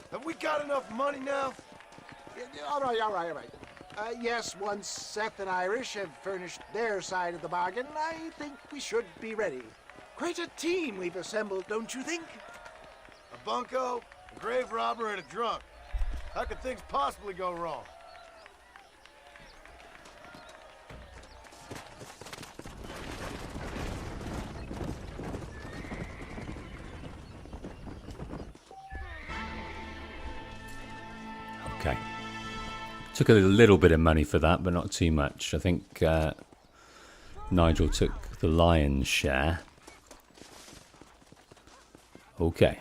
Have we got enough money now? All right. Yes, once Seth and Irish have furnished their side of the bargain, I think we should be ready. Quite a team we've assembled, don't you think? A bunco, a grave robber, and a drunk. How could things possibly go wrong? Okay. Took a little bit of money for that, but not too much. I think Nigel took the lion's share. Okay.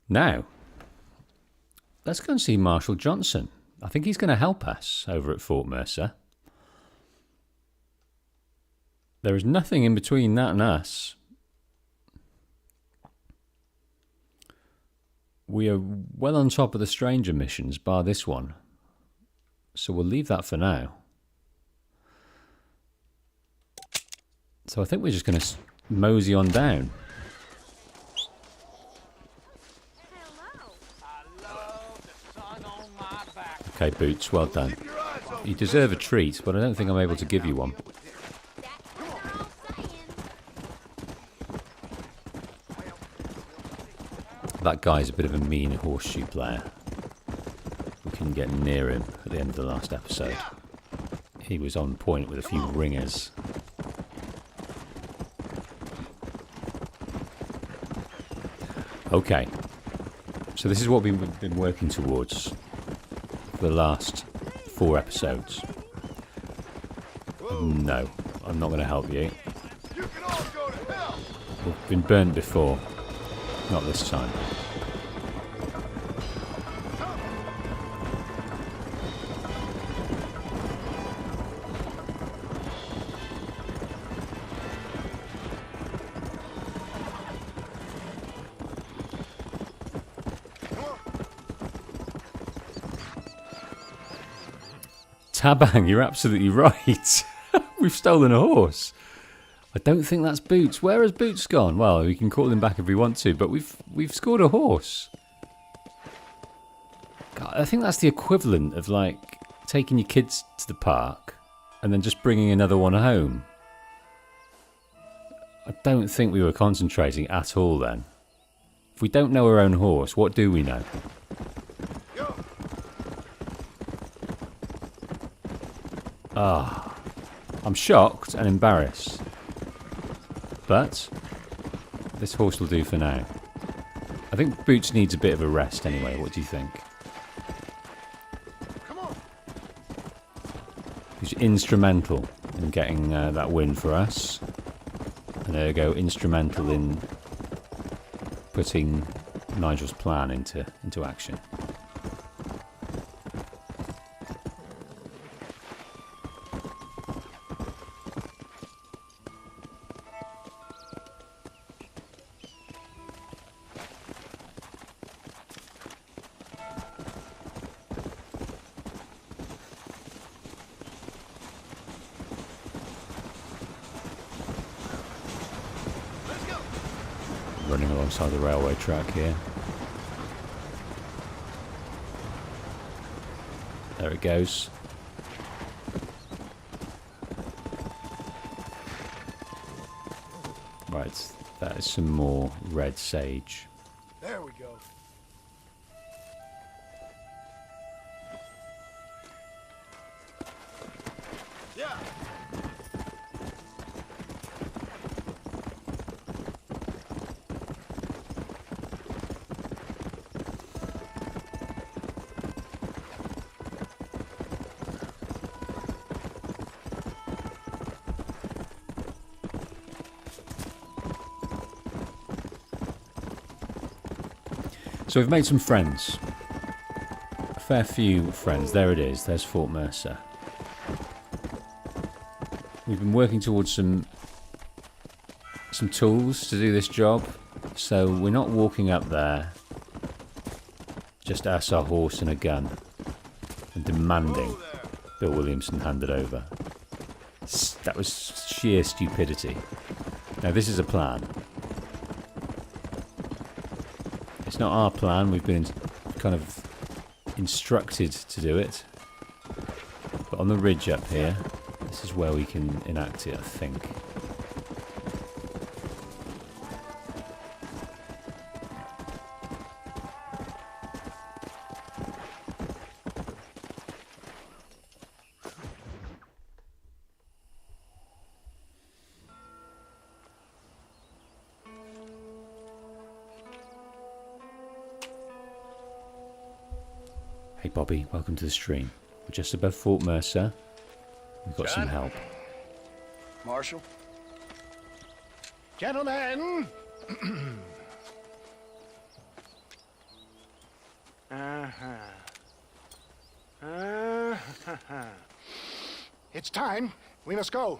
Now, let's go and see Marshal Johnson. I think he's going to help us over at Fort Mercer. There is nothing in between that and us. We are well on top of the stranger missions, bar this one. So we'll leave that for now. So I think we're just going to mosey on down. Okay, Boots, well done. You deserve a treat, but I don't think I'm able to give you one. That guy's a bit of a mean horseshoe player. We couldn't get near him at the end of the last episode. He was on point with a few ringers. Okay, so this is what we've been working towards for the last 4 episodes. No, I'm not going to help you. We've been burnt before, not this time. Tabang, you're absolutely right. We've stolen a horse. I don't think that's Boots. Where has Boots gone? Well, we can call him back if we want to, but we've scored a horse. God, I think that's the equivalent of like taking your kids to the park and then just bringing another one home. I don't think we were concentrating at all then. If we don't know our own horse, what do we know? Ah, I'm shocked and embarrassed. But this horse will do for now. I think Boots needs a bit of a rest anyway. What do you think? He's instrumental in getting that win for us. And there we go, instrumental in putting Nigel's plan into action. Running alongside the railway track here. There it goes. Right, that is some more red sage. There we go. Yeah. So we've made some friends. A fair few friends. There it is. There's Fort Mercer. We've been working towards some tools to do this job. So we're not walking up there just us, our horse and a gun and demanding Bill Williamson hand it over. That was sheer stupidity. Now this is a plan. It's not our plan, we've been kind of instructed to do it. But on the ridge up here, this is where we can enact it, I think. Hey Bobby, welcome to the stream. We're just above Fort Mercer. We've got some help. Marshal? Gentlemen! It's time. We must go.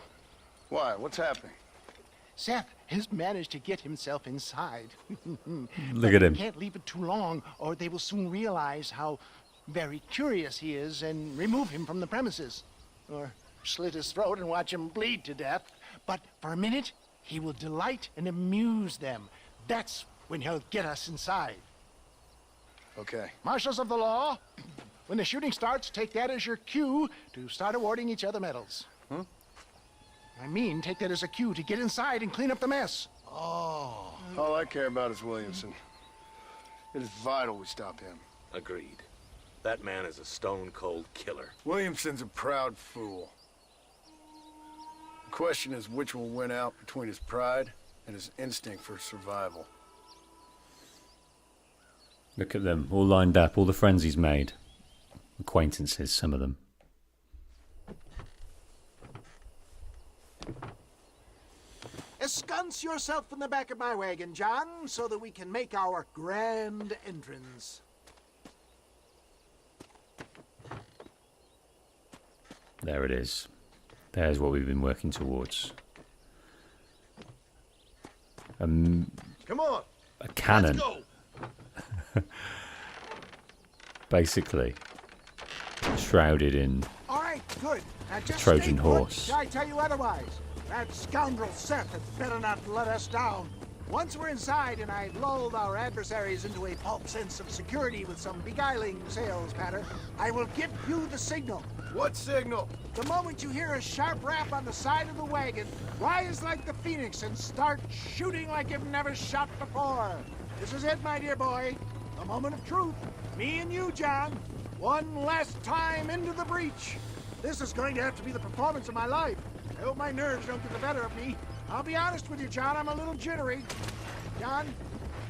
Why? What's happening? Seth has managed to get himself inside. Look at him. We can't leave it too long, or they will soon realize how very curious he is and remove him from the premises. Or slit his throat and watch him bleed to death. But for a minute, he will delight and amuse them. That's when he'll get us inside. Okay. Marshals of the law, when the shooting starts, take that as your cue to start awarding each other medals. Huh? I mean, take that as a cue to get inside and clean up the mess. Oh. All I care about is Williamson. It is vital we stop him. Agreed. That man is a stone-cold killer. Williamson's a proud fool. The question is which will win out between his pride and his instinct for survival. Look at them, all lined up, all the friends he's made. Acquaintances, some of them. Ensconce yourself in the back of my wagon, John, so that we can make our grand entrance. There it is. There's what we've been working towards. Come on. A cannon. Let's go. Basically. Shrouded in All right, good. Now just Trojan stay put horse. till I tell you otherwise. That scoundrel Seth had better not let us down. Once we're inside and I've lulled our adversaries into a false sense of security with some beguiling sales patter, I will give you the signal. What signal? The moment you hear a sharp rap on the side of the wagon, rise like the phoenix and start shooting like you've never shot before. This is it, my dear boy. The moment of truth. Me and you, John. One last time into the breach. This is going to have to be the performance of my life. I hope my nerves don't get the better of me. I'll be honest with you, John. I'm a little jittery. John?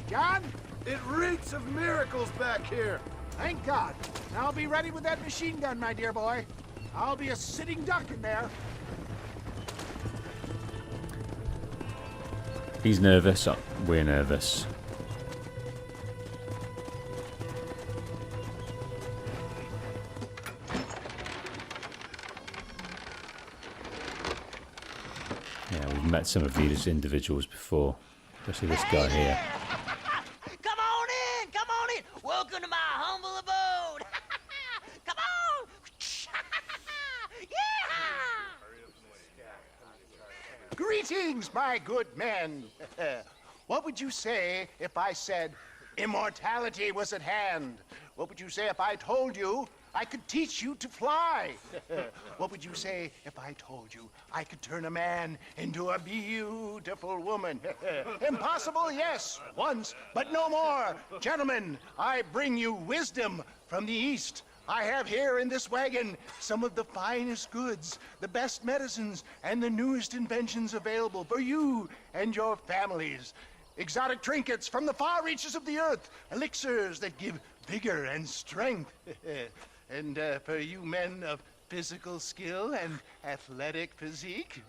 John? It reeks of miracles back here. Thank God. Now I'll be ready with that machine gun, my dear boy. I'll be a sitting duck in there. He's nervous. We're nervous. Yeah, we've met some of these individuals before, especially this guy here. Come on in! Come on in! Welcome to my humble abode! Come on! Yeah! Greetings, my good men. What would you say if I said immortality was at hand? What would you say if I told you I could teach you to fly? What would you say if I told you I could turn a man into a beautiful woman? Impossible, yes, once, but no more. Gentlemen, I bring you wisdom from the East. I have here in this wagon some of the finest goods, the best medicines, and the newest inventions available for you and your families. Exotic trinkets from the far reaches of the earth, elixirs that give vigor and strength. And for you men of physical skill and athletic physique,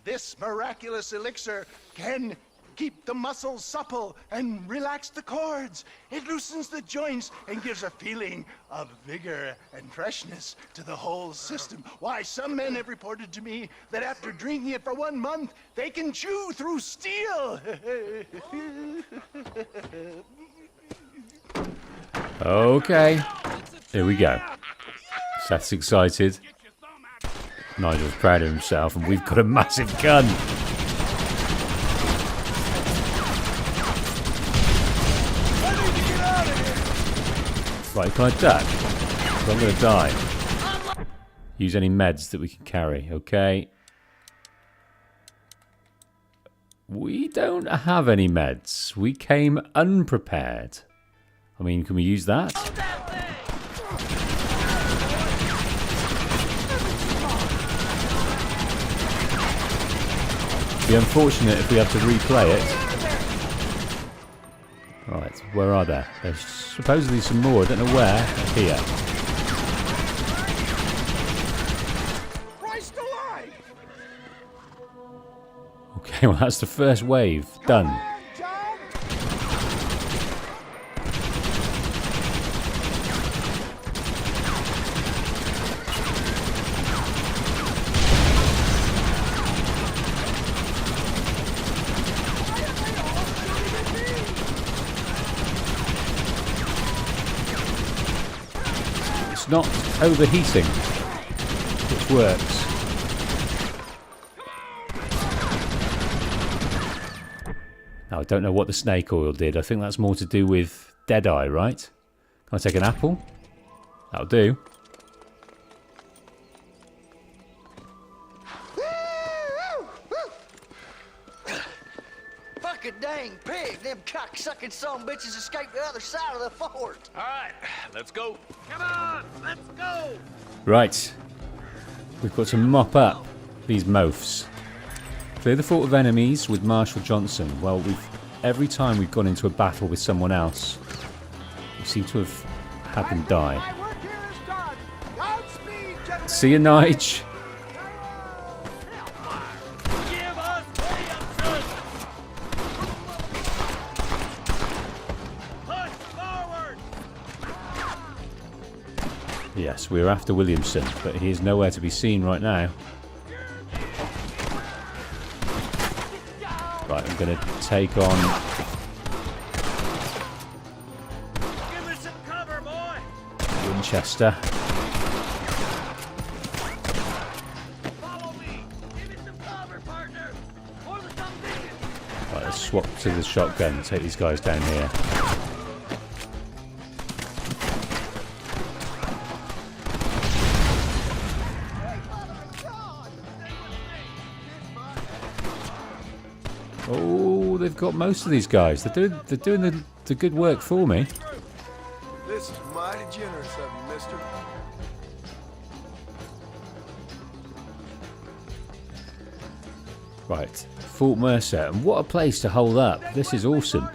this miraculous elixir can keep the muscles supple and relax the cords. It loosens the joints and gives a feeling of vigor and freshness to the whole system. Why, some men have reported to me that after drinking it for 1 month, they can chew through steel. Okay, here we go. Seth's excited. Nigel's proud of himself, and we've got a massive gun. Right, can I duck? I'm going to die. Use any meds that we can carry, okay? We don't have any meds. We came unprepared. I mean, can we use that? It'd be unfortunate if we have to replay it. Right, where are there? There's supposedly some more. I don't know where. Here. Okay, well that's the first wave. Done. It's not overheating, which works. Now, I don't know what the snake oil did. I think that's more to do with Deadeye, right? Can I take an apple? That'll do. Fucking dang pig! Them cocksucking son bitches escaped the other side of the fort. All right, let's go. Come on, let's go. Right. We've got to mop up these moufs. Clear the fort of enemies with Marshal Johnson. Well, every time we've gone into a battle with someone else, we seem to have had them die. See you, Nige. Yes, we're after Williamson, but he is nowhere to be seen right now. Right, I'm going to take on... Give me some cover, boy. Winchester. Follow me. Give me some cover, partner. Or the something. Right, let's swap to the shotgun and take these guys down here. Oh, they've got most of these guys. They're doing the good work for me. This is mighty generous of you, mister. Right, Fort Mercer, and what a place to hold up. This is awesome.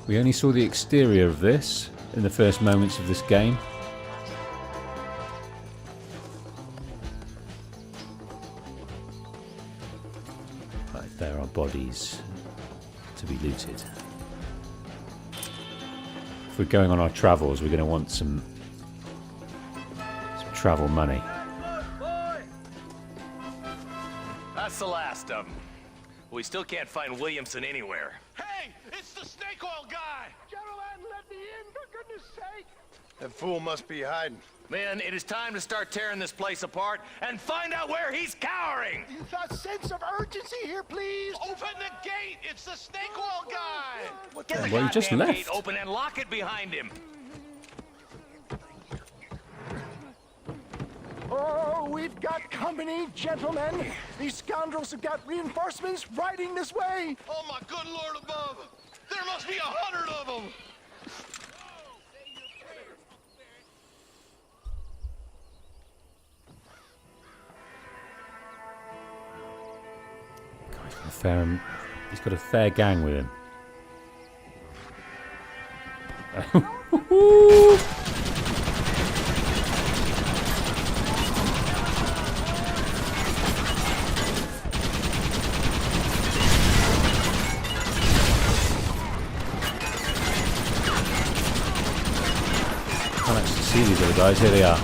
We only saw the exterior of this in the first moments of this game. Right, there are bodies to be looted. If we're going on our travels, we're going to want some travel money. That's the last of them. We still can't find Williamson anywhere. Hey, it's the snake oil guy. Gentlemen, let me in, for goodness sake. That fool must be hiding. Men, it is time to start tearing this place apart and find out where he's cowering. A sense of urgency here, please. Open the gate. It's the snake oil guy. Get the Well, he just goddamn left. gate open and lock it behind him. Oh, we've got company, gentlemen. These scoundrels have got reinforcements riding this way. Oh, my good Lord above. There must be 100 of them. He's got a fair gang with him. Can't actually see these other guys. Here they are.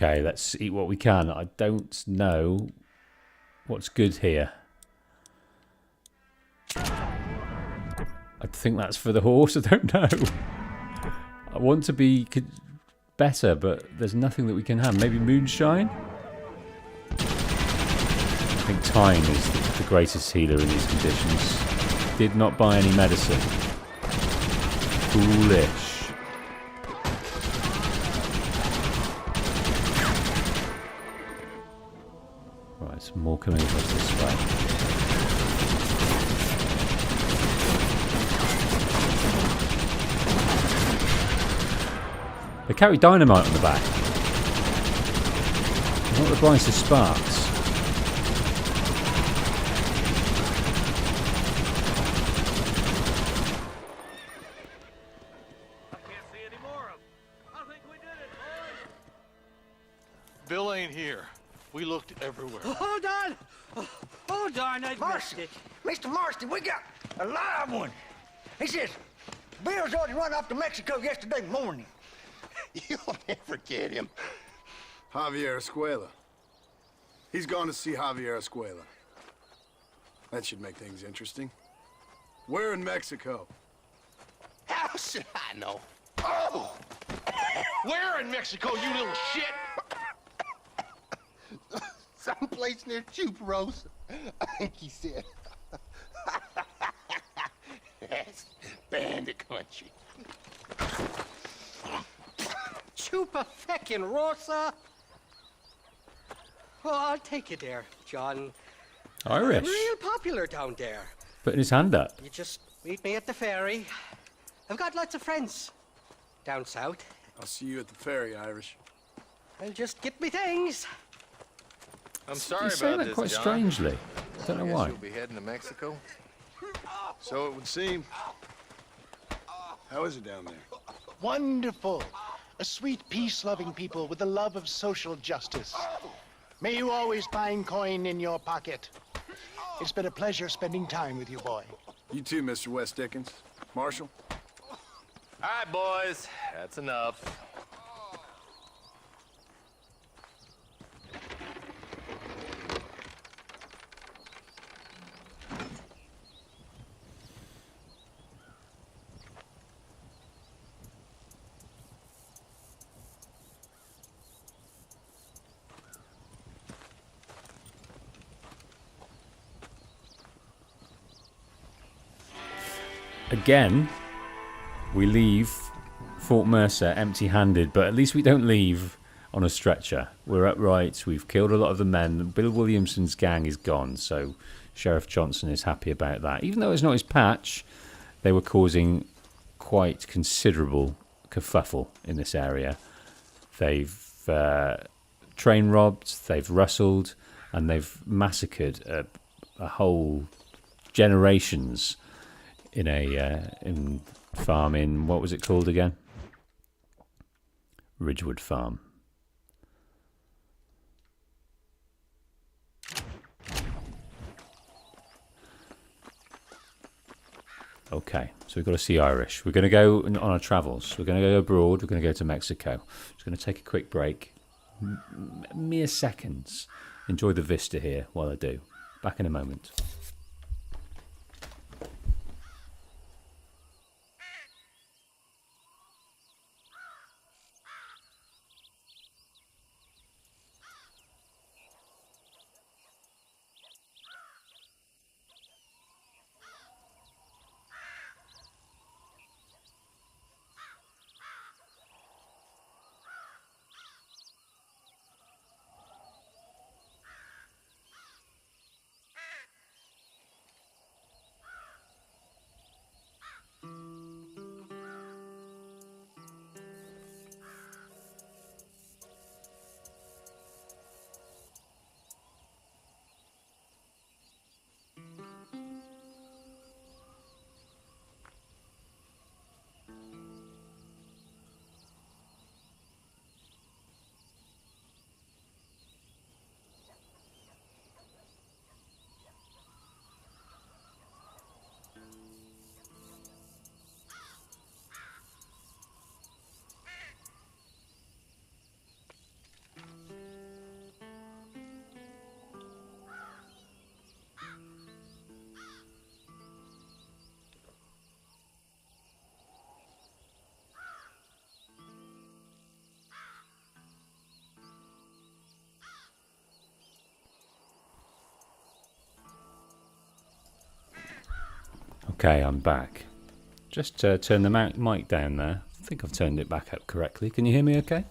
Okay, let's eat what we can. I don't know what's good here. I think that's for the horse. I don't know. I want to be better, but there's nothing that we can have. Maybe moonshine? I think time is the greatest healer in these conditions. Did not buy any medicine. Foolish. Right, some more coming across this way. They carry dynamite on the back. Not the brightest sparks. Bill ain't here. We looked everywhere. Hold on! Oh, darn, I missed it. Mr. Marston, we got a live one. He says, Bill's already run off to Mexico yesterday morning. You'll never get him. Javier Escuella. He's gone to see Javier Escuella. That should make things interesting. Where in Mexico? How should I know? Oh! Where in Mexico, you little shit? Someplace near Chuparosa, I think he said. That's bandit country. Chupa feckin' Rosa. Well, I'll take you there, John. Irish. Real popular down there. Putting his hand up. You just meet me at the ferry. I've got lots of friends down south. I'll see you at the ferry, Irish. Well, just get me things. I'm sorry He's saying about that this, quite John. strangely. I don't know Guess why. You'll be heading to Mexico. So it would seem. How is it down there? Wonderful. A sweet, peace-loving people with the love of social justice. May you always find coin in your pocket. It's been a pleasure spending time with you, boy. You too, Mr. West Dickens. Marshal? All right, boys. That's enough. Again, we leave Fort Mercer empty-handed, but at least we don't leave on a stretcher. We're upright. We've killed a lot of the men. Bill Williamson's gang is gone, so Sheriff Johnson is happy about that. Even though it's not his patch, they were causing quite considerable kerfuffle in this area. They've train robbed, they've rustled, and they've massacred a whole generations in a farm in, what was it called again? Ridgewood Farm. Okay, so we've got to see Irish. We're going to go on our travels. We're going to go abroad. We're going to go to Mexico. Just going to take a quick break. Mere seconds. Enjoy the vista here while I do. Back in a moment. Okay, I'm back. Just turn the mic down there. I think I've turned it back up correctly. Can you hear me okay?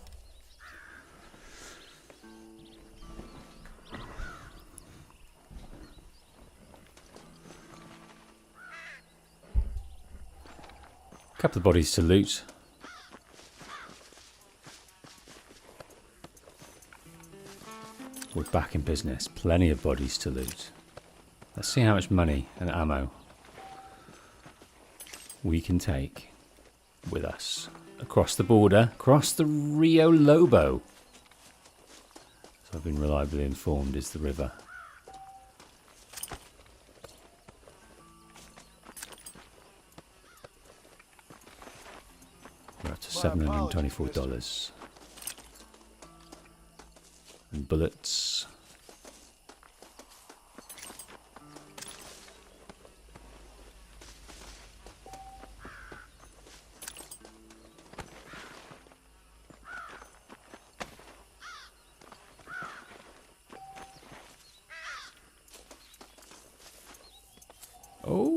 A couple of bodies to loot. We're back in business. Plenty of bodies to loot. Let's see how much money and ammo we can take with us across the border, across the Rio Lobo. I've been reliably informed, is the river. We're up to $724. And bullets. Oh,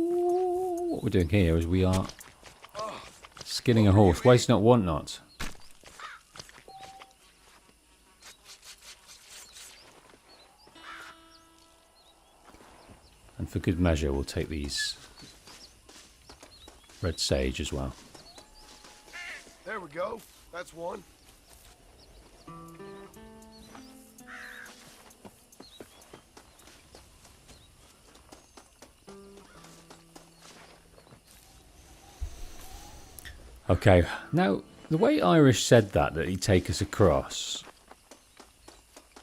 what we're doing here is we are skinning a horse. Waste not, want not. And for good measure, we'll take these red sage as well. There we go. That's one. Okay, now the way Irish said that he'd take us across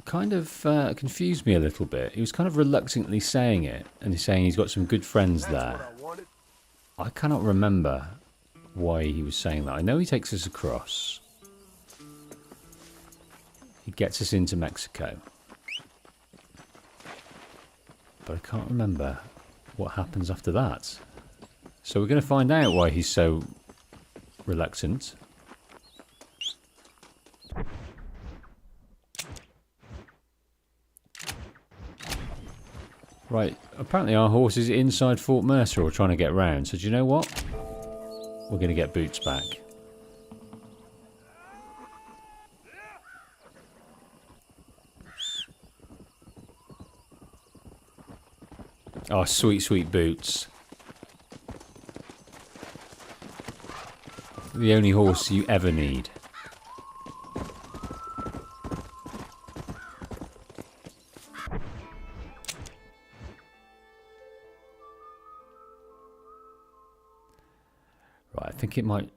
kind of confused me a little bit. He was kind of reluctantly saying it, and he's saying he's got some good friends there. I cannot remember why he was saying that. I know he takes us across. He gets us into Mexico. But I can't remember what happens after that. So we're going to find out why he's so reluctant. Right, apparently our horse is inside Fort Mercer or trying to get round, so do you know what? We're going to get Boots back. Oh, sweet, sweet Boots. The only horse you ever need. Right, I think it might.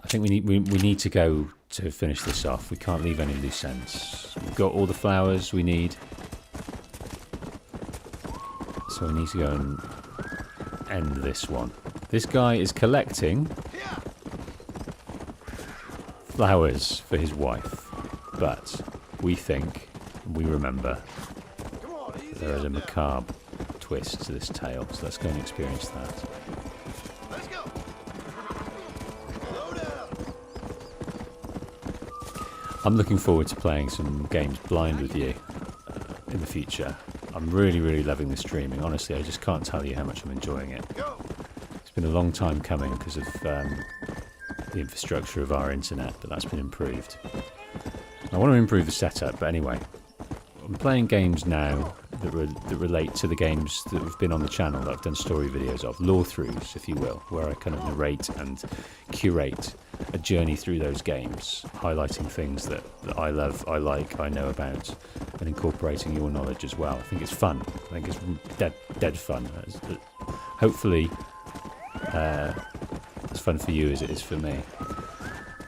I think we need to go to finish this off. We can't leave any loose ends. We've got all the flowers we need, so we need to go and end this one. This guy is collecting flowers for his wife, but we think, we remember, there is a macabre twist to this tale, so let's go and experience that. Let's go. I'm looking forward to playing some games blind with you in the future. I'm really, really loving the streaming. Honestly, I just can't tell you how much I'm enjoying it. It's been a long time coming because of the infrastructure of our internet, but that's been improved. I want to improve the setup, but anyway, I'm playing games now that relate to the games that have been on the channel that I've done story videos of, law-throughs, if you will, where I kind of narrate and curate a journey through those games, highlighting things that I love, I like, I know about, and incorporating your knowledge as well. I think it's fun. I think it's dead fun. Hopefully, as fun for you as it is for me.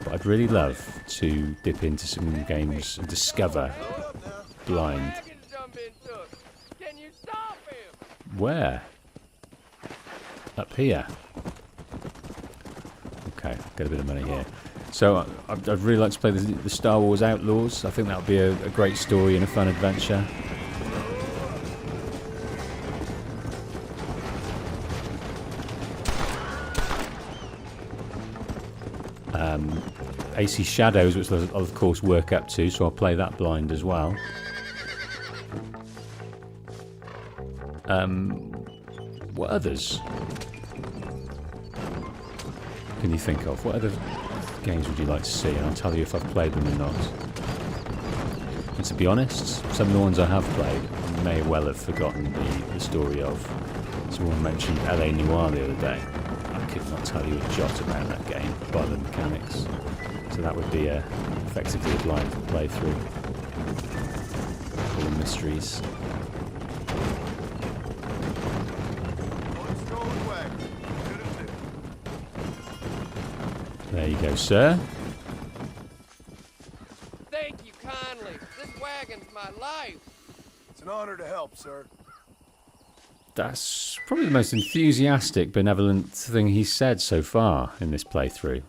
But I'd really love to dip into some games and discover blind. Where? Up here. Okay, get a bit of money here. So I'd really like to play the Star Wars Outlaws. I think that would be a great story and a fun adventure. AC Shadows, which I'll of course work up to, so I'll play that blind as well. What others can you think of? What other games would you like to see? And I'll tell you if I've played them or not. And to be honest, some of the ones I have played, I may well have forgotten the story of. Someone mentioned LA Noire the other day. I could not tell you a jot about that game, by the mechanics. So that would be effectively a blind playthrough. All the mysteries. There you go, sir. Thank you kindly. This dragon's my life. It's an honor to help, sir. That's probably the most enthusiastic, benevolent thing he's said so far in this playthrough.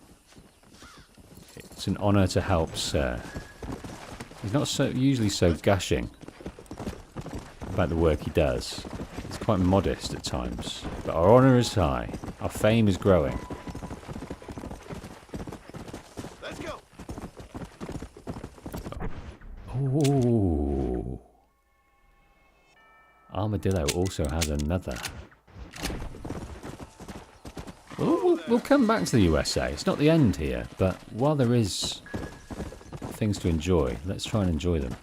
It's an honour to help, sir. He's not usually so gushing about the work he does. He's quite modest at times. But our honour is high. Our fame is growing. Let's go. Ooh. Armadillo also has another. We'll come back to the USA. It's not the end here, but while there is things to enjoy, let's try and enjoy them.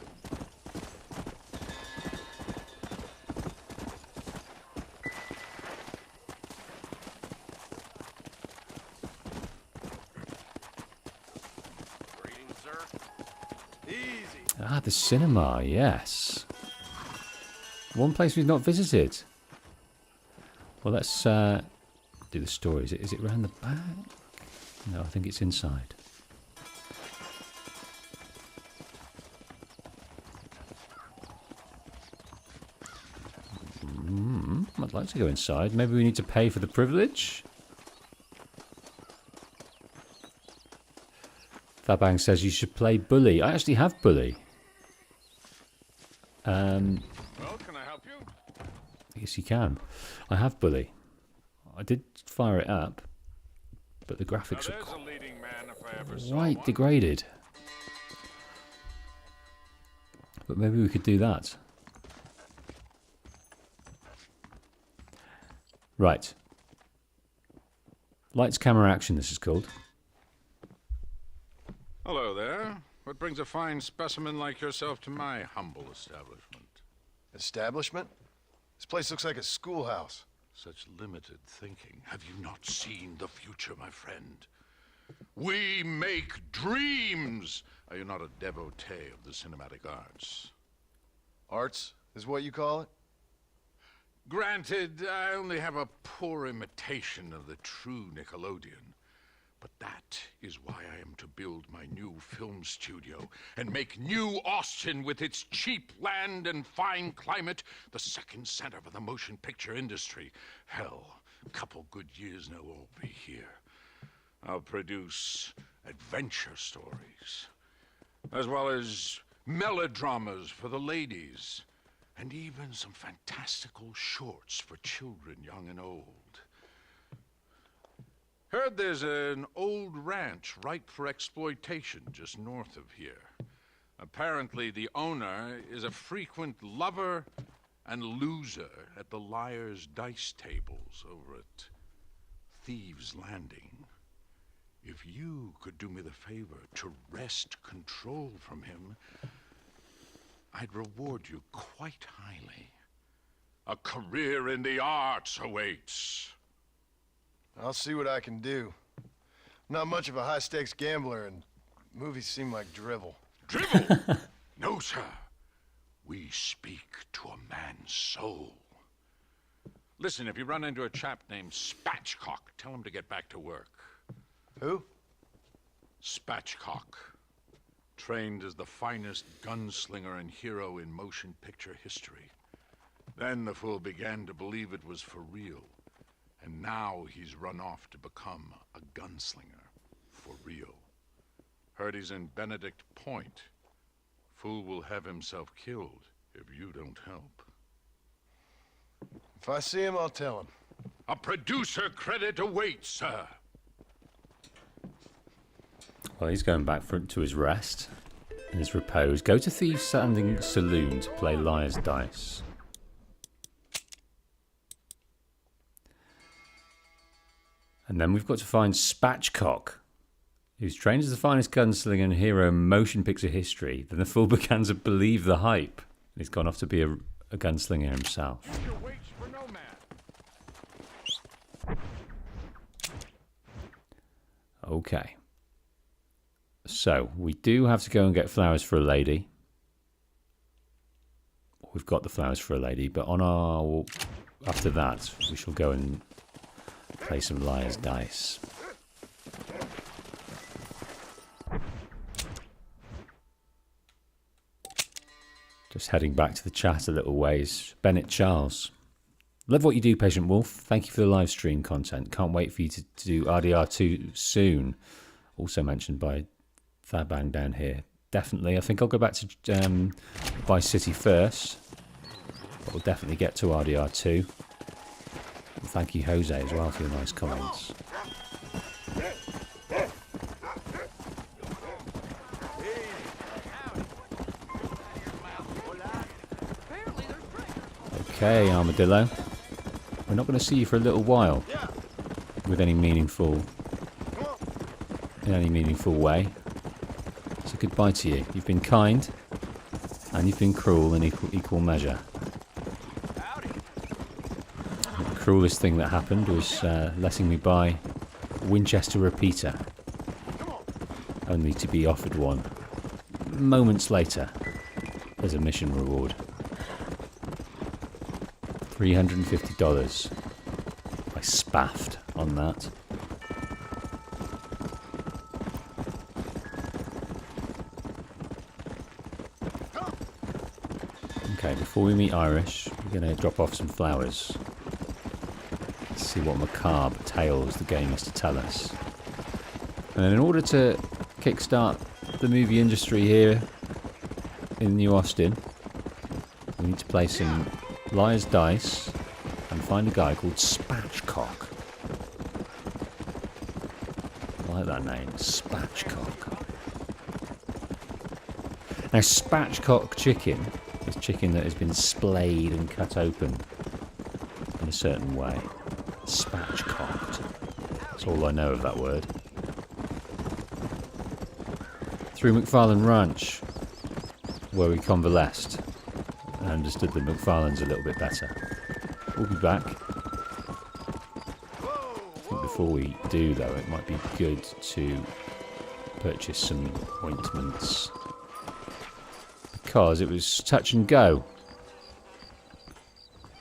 Greetings, sir. Easy. Ah, the cinema, yes. One place we've not visited. Well, let's do the story. Is it round the back? No, I think it's inside. I'd like to go inside. Maybe we need to pay for the privilege? Fabang says you should play Bully. I actually have Bully. Well, can I help you? Yes, you can. I have Bully. I did fire it up, but the graphics are quite degraded. But maybe we could do that. Right. Lights, camera, action, this is called. Hello there. What brings a fine specimen like yourself to my humble establishment? Establishment? This place looks like a schoolhouse. Such limited thinking. Have you not seen the future, my friend? We make dreams! Are you not a devotee of the cinematic arts? Arts is what you call it? Granted, I only have a poor imitation of the true Nickelodeon. But that is why I am to build my new film studio and make New Austin, with its cheap land and fine climate, the second center for the motion picture industry. Hell, a couple good years and I'll be here. I'll produce adventure stories, as well as melodramas for the ladies, and even some fantastical shorts for children young and old. Heard there's an old ranch ripe for exploitation just north of here. Apparently the owner is a frequent lover and loser at the liar's dice tables over at Thieves' Landing. If you could do me the favor to wrest control from him, I'd reward you quite highly. A career in the arts awaits. I'll see what I can do. I'm not much of a high-stakes gambler, and movies seem like drivel. Drivel? No, sir. We speak to a man's soul. Listen, if you run into a chap named Spatchcock, tell him to get back to work. Who? Spatchcock. Trained as the finest gunslinger and hero in motion picture history. Then the fool began to believe it was for real. And now he's run off to become a gunslinger. For real. Heard he's in Benedict Point. Fool will have himself killed if you don't help. If I see him, I'll tell him. A producer credit awaits, sir. Well, he's going back to his rest and his repose. Go to Thieves' Landing Saloon to play Liar's Dice. And then we've got to find Spatchcock, who's trained as the finest gunslinger and hero in motion picture history. Then the fool began to believe the hype. He's gone off to be a gunslinger himself. Okay. So, we do have to go and get flowers for a lady. We've got the flowers for a lady, but on our... After that, we shall go and play some Liar's Dice. Just heading back to the chat a little ways. Bennett Charles. Love what you do, Patient Wolf. Thank you for the live stream content. Can't wait for you to do RDR2 soon. Also mentioned by Thabang down here. Definitely. I think I'll go back to Vice City first. But we'll definitely get to RDR2. And thank you, Jose, as well, for your nice comments. Okay, Armadillo. We're not going to see you for a little while with any meaningful, in any meaningful way. So goodbye to you. You've been kind and you've been cruel in equal measure. The cruelest thing that happened was letting me buy a Winchester repeater, only to be offered one moments later as a mission reward. $350. I spaffed on that. Okay, before we meet Irish, we're going to drop off some flowers. Let's see what macabre tales the game has to tell us. And in order to kickstart the movie industry here in New Austin, we need to play some Liar's Dice and find a guy called Spatchcock. I like that name, Spatchcock. Now, Spatchcock chicken is chicken that has been splayed and cut open in a certain way. Spatchcocked. That's all I know of that word. Through MacFarlane Ranch, where we convalesced. I understood the MacFarlanes a little bit better. We'll be back. I think before we do, though, it might be good to purchase some ointments. Because it was touch and go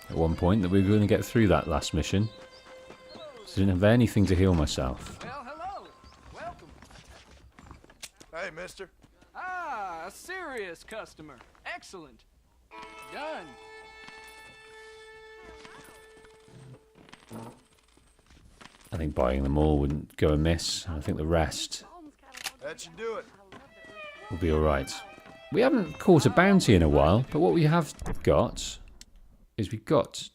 at one point that we were going to get through that last mission. So I didn't have anything to heal myself. Well, hello. Welcome. Hey, mister. Ah, a serious customer. Excellent. Done. I think buying them all wouldn't go amiss. I think the rest That should do it. will be alright. We haven't caught a bounty in a while, but what we have got is we've got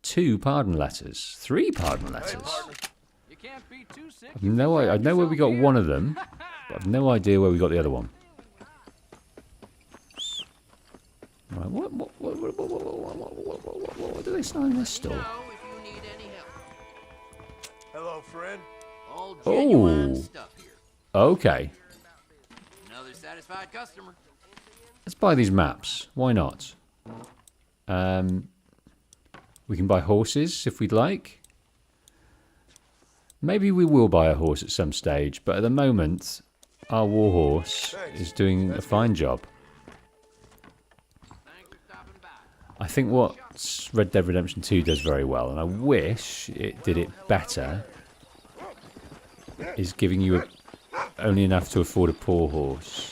2 pardon letters. 3 pardon letters. You can't be too sick. I know where we got one of them, but I've no idea where we got the other one. Right, what do they sell in this store? Hello, friend. All genuine Oh, stuff here. okay. Another satisfied customer. Let's buy these maps. Why not? We can buy horses if we'd like. Maybe we will buy a horse at some stage, but at the moment, our war horse is doing a fine job. I think what Red Dead Redemption 2 does very well, and I wish it did it better, is giving you only enough to afford a poor horse.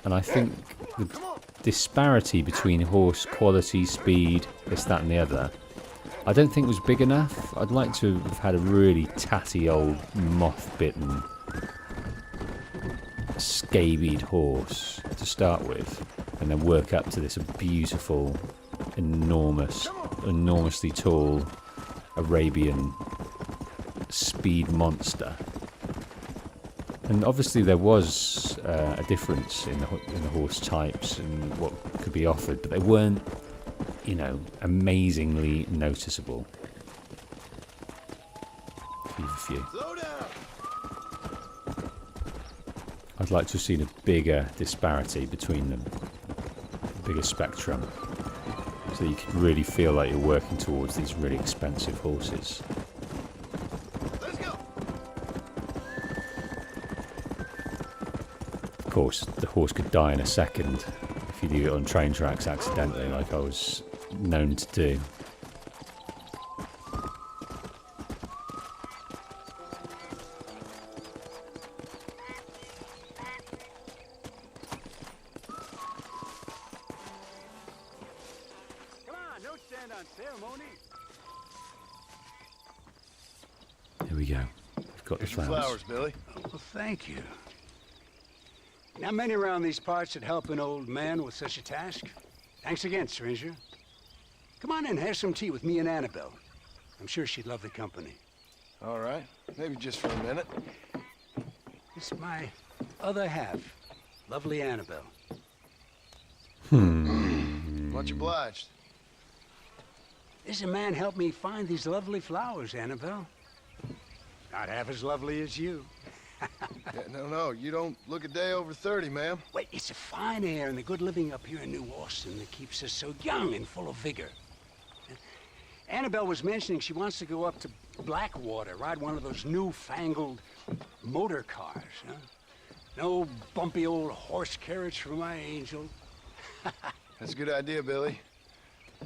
And I think the disparity between horse quality, speed, this, that and the other, I don't think was big enough. I'd like to have had a really tatty old moth-bitten, scabied horse to start with, and then work up to this beautiful, enormously tall Arabian speed monster. And obviously there was a difference in the horse types and what could be offered, but they weren't, you know, amazingly noticeable. Few. I'd like to have seen a bigger disparity between them, a bigger spectrum, so that you could really feel like you're working towards these really expensive horses. Of course, the horse could die in a second if you do it on train tracks accidentally, like I was known to do. Here we go. We've got the flowers. Flowers, Billy. Well, thank you. Not many around these parts that help an old man with such a task. Thanks again, stranger. Come on in, have some tea with me and Annabelle. I'm sure she'd love the company. All right. Maybe just for a minute. It's my other half, lovely Annabelle. Much obliged. This man helped me find these lovely flowers, Annabelle. Not half as lovely as you. Yeah, no, you don't look a day over 30, ma'am. Wait, it's the fine air and the good living up here in New Austin that keeps us so young and full of vigor. Annabelle was mentioning she wants to go up to Blackwater, ride one of those newfangled motor cars, huh? No bumpy old horse carriage for my angel. That's a good idea, Billy.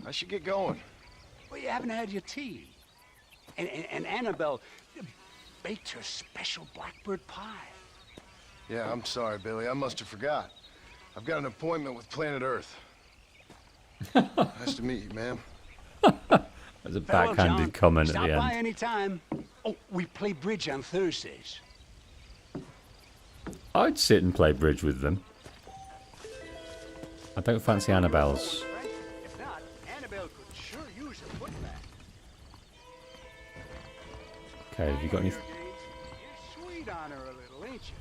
I should get going. Well, you haven't had your tea. And Annabelle baked her special blackbird pie. Yeah, I'm sorry, Billy. I must have forgot. I've got an appointment with Planet Earth. Nice to meet you, ma'am. That's a backhanded comment at the end. Stop by any time. Oh, we play bridge on Thursdays. I'd sit and play bridge with them. I don't fancy Annabelle's. If not, Annabelle could sure use a foot bath. Okay, have you got any? You're sweet on her a little, ain't you?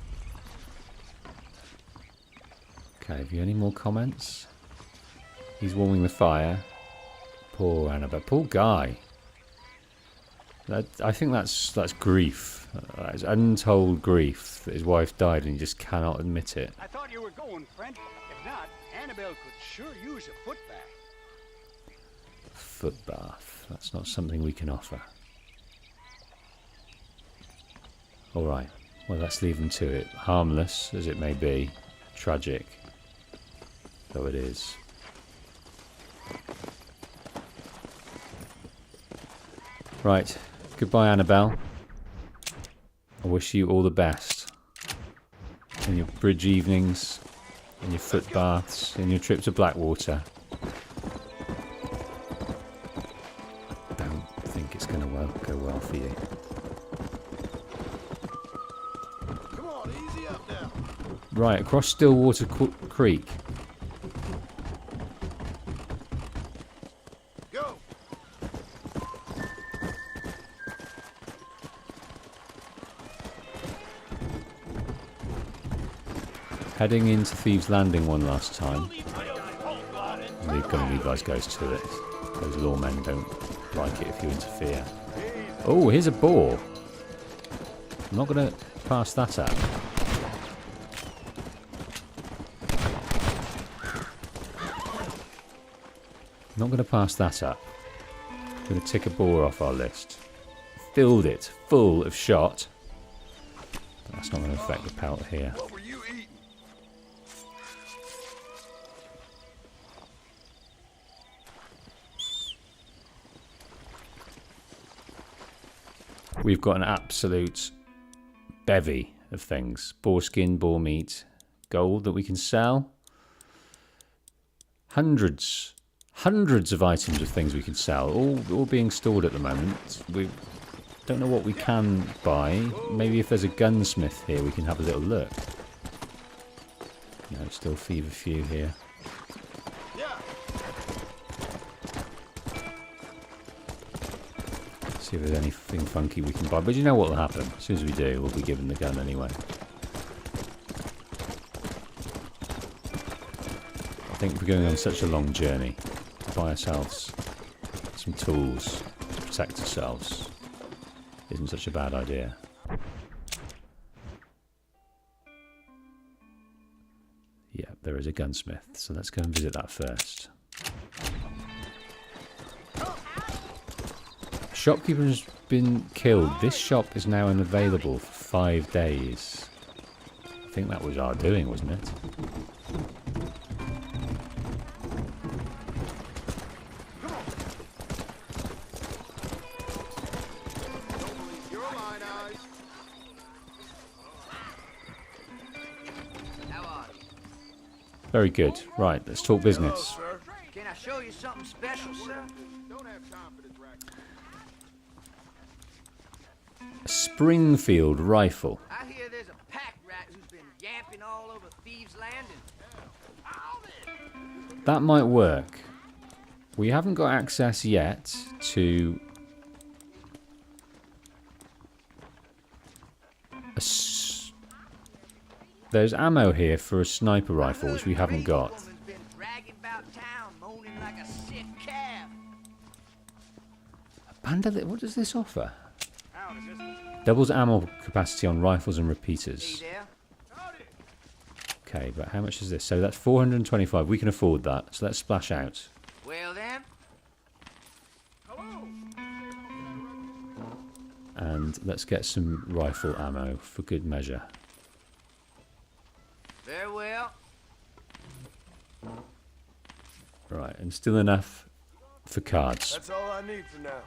Okay, have you any more comments? He's warming the fire. Poor Annabelle. Poor guy. I think that's grief. That's untold grief that his wife died and he just cannot admit it. I thought you were going, friend. If not, Annabelle could sure use a foot bath. Foot bath. That's not something we can offer. Alright. Well, let's leave them to it. Harmless as it may be. Tragic. Though it is. Right. Goodbye, Annabelle. I wish you all the best. In your bridge evenings, in your foot baths, in your trip to Blackwater. I don't think it's going to go well for you. Come on, easy up now. Right, across Stillwater Creek. Go. Heading into Thieves Landing one last time. We're going to leave those guys to it. Those lawmen don't like it if you interfere. Oh, here's a boar. I'm not going to pass that up. Not going to pass that up. Going to tick a boar off our list. Filled it full of shot. But that's not going to affect the pelt here. What were you eating? We've got an absolute bevy of things. Boar skin, boar meat, gold that we can sell. Hundreds of items of things we can sell, all being stored at the moment. We don't know what we can buy. Maybe if there's a gunsmith here, we can have a little look. No, still few here. See if there's anything funky we can buy. But you know what will happen? As soon as we do, we'll be given the gun anyway. I think we're going on such a long journey. To buy ourselves some tools to protect ourselves isn't such a bad idea. Yeah, there is a gunsmith, so let's go and visit that first. Shopkeeper has been killed. This shop is now unavailable for 5 days. I think that was our doing, wasn't it? How are you? Very good. Right, let's talk business. Can I show you something special, sir? Don't have time for this racket. Springfield rifle. I hear there's a pack rat who's been yapping all over Thieves' Landing. That might work. We haven't got access yet to there's ammo here for a sniper rifle, which we haven't got. Bandit, what does this offer? Doubles ammo capacity on rifles and repeaters. Okay, but how much is this? So that's 425. We can afford that. So let's splash out. Well then. And let's get some rifle ammo for good measure. Very well. Right, and still enough for cards. That's all I need for now.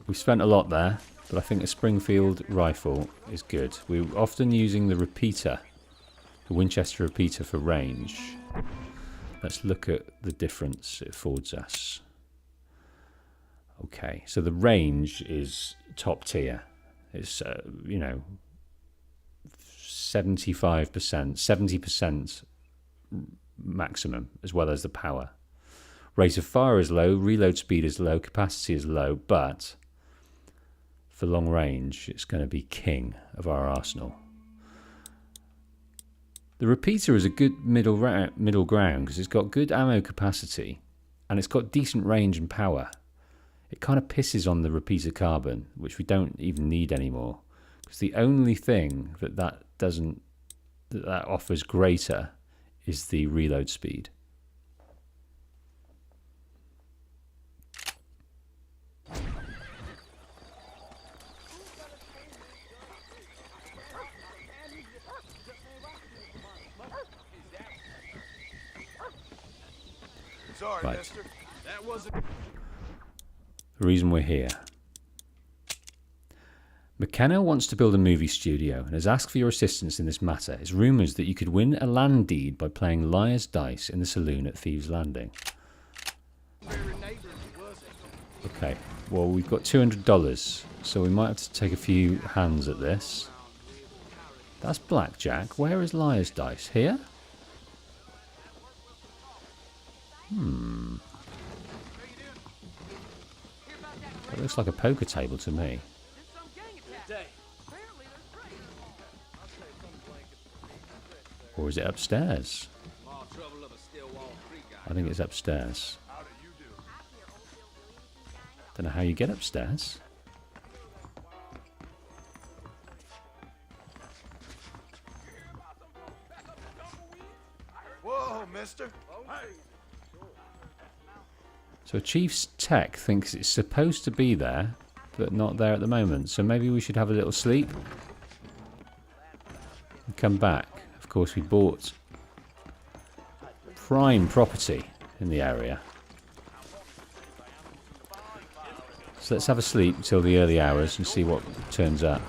We spent a lot there, but I think a Springfield rifle is good. We're often using the repeater, the Winchester repeater for range. Let's look at the difference it affords us. Okay, so the range is top tier. It's, you know, 75%, 70% maximum, as well as the power. Rate of fire is low, reload speed is low, capacity is low, but for long range, it's going to be king of our arsenal. The repeater is a good middle ground because it's got good ammo capacity and it's got decent range and power. It kind of pisses on the repeater carbon, which we don't even need anymore, because the only thing that offers greater is the reload speed. Sorry, Right. mister. That wasn't... The reason we're here. McKenna wants to build a movie studio and has asked for your assistance in this matter. It's rumours that you could win a land deed by playing liar's dice in the saloon at Thieves' Landing. Okay, well, we've got $200, so we might have to take a few hands at this. That's blackjack. Where is liar's dice? Here? It looks like a poker table to me. Or is it upstairs? I think it's upstairs. Don't know how you get upstairs. Whoa, mister. So Chief's tech thinks it's supposed to be there, but not there at the moment. So maybe we should have a little sleep and come back. Of course, we bought prime property in the area. So let's have a sleep until the early hours and see what turns up.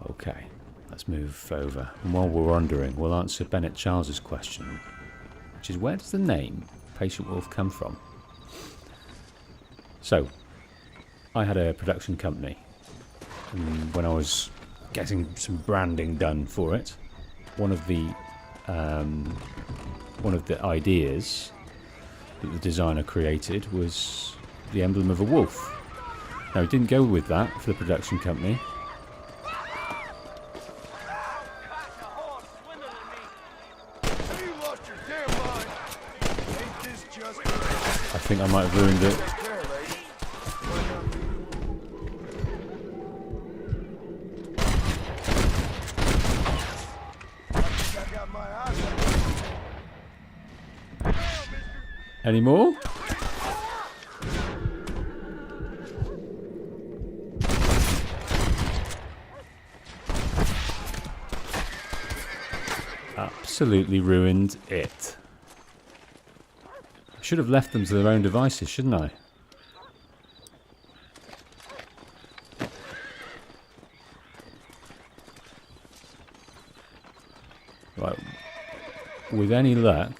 Okay, let's move over. And while we're wandering, we'll answer Bennett Charles's question, which is, where does the name Patient Wolf come from? So, I had a production company, and when I was getting some branding done for it, one of the ideas that the designer created was the emblem of a wolf. Now, it didn't go with that for the production company. I think I might have ruined it. Any more? Absolutely ruined it. I should have left them to their own devices, shouldn't I? Right. With any luck,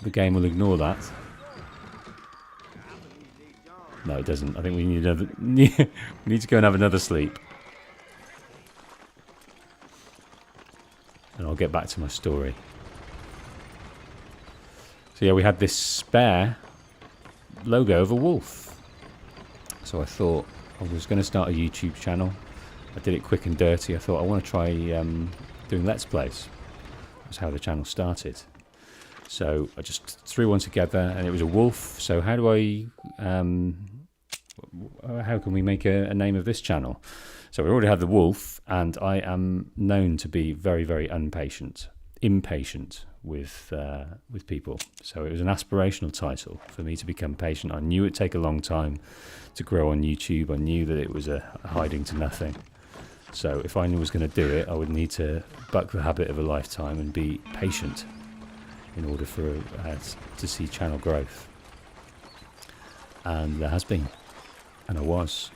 the game will ignore that. No, it doesn't. I think we need another. We need to go and have another sleep. And I'll get back to my story. So yeah, we had this spare logo of a wolf. So I thought I was going to start a YouTube channel. I did it quick and dirty. I thought I want to try doing Let's Plays. That's how the channel started. So I just threw one together, and it was a wolf. So how do I? How can we make a name of this channel? So we already have the wolf, and I am known to be very, very impatient with people. So it was an aspirational title for me to become patient. I knew it'd take a long time to grow on YouTube. I knew that it was a hiding to nothing. So if I was going to do it, I would need to buck the habit of a lifetime and be patient in order for to see channel growth. And there has been, and I was.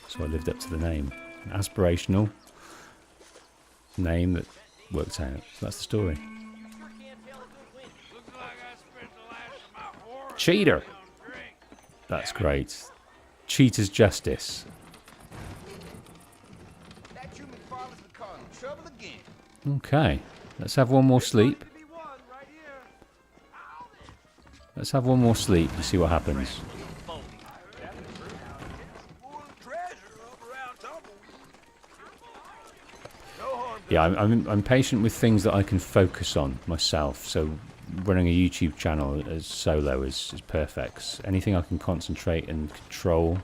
So I lived up to the name. An aspirational name that worked out. So that's the story. Cheater. That's great. Cheater's justice. Okay. Let's have one more sleep. Let's have one more sleep and see what happens. Yeah, I'm patient with things that I can focus on myself. So running a YouTube channel as solo is perfect. Anything I can concentrate and control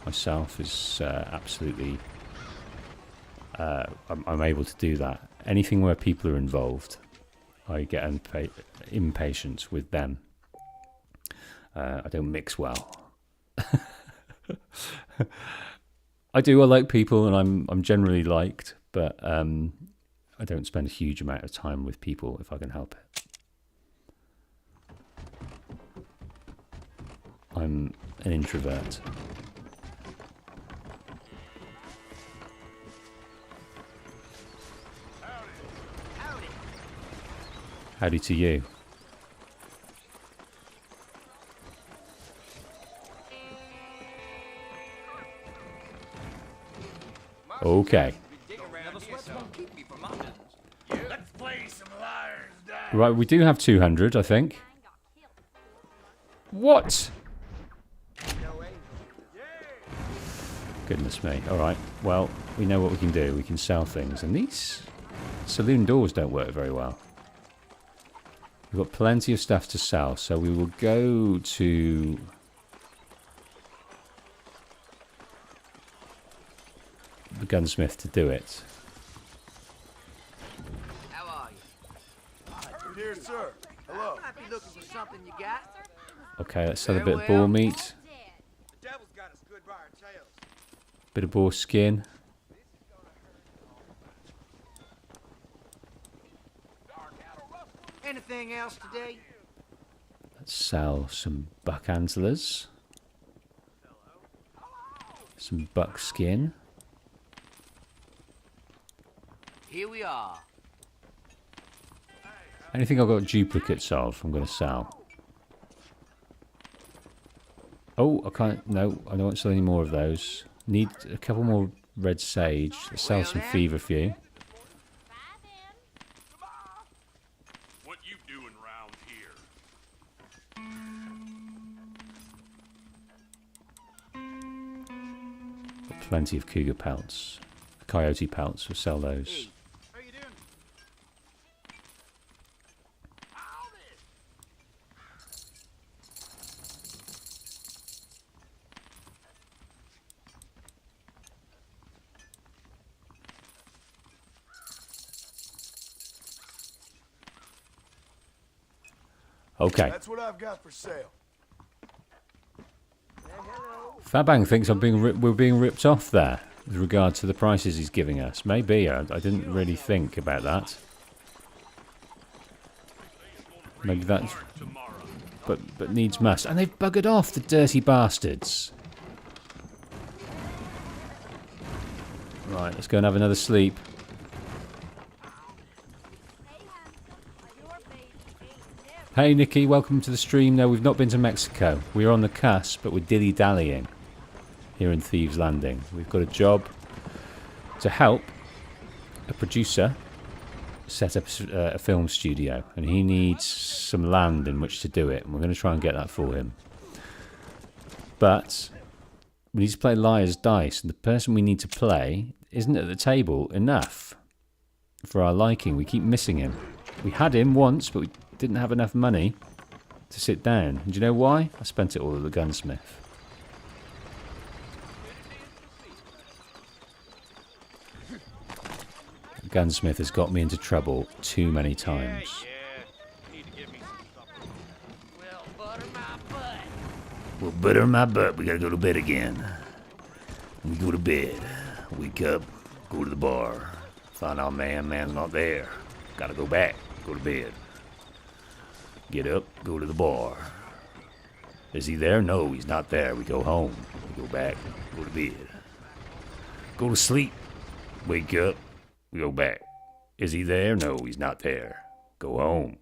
myself is absolutely... I'm able to do that. Anything where people are involved, I get impatient with them. I don't mix well. I like people, and I'm generally liked, but I don't spend a huge amount of time with people if I can help it. I'm an introvert. Howdy to you. Okay. Right, we do have 200, I think. What? Goodness me. Alright, well, we know what we can do. We can sell things. And these saloon doors don't work very well. We've got plenty of stuff to sell, so we will go to... the gunsmith to do it. How are you? Here, sir. Hello. Might be looking for something you got. Okay, let's sell a bit of boar meat. The devil's got us good by our tails. Bit of boar skin. Anything else today? Let's sell some buck antlers. Some buck skin. Here we are. Anything I've got duplicates of, I'm going to sell. Oh, I can't... No, I don't want to sell any more of those. Need a couple more red sage. Let's sell some feverfew. What you doing round here? Got plenty of cougar pelts. Coyote pelts, we'll sell those. How you doing? Okay. That's what I've got for sale. Fabang thinks we're being ripped off there with regard to the prices he's giving us. Maybe. I didn't really think about that. Maybe that's... But needs must. And they've buggered off, the dirty bastards. Right, let's go and have another sleep. Hey Nikki, welcome to the stream. No, we've not been to Mexico. We're on the cusp, but we're dilly-dallying here in Thieves Landing. We've got a job to help a producer set up a film studio, and he needs some land in which to do it, and we're going to try and get that for him. But we need to play Liar's Dice, and the person we need to play isn't at the table enough for our liking. We keep missing him. We had him once, but we didn't have enough money to sit down. And do you know why? I spent it all at the gunsmith. The gunsmith has got me into trouble too many times. Well, butter my butt. We gotta go to bed again. We go to bed. Wake up. Go to the bar. Find out man's not there. Gotta go back. Go to bed. Get up, go to the bar. Is he there? No, he's not there. We go home. We go back, go to bed. Go to sleep. Wake up, we go back. Is he there? No, he's not there. Go home.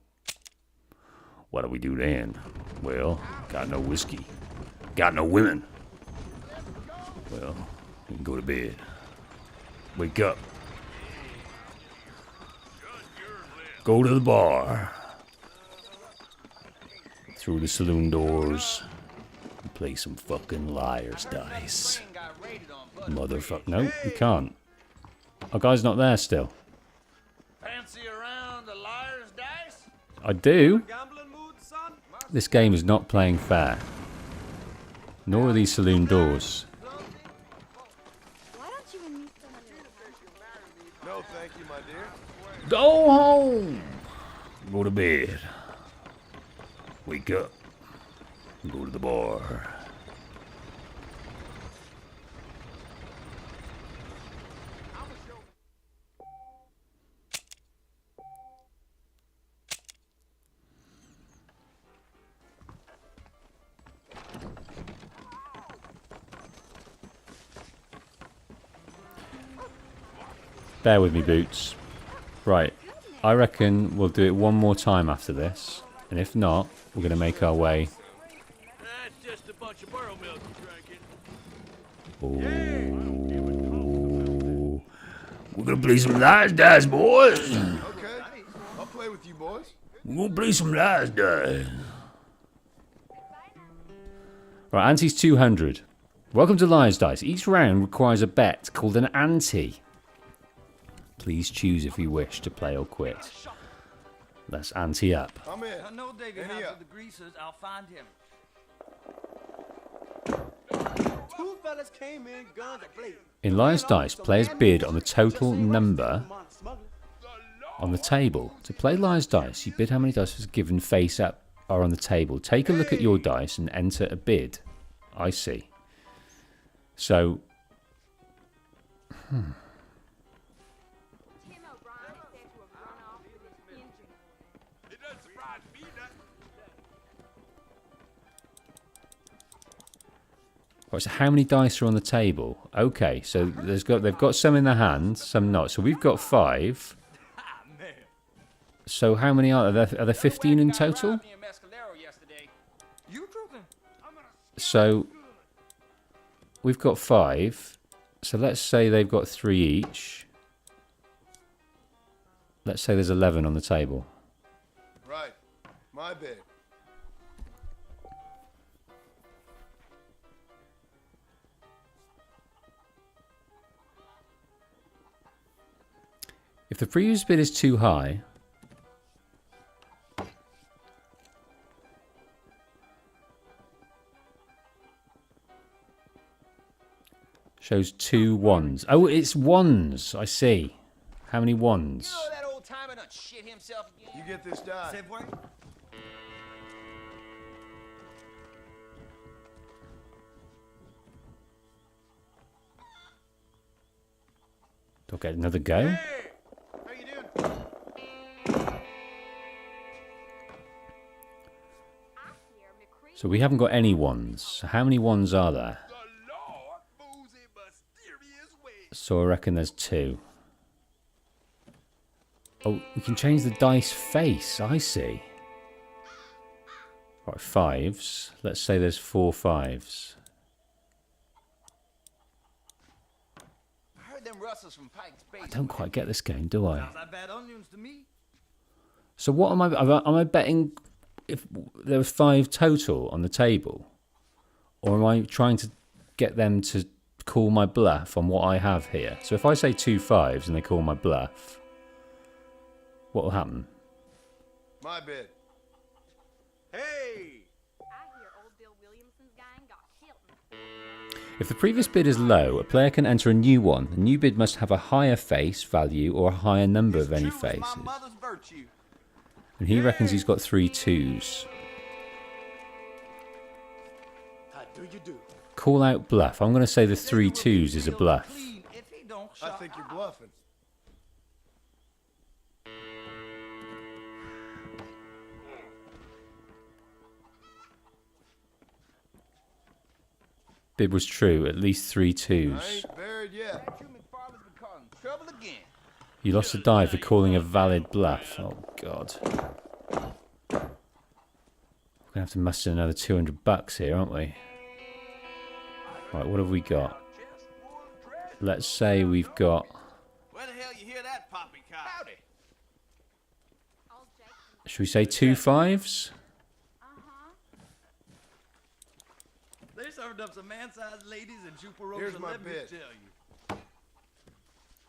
What do we do then? Well, got no whiskey. Got no women. Well, we can go to bed. Wake up. Go to the bar. Through the saloon doors. And play some fucking Liar's Dice. Motherfucker. No, we can't. Our guy's not there still. Fancy around the Liar's Dice? I do. This game is not playing fair. Nor are these saloon doors. No, thank you, my dear. Go home. Go to bed. Wake up. Go to the bar. Bear with me, Boots. Right, I reckon we'll do it one more time after this, and if not, we're going to make our way. That's just a bunch of burrow milk you're Oh, we're going to play some Liar's Dice, boys. Okay, I'll play with you, boys. We're going to play some Liar's Dice. Right, ante's 200. Welcome to Liar's Dice. Each round requires a bet called an ante. Please choose if you wish to play or quit. Let's ante up. I'm in. I know David has the greasers. I'll find him. Two fellas came in, guns blazing. In Liar's Dice, players bid on the total number on the table. To play Liar's Dice, you bid how many dice was given face up are on the table. Take a look at your dice and enter a bid. I see. So... Right, so how many dice are on the table? Okay, so they've got some in their hand, some not. So we've got 5. So how many are there? Are there 15 in total? So we've got 5. So let's say they've got 3 each. Let's say there's 11 on the table. Right, my bid. If the previous bid is too high, shows 2 ones. Oh, it's ones. I see. How many ones? You know that old timer done shit himself again? You get this die. Do I get another go? How you doing? So we haven't got any ones. How many ones are there? So I reckon there's 2. Oh, we can change the dice face. I see. Right, 5s. Let's say there's 4 5s. I heard them rustlers from Pike's base. I don't quite get this game, do I? Sounds like bad onions to me. So what am I betting if there was 5 total on the table? Or am I trying to get them to call my bluff on what I have here? So if I say 2 5s and they call my bluff, what will happen? My bid. Hey! I hear old Bill Williamson's gang got killed. If the previous bid is low, a player can enter a new one. The new bid must have a higher face value or a higher number of any faces. And he reckons he's got 3 2s. How do you do? Call out bluff. I'm going to say the 3 2s is a bluff. I think you're bluffing. Bid was true. At least 3 I 2s. ain't buried yet. Trouble again. You lost a die for calling a valid bluff. Oh, God. We're going to have to muster another $200 here, aren't we? Right, what have we got? Let's say we've got... Where the hell you hear that poppycock? Howdy. Should we say 2 5s? They served up some man-sized ladies and chuparosa. Here's my Let me bid. tell you.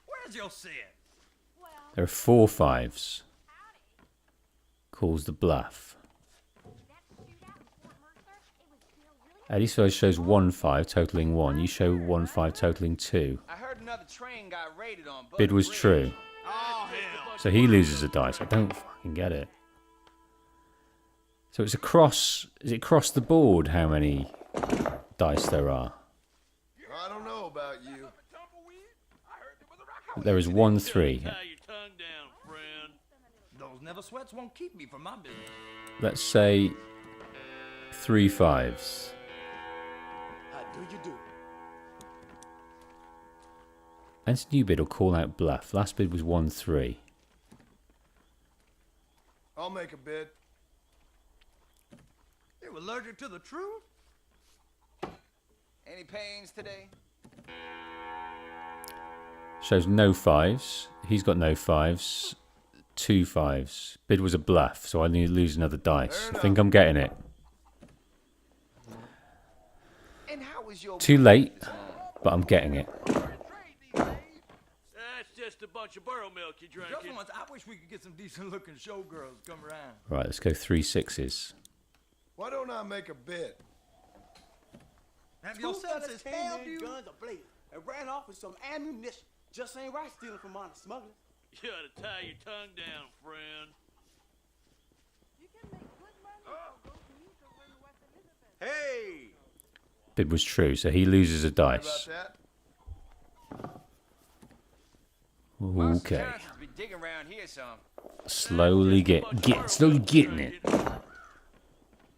Where's your set? There are 4 5s. Calls the bluff. Eddie shows 1 5 totaling 1. You show 1 5 totaling 2. I heard another train got raided on. Bid was true. Oh, hell. So he loses a dice. I don't fucking get it. So it's across... Is it across the board how many dice there are? I don't know about you. There is 1 3. Those never sweats won't keep me from my business. Let's say 3 5s. How do you do? Enter new bid or call out bluff. Last bid was 1 3. I'll make a bid. You're allergic to the truth? Any pains today? Shows no 5s. He's got no 5s. 2 5s. Bid was a bluff, so I need to lose another dice. I think I'm getting it. And how was your Too late, but I'm getting it. That's just a bunch of burrow milk you drinking. Just once, I wish we could get some decent-looking showgirls come around. Right, let's go 3 6s. Why don't I make a bid? Have your senses failed you? Guns ablaze and ran off with some ammunition. Just ain't right stealing from honest smugglers. You ought to tie your tongue down, friend. Hey! Bid was true, so he loses a dice. Okay. Be digging around here some. Slowly getting it.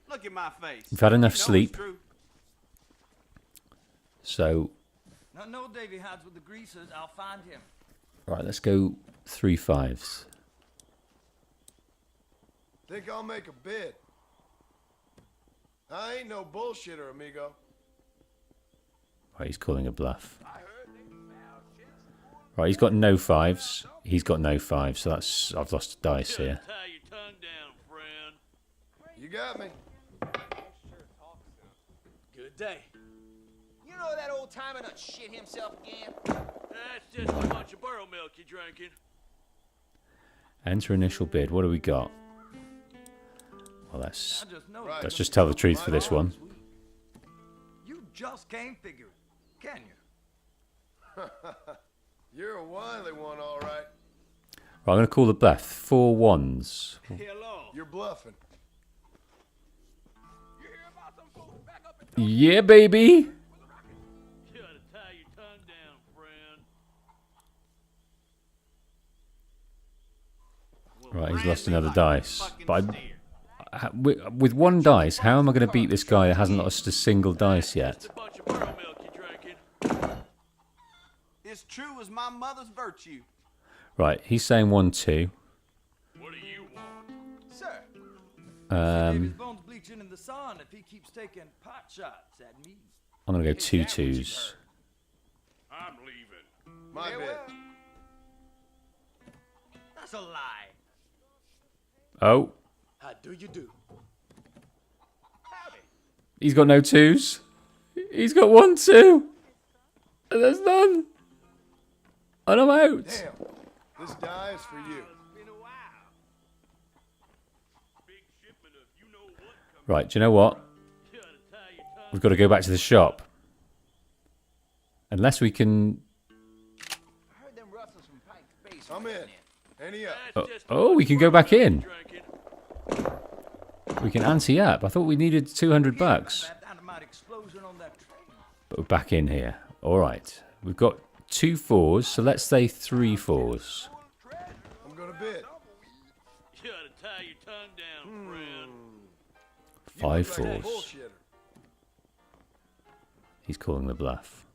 Look at my face. We've had enough You know it's sleep. true. So, No, Davy hides with the greasers. I'll find him. right, let's go 3 5s. Think I'll make a bid. I ain't no bullshitter, amigo. Right, he's calling a bluff. Right, he's got no 5s. He's got no 5s, so that's... I've lost a dice here. Tie your tongue down, friend. You got me. Good day. You know that old timer done shit himself again? That's just a bunch of burrow milk you drinking. Enter initial bid. What do we got? Well, let's just tell the truth for this one. You just can't figure it, can you? You're a wily one, all right. Right, I'm going to call the bluff. 4 1s. You're bluffing. Yeah, baby. You ought to tie your tongue down, friend. We've lost another dice. But with one dice, how am I going to beat this guy that hasn't lost a single dice yet? It's true as my mother's virtue. Right, he's saying 1, 2. What do you want? Sir. His bones bleaching in the sun if he keeps taking pot shots at me. I'm going to go 2 2s. I'm leaving. My bad. That's a lie. Oh, How do you do? he's got no 2s. He's got 1, 2. And there's none. And I'm out. Damn. This die is for you. Right, do you know what? We've got to go back to the shop. Unless we can... I'm in. Any up? Oh, we can go back in. We can ante up. I thought we needed $200. But we're back in here. All right. We've got 2 4s, so let's say 3 4s. I'm gonna bid. You ought to tie your tongue down, friend. 5 4s. He's calling the bluff.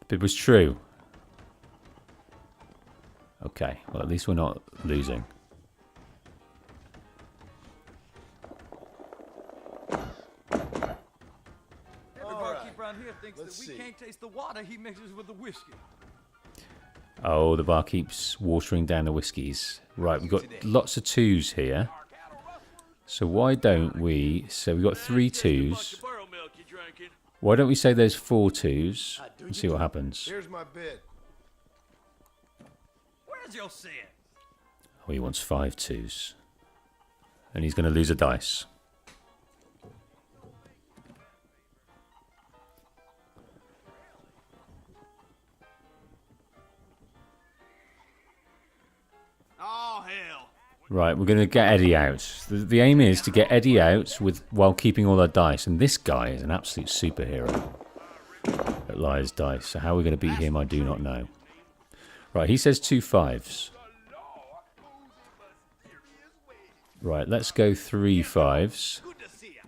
The bid was true. Okay, well at least we're not losing. Every barkeep around here thinks that we can't taste the water he mixes with the whiskey. Oh, the bar keeps watering down the whiskies. Right, we've got lots of 2s here. So why don't we... So we've got 3 2s. Why don't we say there's 4 2s and see what happens? Here's my bid. Where's your sin? Oh, he wants 5 2s. And he's going to lose a dice. Oh, hell. Right, we're going to get Eddie out. The aim is to get Eddie out while keeping all our dice. And this guy is an absolute superhero at liar's dice. So how we're going to beat him, I do not know. Right, he says 2 5s. Right, let's go 3 5s. Good to see you.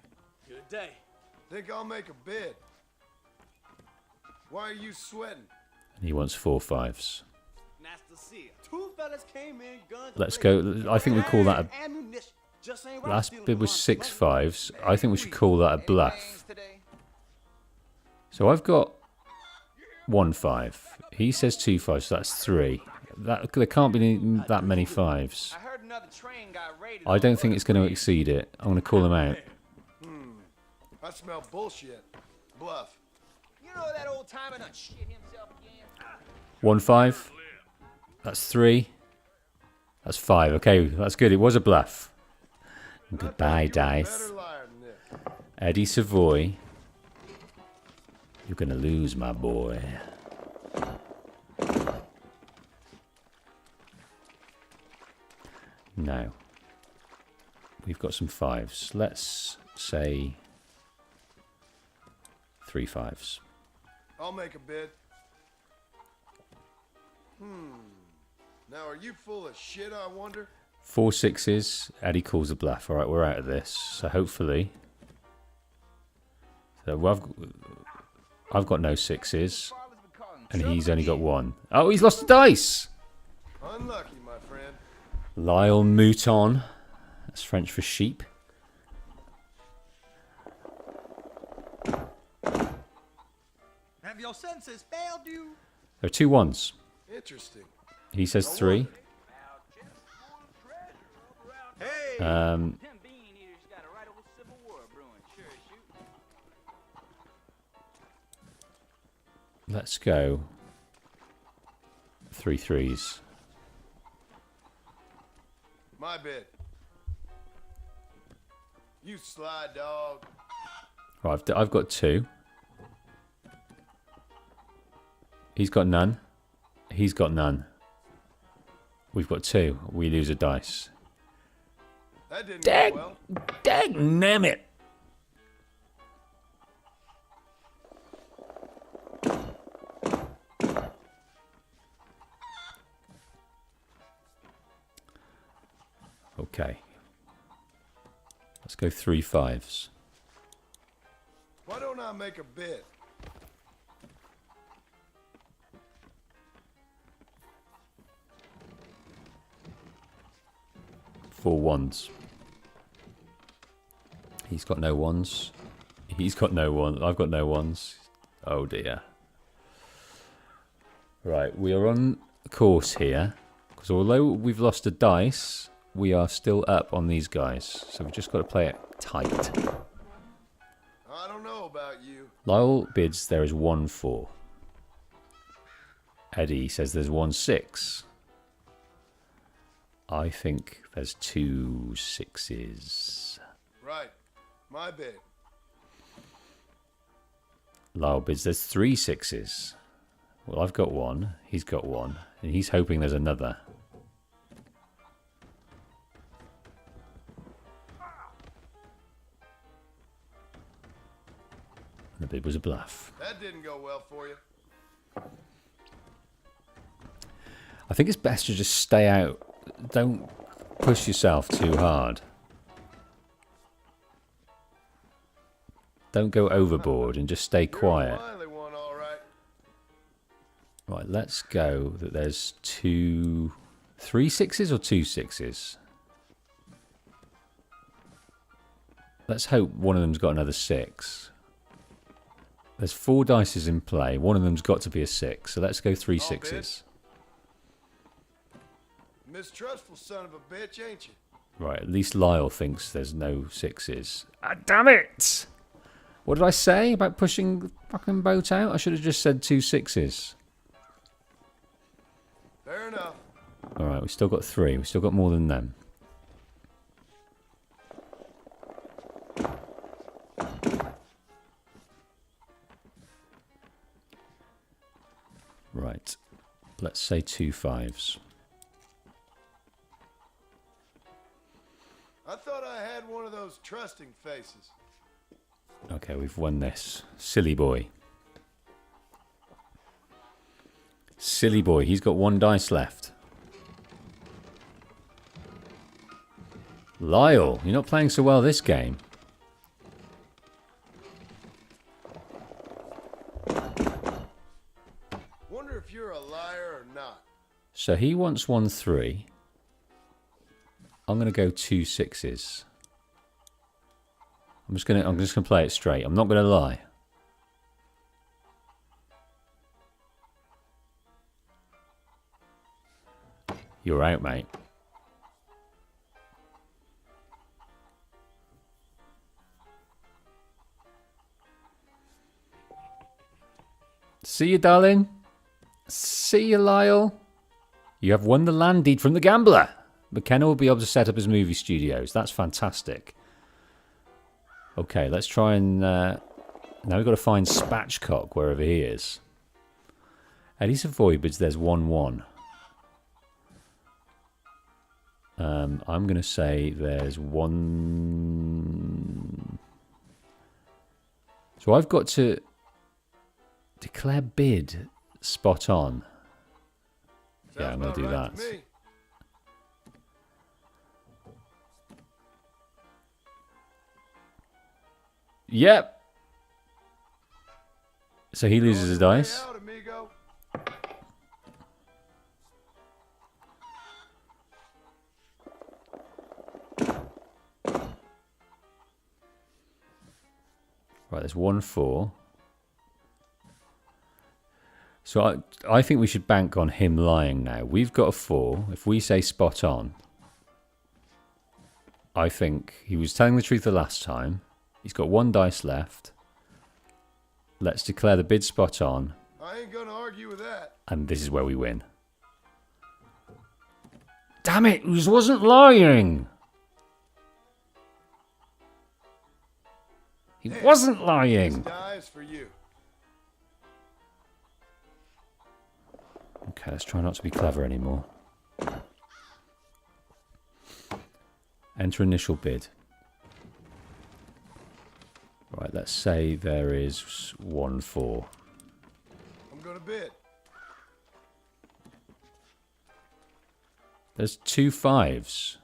Good day. Think I'll make a bid. Why are you sweating? He wants 4 5s. Nice to see you. 2 fellas came in, guns. Let's go. I think we call that a... Ammunition. Just ain't right Last stealing bid was one 6 5s. I think we should call that a bluff. So I've got 1 5. He says 2 5s, so that's 3. There can't be that many 5s. I heard another train got raided. I don't think it's going to exceed it. I'm going to call him out. I smell bullshit. Bluff. You know that old timer done shit himself again? 1 5. That's 3. That's 5. Okay, that's good. It was a bluff. Goodbye, dice. Eddie Savoy. You're going to lose, my boy. No. We've got some 5s. Let's say 3 5s. I'll make a bid. Now, are you full of shit, I wonder? 4 6s. Eddie calls a bluff. All right, we're out of this. So hopefully... So I've got no 6s. And he's only got 1. Oh, he's lost a dice! Unlucky, my friend. Lyle Mouton. That's French for sheep. Have your senses failed you? There are 2 1s. Interesting. He says 3. Let's go 3 3s. My bid. You sly dog. Right, I've got 2. He's got none. He's got none. We've got 2. We lose a dice. That didn't go well. Dang it! Okay. Let's go 3 5s. Why don't I make a bid? Four ones. He's got no ones. He's got no ones. I've got no ones. Oh dear. Right, we are on course here. Because although we've lost a dice, we are still up on these guys. So we've just got to play it tight. I don't know about you. Lyle bids there is 1 4. Eddie says there's 1 6. I think there's 2 6s. Right. My bid. Lyle bids there's 3 6s. Well, I've got 1. He's got 1. And he's hoping there's another. And the bid was a bluff. That didn't go well for you. I think it's best to just stay out. Don't push yourself too hard. Don't go overboard and just stay quiet. Right, let's go that there's 3 6s or 2 6s. Let's hope one of them's got another 6. There's 4 dices in play. One of them's got to be a 6. So let's go 3 6s. Mistrustful son of a bitch, ain't you? Right, at least Lyle thinks there's no 6s. Ah, damn it! What did I say about pushing the fucking boat out? I should have just said 2 6s. Fair enough. Alright, we've still got 3. We've still got more than them. Right. Let's say 2 5s. I thought I had one of those trusting faces. Okay, we've won this. Silly boy. Silly boy. He's got 1 dice left. Lyle, you're not playing so well this game. Wonder if you're a liar or not. So he wants 1 3. I'm gonna go 2 6s. I'm just gonna play it straight. I'm not gonna lie. You're out, mate. See you, darling. See you, Lyle. You have won the land deed from the gambler. McKenna will be able to set up his movie studios. That's fantastic. Okay, let's try and... now we've got to find Spatchcock wherever he is. Eddie Savoy bids there's 1 1. I'm going to say there's 1... So I've got to declare bid spot on. Yeah, I'm going to do that. Yep. So he loses his dice. Right, there's 1 4. So I think we should bank on him lying now. We've got a 4. If we say spot on, I think he was telling the truth the last time. He's got 1 dice left. Let's declare the bid spot on. I ain't gonna argue with that. And this is where we win. Damn it, he wasn't lying. He wasn't lying. This die is for you. Okay, let's try not to be clever anymore. Enter initial bid. Right, let's say there is 1 4. I'm gonna bid. There's 2 5s.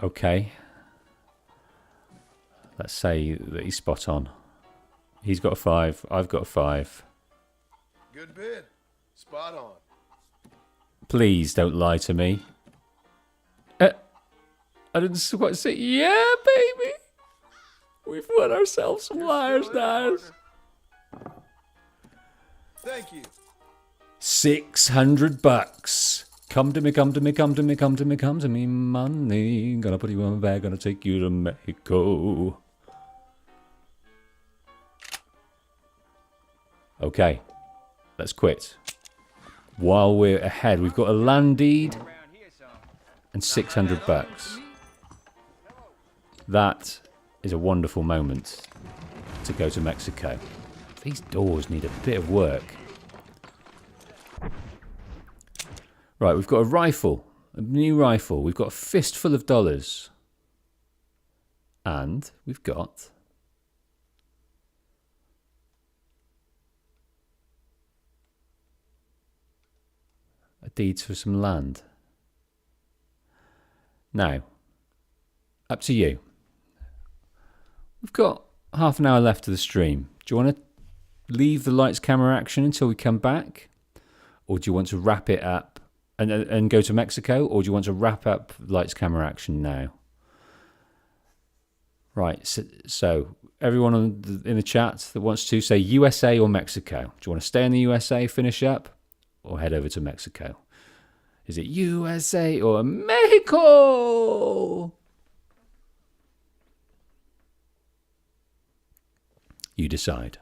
Okay. Let's say that he's spot on. He's got a 5. I've got a 5. Good bid. Spot on. Please don't lie to me. I didn't quite say, yeah, baby. We've won ourselves some liars, guys. Thank you. $600. Come to me, come to me, come to me, come to me, come to me, money. Gonna put you on my bag, gonna take you to Mexico. Okay, let's quit. While we're ahead, we've got a land deed and $600. That is a wonderful moment to go to Mexico. These doors need a bit of work. Right, we've got a rifle, a new rifle. We've got a fistful of dollars. And we've got a deed for some land. Now, up to you. We've got half an hour left of the stream. Do you want to leave the lights, camera, action until we come back? Or do you want to wrap it up and go to Mexico? Or do you want to wrap up lights, camera, action now? Right, so everyone in the chat that wants to say USA or Mexico. Do you want to stay in the USA, finish up, or head over to Mexico? Is it USA or Mexico? You decide.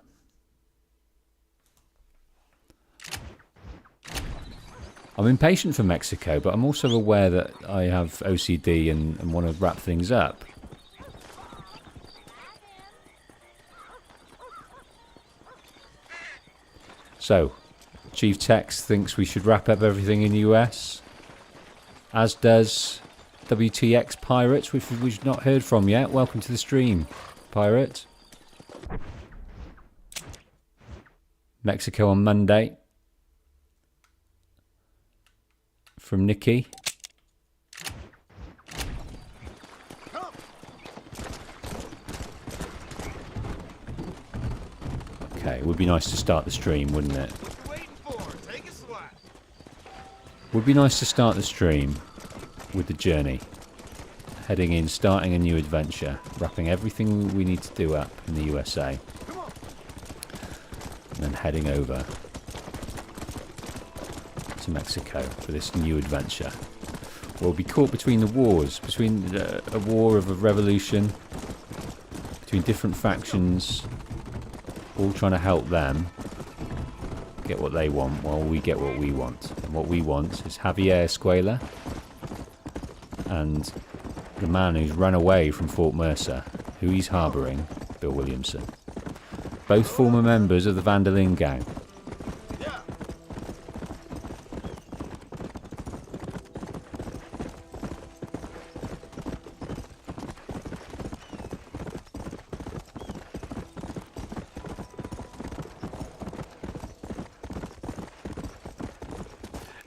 I'm impatient for Mexico, but I'm also aware that I have OCD and want to wrap things up. So, Chief Tex thinks we should wrap up everything in the US, as does WTX Pirate, which we've not heard from yet. Welcome to the stream, Pirate. Mexico on Monday. From Nikki. Okay, it would be nice to start the stream, wouldn't it? Would be nice to start the stream with the journey. Heading in, starting a new adventure, wrapping everything we need to do up in the USA. And then heading over to Mexico for this new adventure. We'll be caught between the wars, between a war of a revolution, between different factions, all trying to help them get what they want while we get what we want. And what we want is Javier Escuella and the man who's run away from Fort Mercer, who he's harbouring, Bill Williamson. Both former members of the Vandalin gang.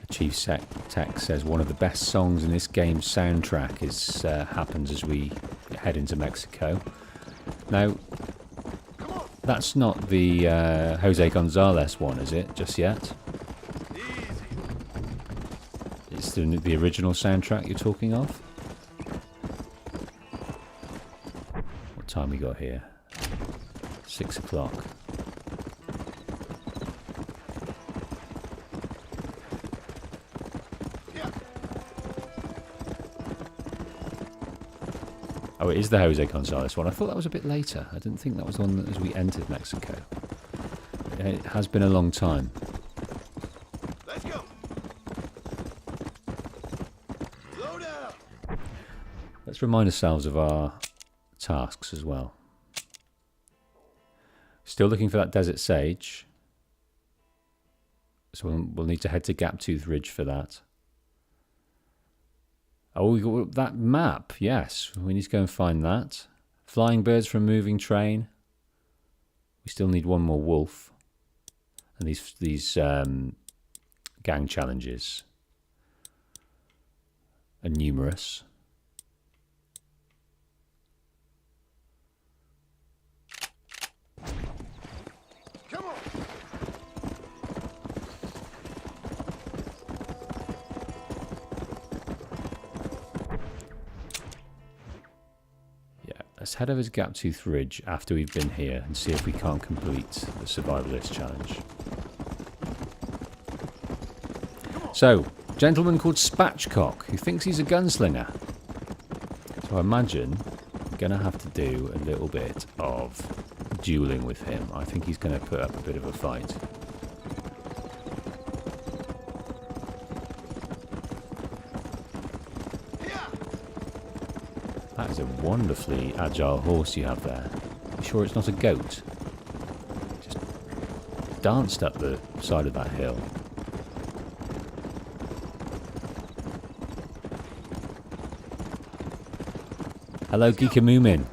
Chief Tech says one of the best songs in this game's soundtrack is happens as we head into Mexico. Now, that's not the Jose Gonzalez one, is it? Just yet? It's the original soundtrack you're talking of? What time we got here? 6 o'clock. Oh, it is the Jose Gonzalez one. I thought that was a bit later. I didn't think that was the one as we entered Mexico. It has been a long time. Let's go. Slow down. Let's remind ourselves of our tasks as well. Still looking for that desert sage. So we'll need to head to Gaptooth Ridge for that. Oh, we got that map. Yes, we need to go and find that. Flying birds from a moving train. We still need one more wolf. And these gang challenges are numerous. Let's head over to Gaptooth Ridge after we've been here and see if we can't complete the survivalist challenge. So, a gentleman called Spatchcock who thinks he's a gunslinger. So I imagine I'm going to have to do a little bit of dueling with him. I think he's going to put up a bit of a fight. That is a wonderfully agile horse you have there. You sure it's not a goat? Just danced up the side of that hill. Hello, Geeka Moomin.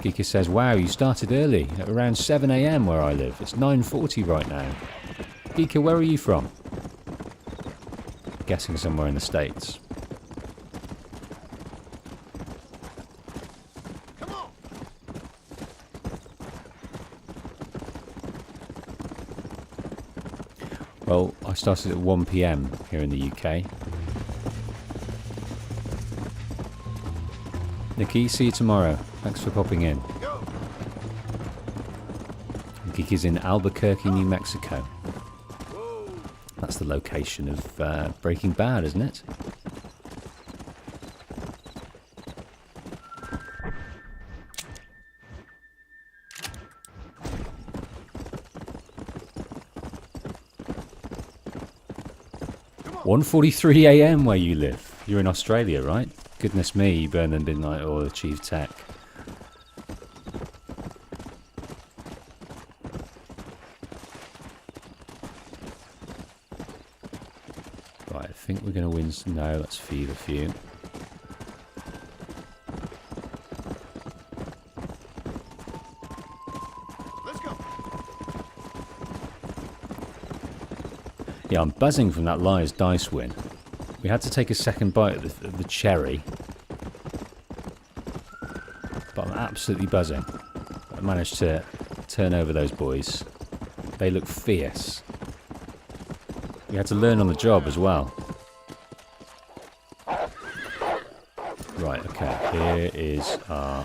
Geeka says, wow, you started early, at around 7 AM where I live. It's 9:40 right now. Geeka, where are you from? Guessing somewhere in the States. Come on. Well, I started at 1 PM here in the UK. Nikki, see you tomorrow. Thanks for popping in. Geek is in Albuquerque, New Mexico. That's the location of Breaking Bad, isn't it? "1:43 AM where you live. You're in Australia, right? Goodness me, you burn the midnight oil, achieve tech." Right, I think we're going to win some. No, let's feed a few. Let's go. Yeah, I'm buzzing from that Liar's Dice win. We had to take a second bite of the cherry. But I'm absolutely buzzing. I managed to turn over those boys. They look fierce. We had to learn on the job as well. Right, okay, here is our...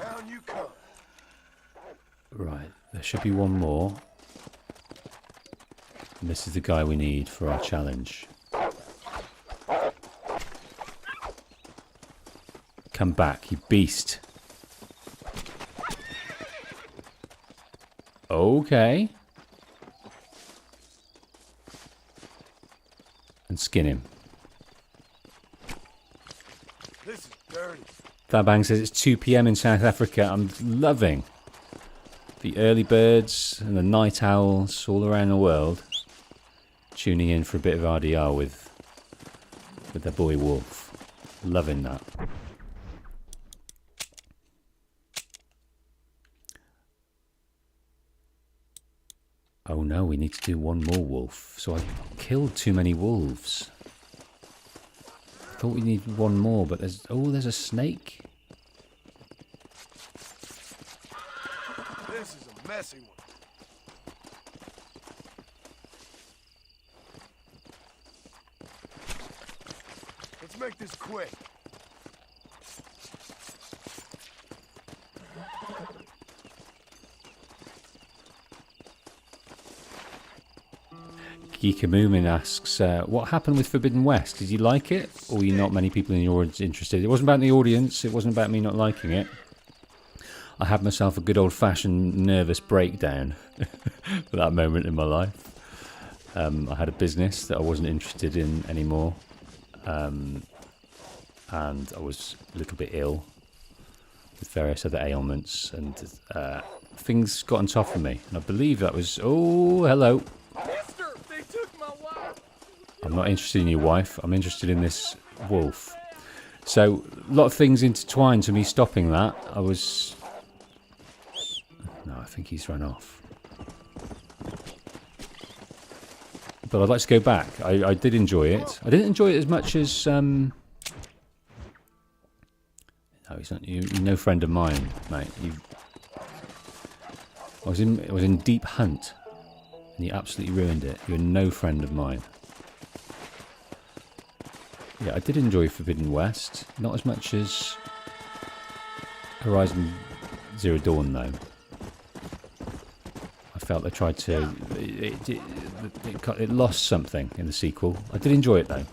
Down you come. Right, there should be one more. And this is the guy we need for our challenge. Come back, you beast. Okay. And skin him. This is dirty. Thabang says it's 2 PM in South Africa. I'm loving the early birds and the night owls all around the world tuning in for a bit of RDR with their boy Wolf. Loving that. Oh no, we need to do one more wolf. So I killed too many wolves. I thought we needed one more, but there's... Oh, there's a snake. This is a messy one. Let's make this quick. Geeka Moomin asks, what happened with Forbidden West? Did you like it? Or were you not many people in the audience interested? It wasn't about the audience. It wasn't about me not liking it. I had myself a good old-fashioned nervous breakdown for that moment in my life. I had a business that I wasn't interested in anymore. And I was a little bit ill with various other ailments. And things got on top of me. And I believe that was... Oh, hello. I'm not interested in your wife. I'm interested in this wolf. So, a lot of things intertwined to me stopping that. I was... No, I think he's run off. But I'd like to go back. I did enjoy it. I didn't enjoy it as much as... No, he's not... You're no friend of mine, mate. I was in Deep Hunt. And you absolutely ruined it. You're no friend of mine. Yeah, I did enjoy Forbidden West. Not as much as Horizon Zero Dawn, though. I felt they tried to... It lost something in the sequel. I did enjoy it, though.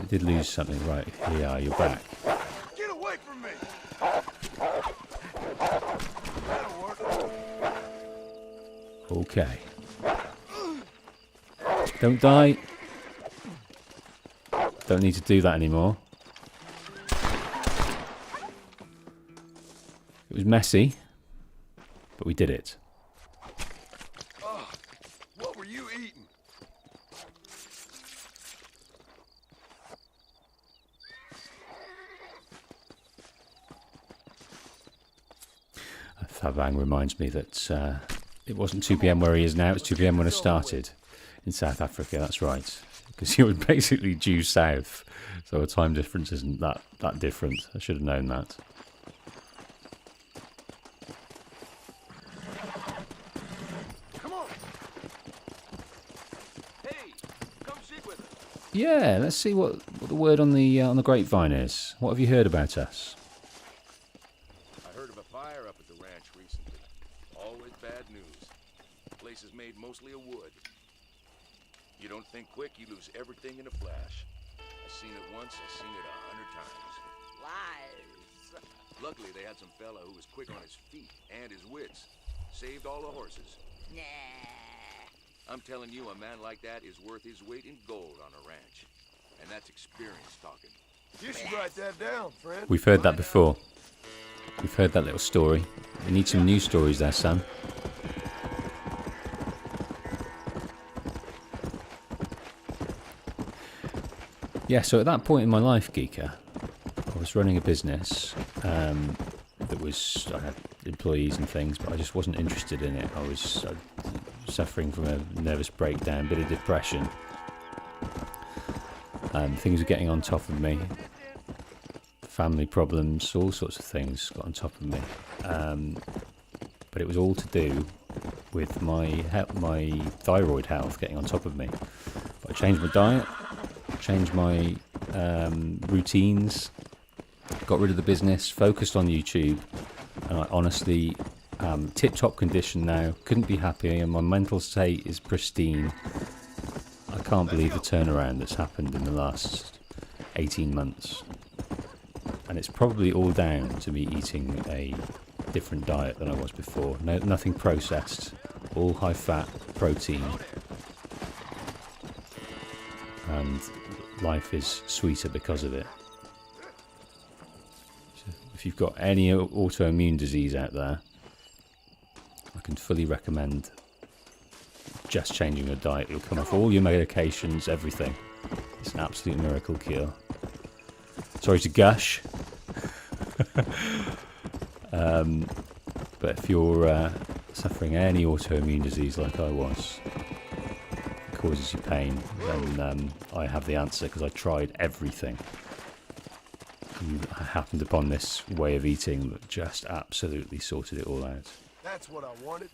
It did lose something. Right, here you are, you're back. Get away from me! That'll work. Okay. Don't die. Don't need to do that anymore. It was messy, but we did it. Oh, what were you eating? Thabang reminds me that it wasn't 2 p.m. where he is now. It's 2 p.m. when I started in South Africa. That's right, because he was basically due south, so the time difference isn't that different. I should have known that. Come on. Hey, come sit with us. Yeah, let's see what the word on the grapevine is. What have you heard about us? I heard of a fire up at the ranch recently. Always bad news. The place is made mostly of wood. You don't think quick, you lose everything in a flash. I've seen it once, I've seen it 100 times. Lies. Luckily, they had some fella who was quick on his feet and his wits. Saved all the horses. Nah. I'm telling you, a man like that is worth his weight in gold on a ranch. And that's experience talking. You should write that down, friend. We've heard that before. We've heard that little story. We need some new stories there, Sam. Yeah, so at that point in my life, Geeker, I was running a business that was... I had employees and things, but I just wasn't interested in it. I was suffering from a nervous breakdown, a bit of depression. Things were getting on top of me. Family problems, all sorts of things got on top of me. But it was all to do with my thyroid health getting on top of me. But I changed my diet, changed my routines, got rid of the business, focused on YouTube, and I honestly tip-top condition now, couldn't be happier, and my mental state is pristine. I can't believe the turnaround that's happened in the last 18 months. And it's probably all down to me eating a different diet than I was before. No, nothing processed, all high-fat protein. And life is sweeter because of it. So if you've got any autoimmune disease out there, I can fully recommend just changing your diet. You'll come off all your medications, everything. It's an absolute miracle cure. Sorry to gush. But if you're suffering any autoimmune disease like I was, it causes you pain, then I have the answer, because I tried everything. And I happened upon this way of eating that just absolutely sorted it all out. That's what I wanted.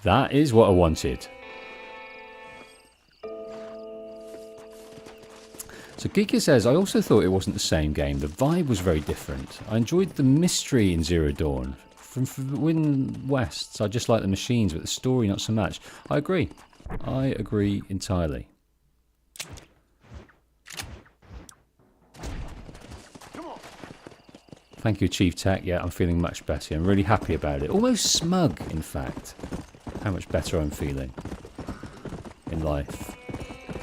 That is what I wanted. So Geeker says, I also thought it wasn't the same game. The vibe was very different. I enjoyed the mystery in Zero Dawn. From Forbidden West, I just like the machines, but the story not so much. I agree. I agree entirely. Thank you, Chief Tech. Yeah, I'm feeling much better. I'm really happy about it. Almost smug, in fact. How much better I'm feeling in life.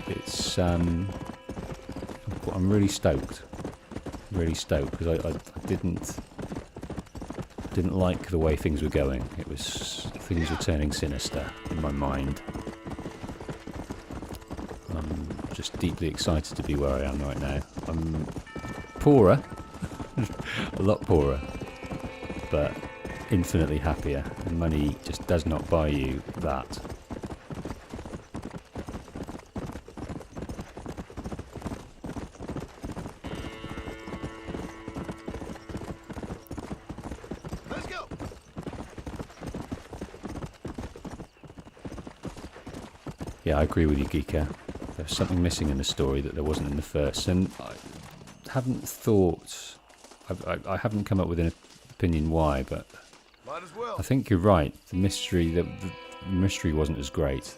It's I'm really stoked. Really stoked, because I didn't like the way things were going. Things were turning sinister in my mind. I'm just deeply excited to be where I am right now. I'm poorer. A lot poorer, but infinitely happier, and money just does not buy you that. Let's go. Yeah, I agree with you, Geeker. There's something missing in the story that there wasn't in the first, and I haven't thought, I haven't come up with an opinion why, but Might as well. I think you're right. The mystery wasn't as great.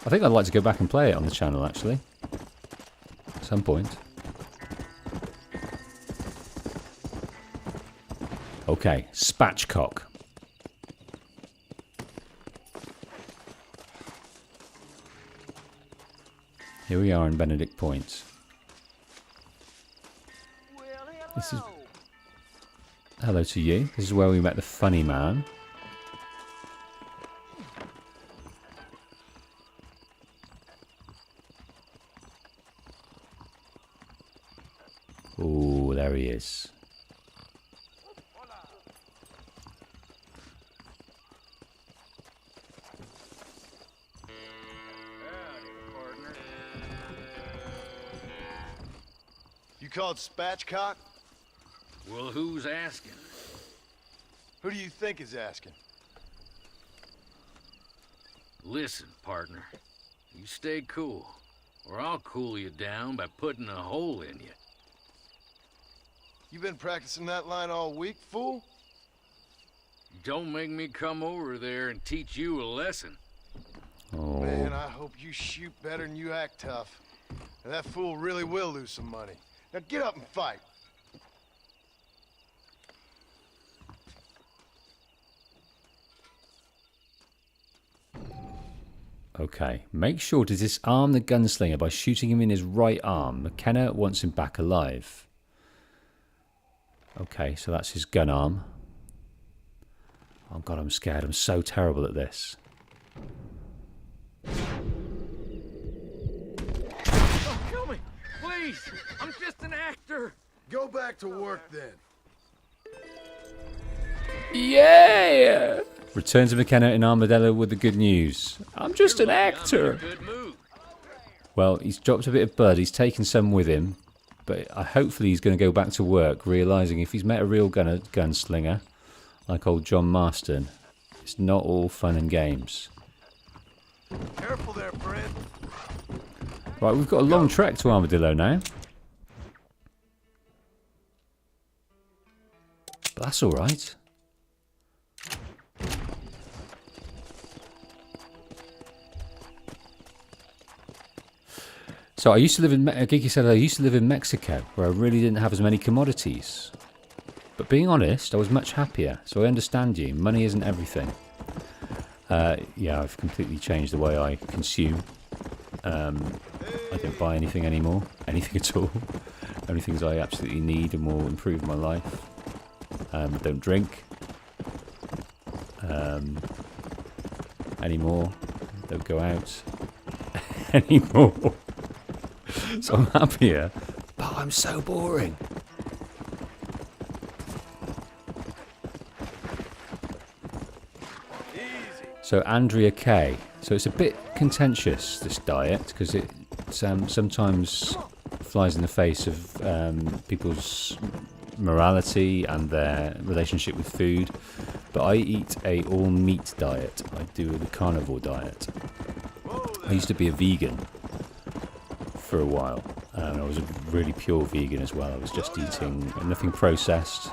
I think I'd like to go back and play it on the channel, actually. At some point. Okay, Spatchcock. Here we are in Benedict Point. This is... Hello to you. This is where we met the funny man. Oh, there he is. You called Spatchcock? Well, who's asking? Who do you think is asking? Listen, partner. You stay cool, or I'll cool you down by putting a hole in you. You been practicing that line all week, fool? Don't make me come over there and teach you a lesson. Oh. Man, I hope you shoot better than you act tough. And that fool really will lose some money. Now get up and fight. Okay, make sure to disarm the gunslinger by shooting him in his right arm. McKenna wants him back alive. Okay, so that's his gun arm. Oh god, I'm scared. I'm so terrible at this. Don't kill me! Please! I'm just an actor! Go back to work then. Yeah! Return to McKenna in Armadillo with the good news. I'm just an actor. Well, he's dropped a bit of blood. He's taken some with him. But hopefully he's going to go back to work, realising if he's met a real gunslinger, like old John Marston, it's not all fun and games. Careful there, friend. Right, we've got a long trek to Armadillo now. But that's alright. So I used to live in, Geeky said I used to live in Mexico, where I really didn't have as many commodities. But being honest, I was much happier, so I understand you. Money isn't everything. Yeah, I've completely changed the way I consume. I don't buy anything anymore, anything at all. Only things I absolutely need and will improve my life. Don't drink anymore. Don't go out anymore. So I'm happier, but I'm so boring. So Andrea Kay. So it's a bit contentious, this diet, because it sometimes flies in the face of people's morality and their relationship with food. But I eat a all-meat diet. I do the carnivore diet. I used to be a vegan for a while, and I was a really pure vegan as well. I was just eating nothing processed.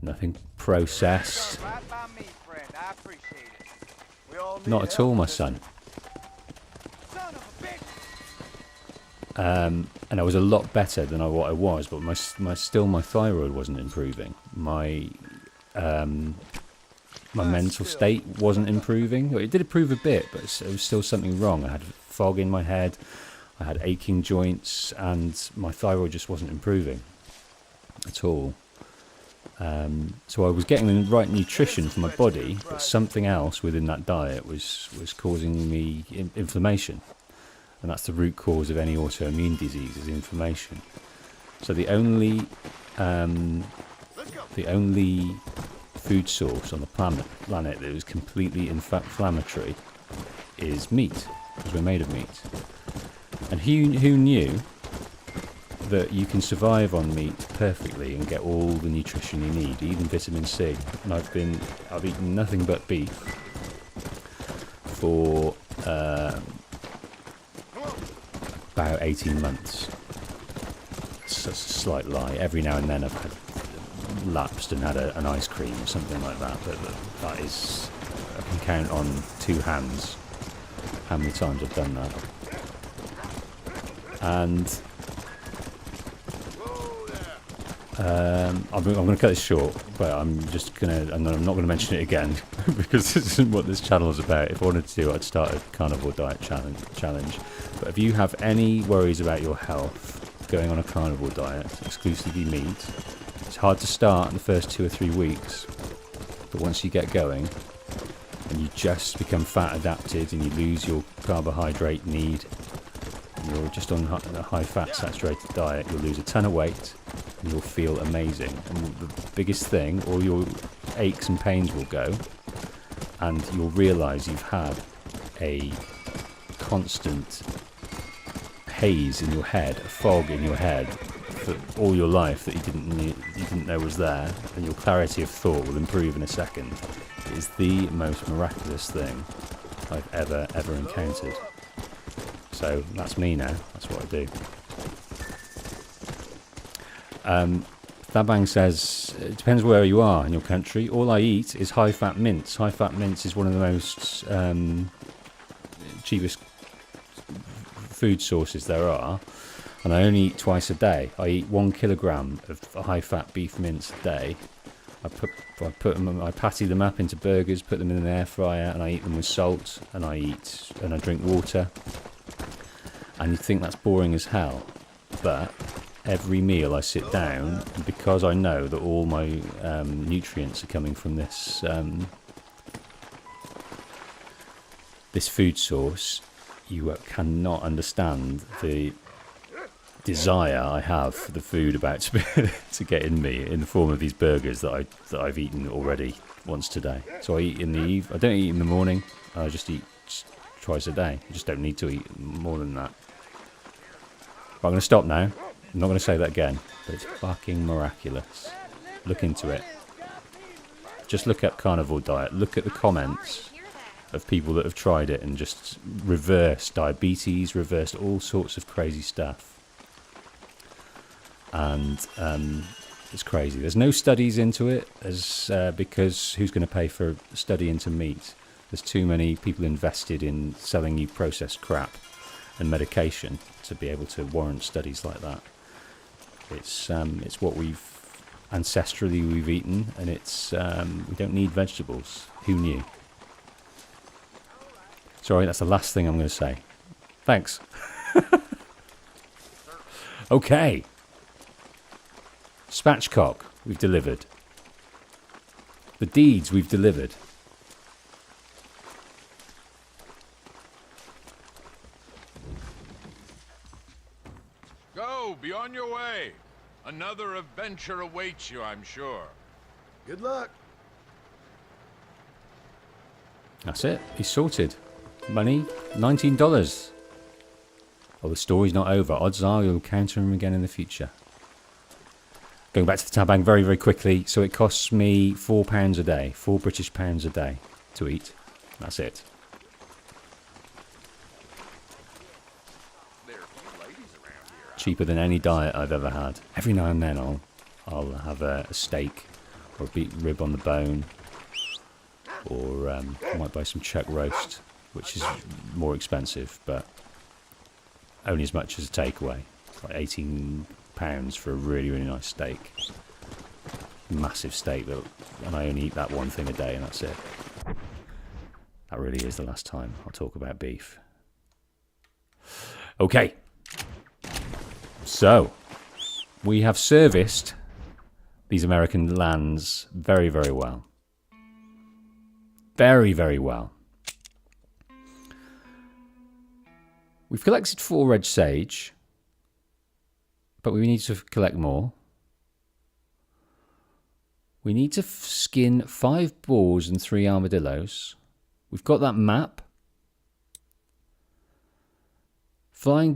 Nothing processed. Not at all, my son. And I was a lot better than what I was, but my thyroid wasn't improving. My mental state wasn't improving. It did improve a bit, but it was still something wrong. I had fog in my head, I had aching joints, and my thyroid just wasn't improving at all. So I was getting the right nutrition for my body, but something else within that diet was causing me inflammation. And that's the root cause of any autoimmune disease, is inflammation. So the only food source on the planet that was completely inflammatory is meat. because we're made of meat. And who knew that you can survive on meat perfectly and get all the nutrition you need, even vitamin C. And I've eaten nothing but beef for about 18 months. It's a slight lie. Every now and then I've had lapsed and had an ice cream or something like that, but that is, I can count on two hands how many times I've done that. And I'm going to cut this short, but I'm not going to mention it again because this isn't what this channel is about. If I wanted to do it, I'd start a carnivore diet challenge. But if you have any worries about your health, going on a carnivore diet, exclusively meat, it's hard to start in the first 2 or 3 weeks, but once you get going and you just become fat adapted and you lose your carbohydrate need, and you're just on a high fat saturated diet, you'll lose a ton of weight and you'll feel amazing. And the biggest thing, all your aches and pains will go, and you'll realise you've had a constant haze in your head, a fog in your head for all your life that you didn't know was there, and your clarity of thought will improve in a second. It is the most miraculous thing I've ever encountered. So that's me now. That's what I do. Thabang says, it depends where you are in your country. All I eat is high-fat mince. High-fat mince is one of the most cheapest food sources there are, and I only eat twice a day. I eat 1 kilogram of high-fat beef mince a day. I patty them up into burgers, put them in an air fryer, and I eat them with salt, and I drink water. And you think that's boring as hell, but every meal I sit down, and because I know that all my nutrients are coming from this this food source, you cannot understand the desire I have for the food about to get in me in the form of these burgers that I've eaten already once today. So I eat in the eve. I don't eat in the morning. I just eat twice a day. I just don't need to eat more than that. But I'm going to stop now. I'm not going to say that again. But it's fucking miraculous. Look into it. Just look up carnivore diet. Look at the comments of people that have tried it and just reversed diabetes, reversed all sorts of crazy stuff. And it's crazy. There's no studies into it, because who's going to pay for a study into meat? There's too many people invested in selling you processed crap and medication to be able to warrant studies like that. It's what ancestrally we've eaten, and we don't need vegetables. Who knew? Sorry, that's the last thing I'm going to say. Thanks. Okay. Spatchcock, we've delivered. The deeds we've delivered. Go, be on your way. Another adventure awaits you, I'm sure. Good luck. That's it. He's sorted. Money, $19. Well, the story's not over. Odds are you'll encounter him again in the future. Going back to the tabang very, very quickly. So it costs me £4 a day, £4 British a day to eat. That's it. Cheaper than any diet I've ever had. Every now and then I'll have a steak or a beef rib on the bone, or I might buy some chuck roast, which is more expensive, but only as much as a takeaway. It's like £18 for a really, really nice steak. Massive steak, and I only eat that one thing a day, and that's it. That really is the last time I'll talk about beef. Okay. So, we have serviced these American lands very, very well. Very, very well. We've collected 4 red sage, but we need to collect more. We need to skin 5 boars and 3 armadillos. We've got that map. 5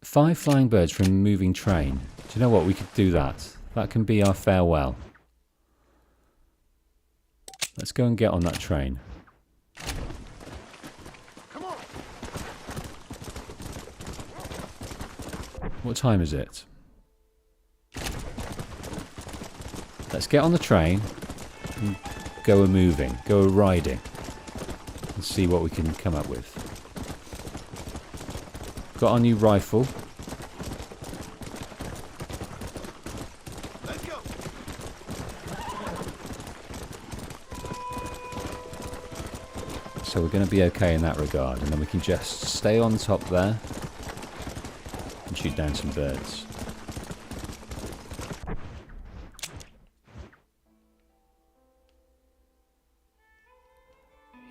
flying birds from a moving train. Do you know what? We could do that. That can be our farewell. Let's go and get on that train. Come on. What time is it? Let's get on the train and go a-moving, go a-riding, and see what we can come up with. Got our new rifle. Let's go. So we're going to be okay in that regard, and then we can just stay on top there and shoot down some birds.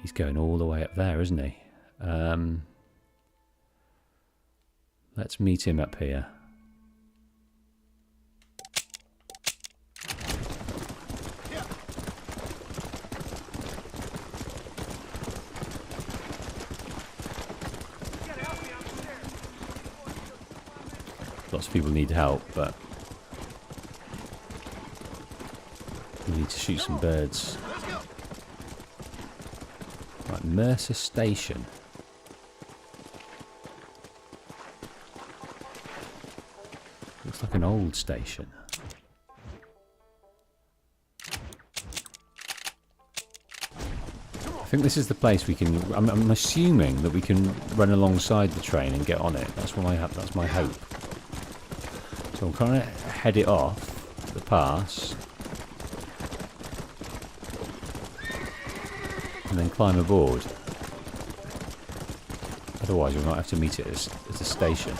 He's going all the way up there, isn't he? Let's meet him up here. Lots of people need help, but we need to shoot some birds. Right, Mercer Station. Looks like an old station. I think this is the place we can. I'm assuming that we can run alongside the train and get on it. That's what that's my hope. So I'm trying to head it off the pass and then climb aboard. Otherwise, we might have to meet it at a station.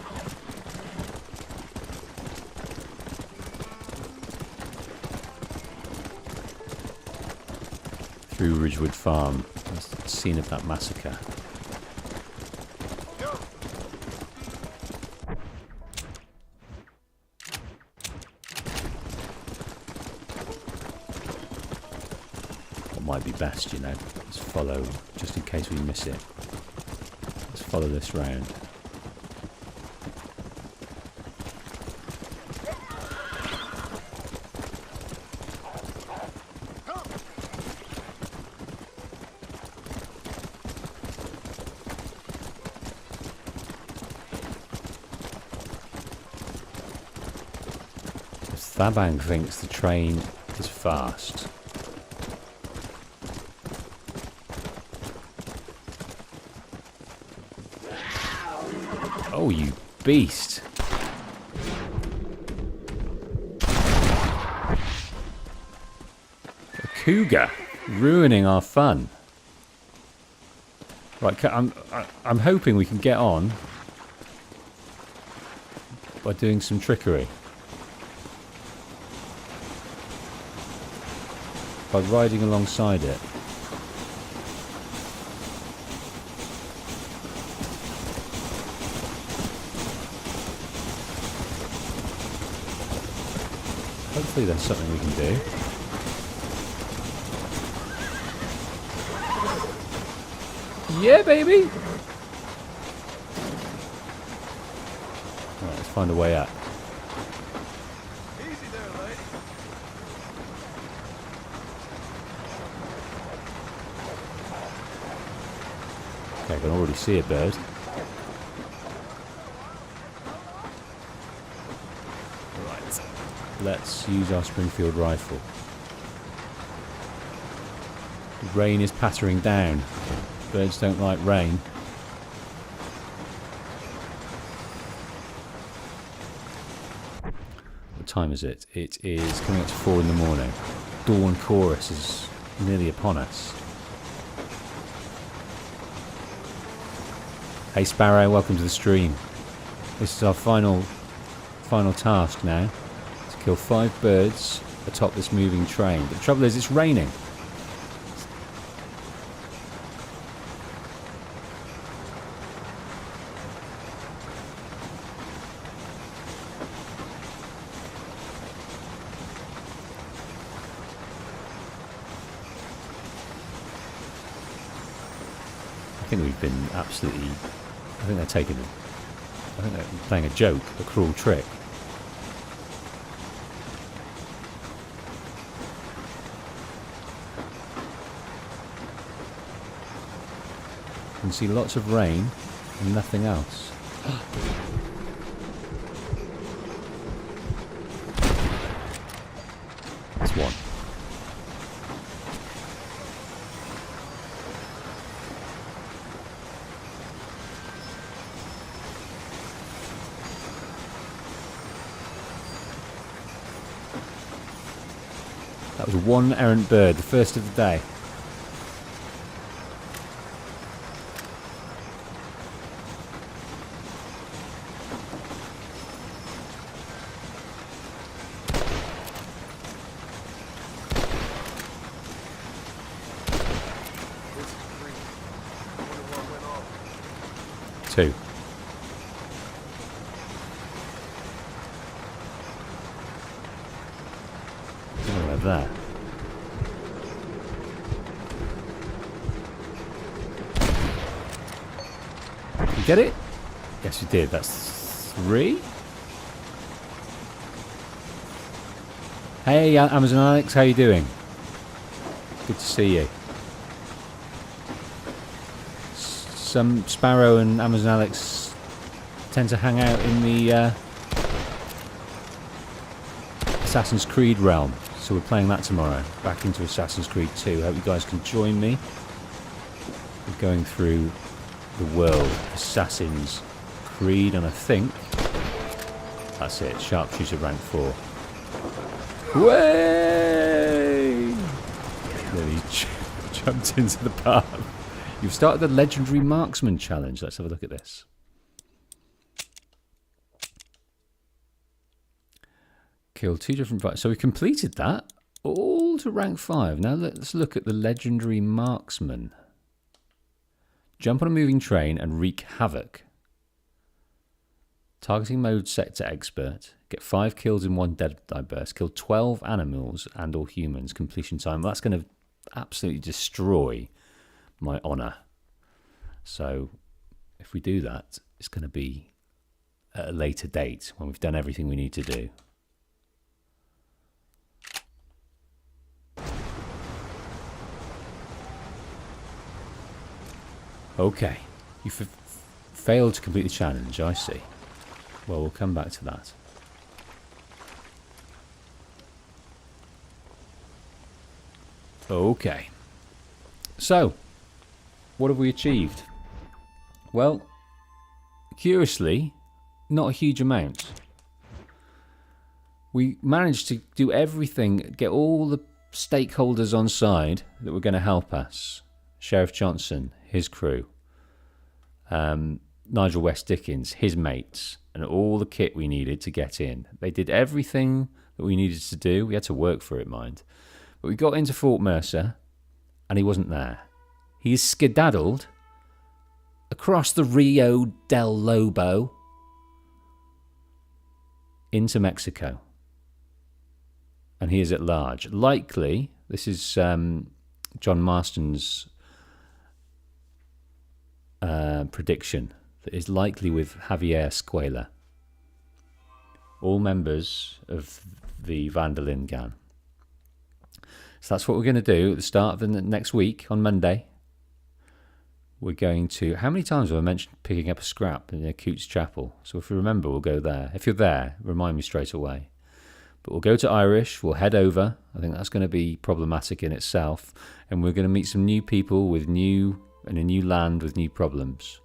Through Ridgewood Farm, that's the scene of that massacre. What might be best, you know, let's follow, just in case we miss it. Let's follow this round. Thabang thinks the train is fast. Oh, you beast! A cougar, ruining our fun. Right, I'm hoping we can get on by doing some trickery. By riding alongside it. Hopefully there's something we can do. Yeah, baby! Alright, let's find a way out. Okay, I can already see a bird. Right, let's use our Springfield rifle. The rain is pattering down. Birds don't like rain. What time is it? It is coming up to 4 in the morning. Dawn chorus is nearly upon us. Hey Sparrow, welcome to the stream. This is our final task now, to kill 5 birds atop this moving train. But the trouble is, it's raining. I think we've been absolutely... I think they're taking I think they're playing a joke, a cruel trick. You can see lots of rain and nothing else. That's one. That was one errant bird, the first of the day. Two. Something like that. You get it? Yes, you did. That's 3. Hey, Amazon Alex, how you doing? Good to see you. Some Sparrow and Amazon Alex tend to hang out in the Assassin's Creed realm, so we're playing that tomorrow. Back into Assassin's Creed 2. Hope you guys can join me. We're going through the world of Assassin's Creed, and I think that's it. Sharpshooter rank 4. Way! Nearly jumped into the path. You've started the Legendary Marksman Challenge. Let's have a look at this. Killed 2 different fighters. So we completed that. All to rank 5. Now let's look at the Legendary Marksman. Jump on a moving train and wreak havoc. Targeting mode set to expert. Get 5 kills in one deadeye burst. Kill 12 animals and or humans. Completion time. Well, that's going to absolutely destroy my honour. So if we do that, it's going to be at a later date when we've done everything we need to do. Okay, you failed to complete the challenge, I see. Well, we'll come back to that. Okay. So, what have we achieved? Well, curiously, not a huge amount. We managed to do everything, get all the stakeholders on side that were going to help us. Sheriff Johnson, his crew, Nigel West Dickens, his mates, and all the kit we needed to get in. They did everything that we needed to do. We had to work for it, mind. But we got into Fort Mercer, and he wasn't there. He's skedaddled across the Rio del Lobo into Mexico. And he is at large. Likely, this is John Marston's prediction, that is likely with Javier Escuella. All members of the Vandalin gang. So that's what we're going to do at the start of the next week, on Monday. We're going to... How many times have I mentioned picking up a scrap in Coots Chapel? So if you remember, we'll go there. If you're there, remind me straight away. But we'll go to Irish, we'll head over. I think that's going to be problematic in itself. And we're going to meet some new people with in a new land with new problems.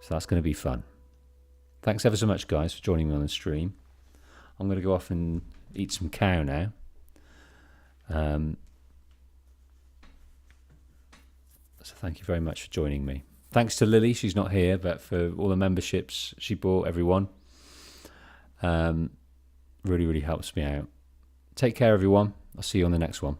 So that's going to be fun. Thanks ever so much, guys, for joining me on the stream. I'm going to go off and eat some cow now. So thank you very much for joining me. Thanks to Lily, she's not here, but for all the memberships she bought, everyone. Really, really helps me out. Take care, everyone. I'll see you on the next one.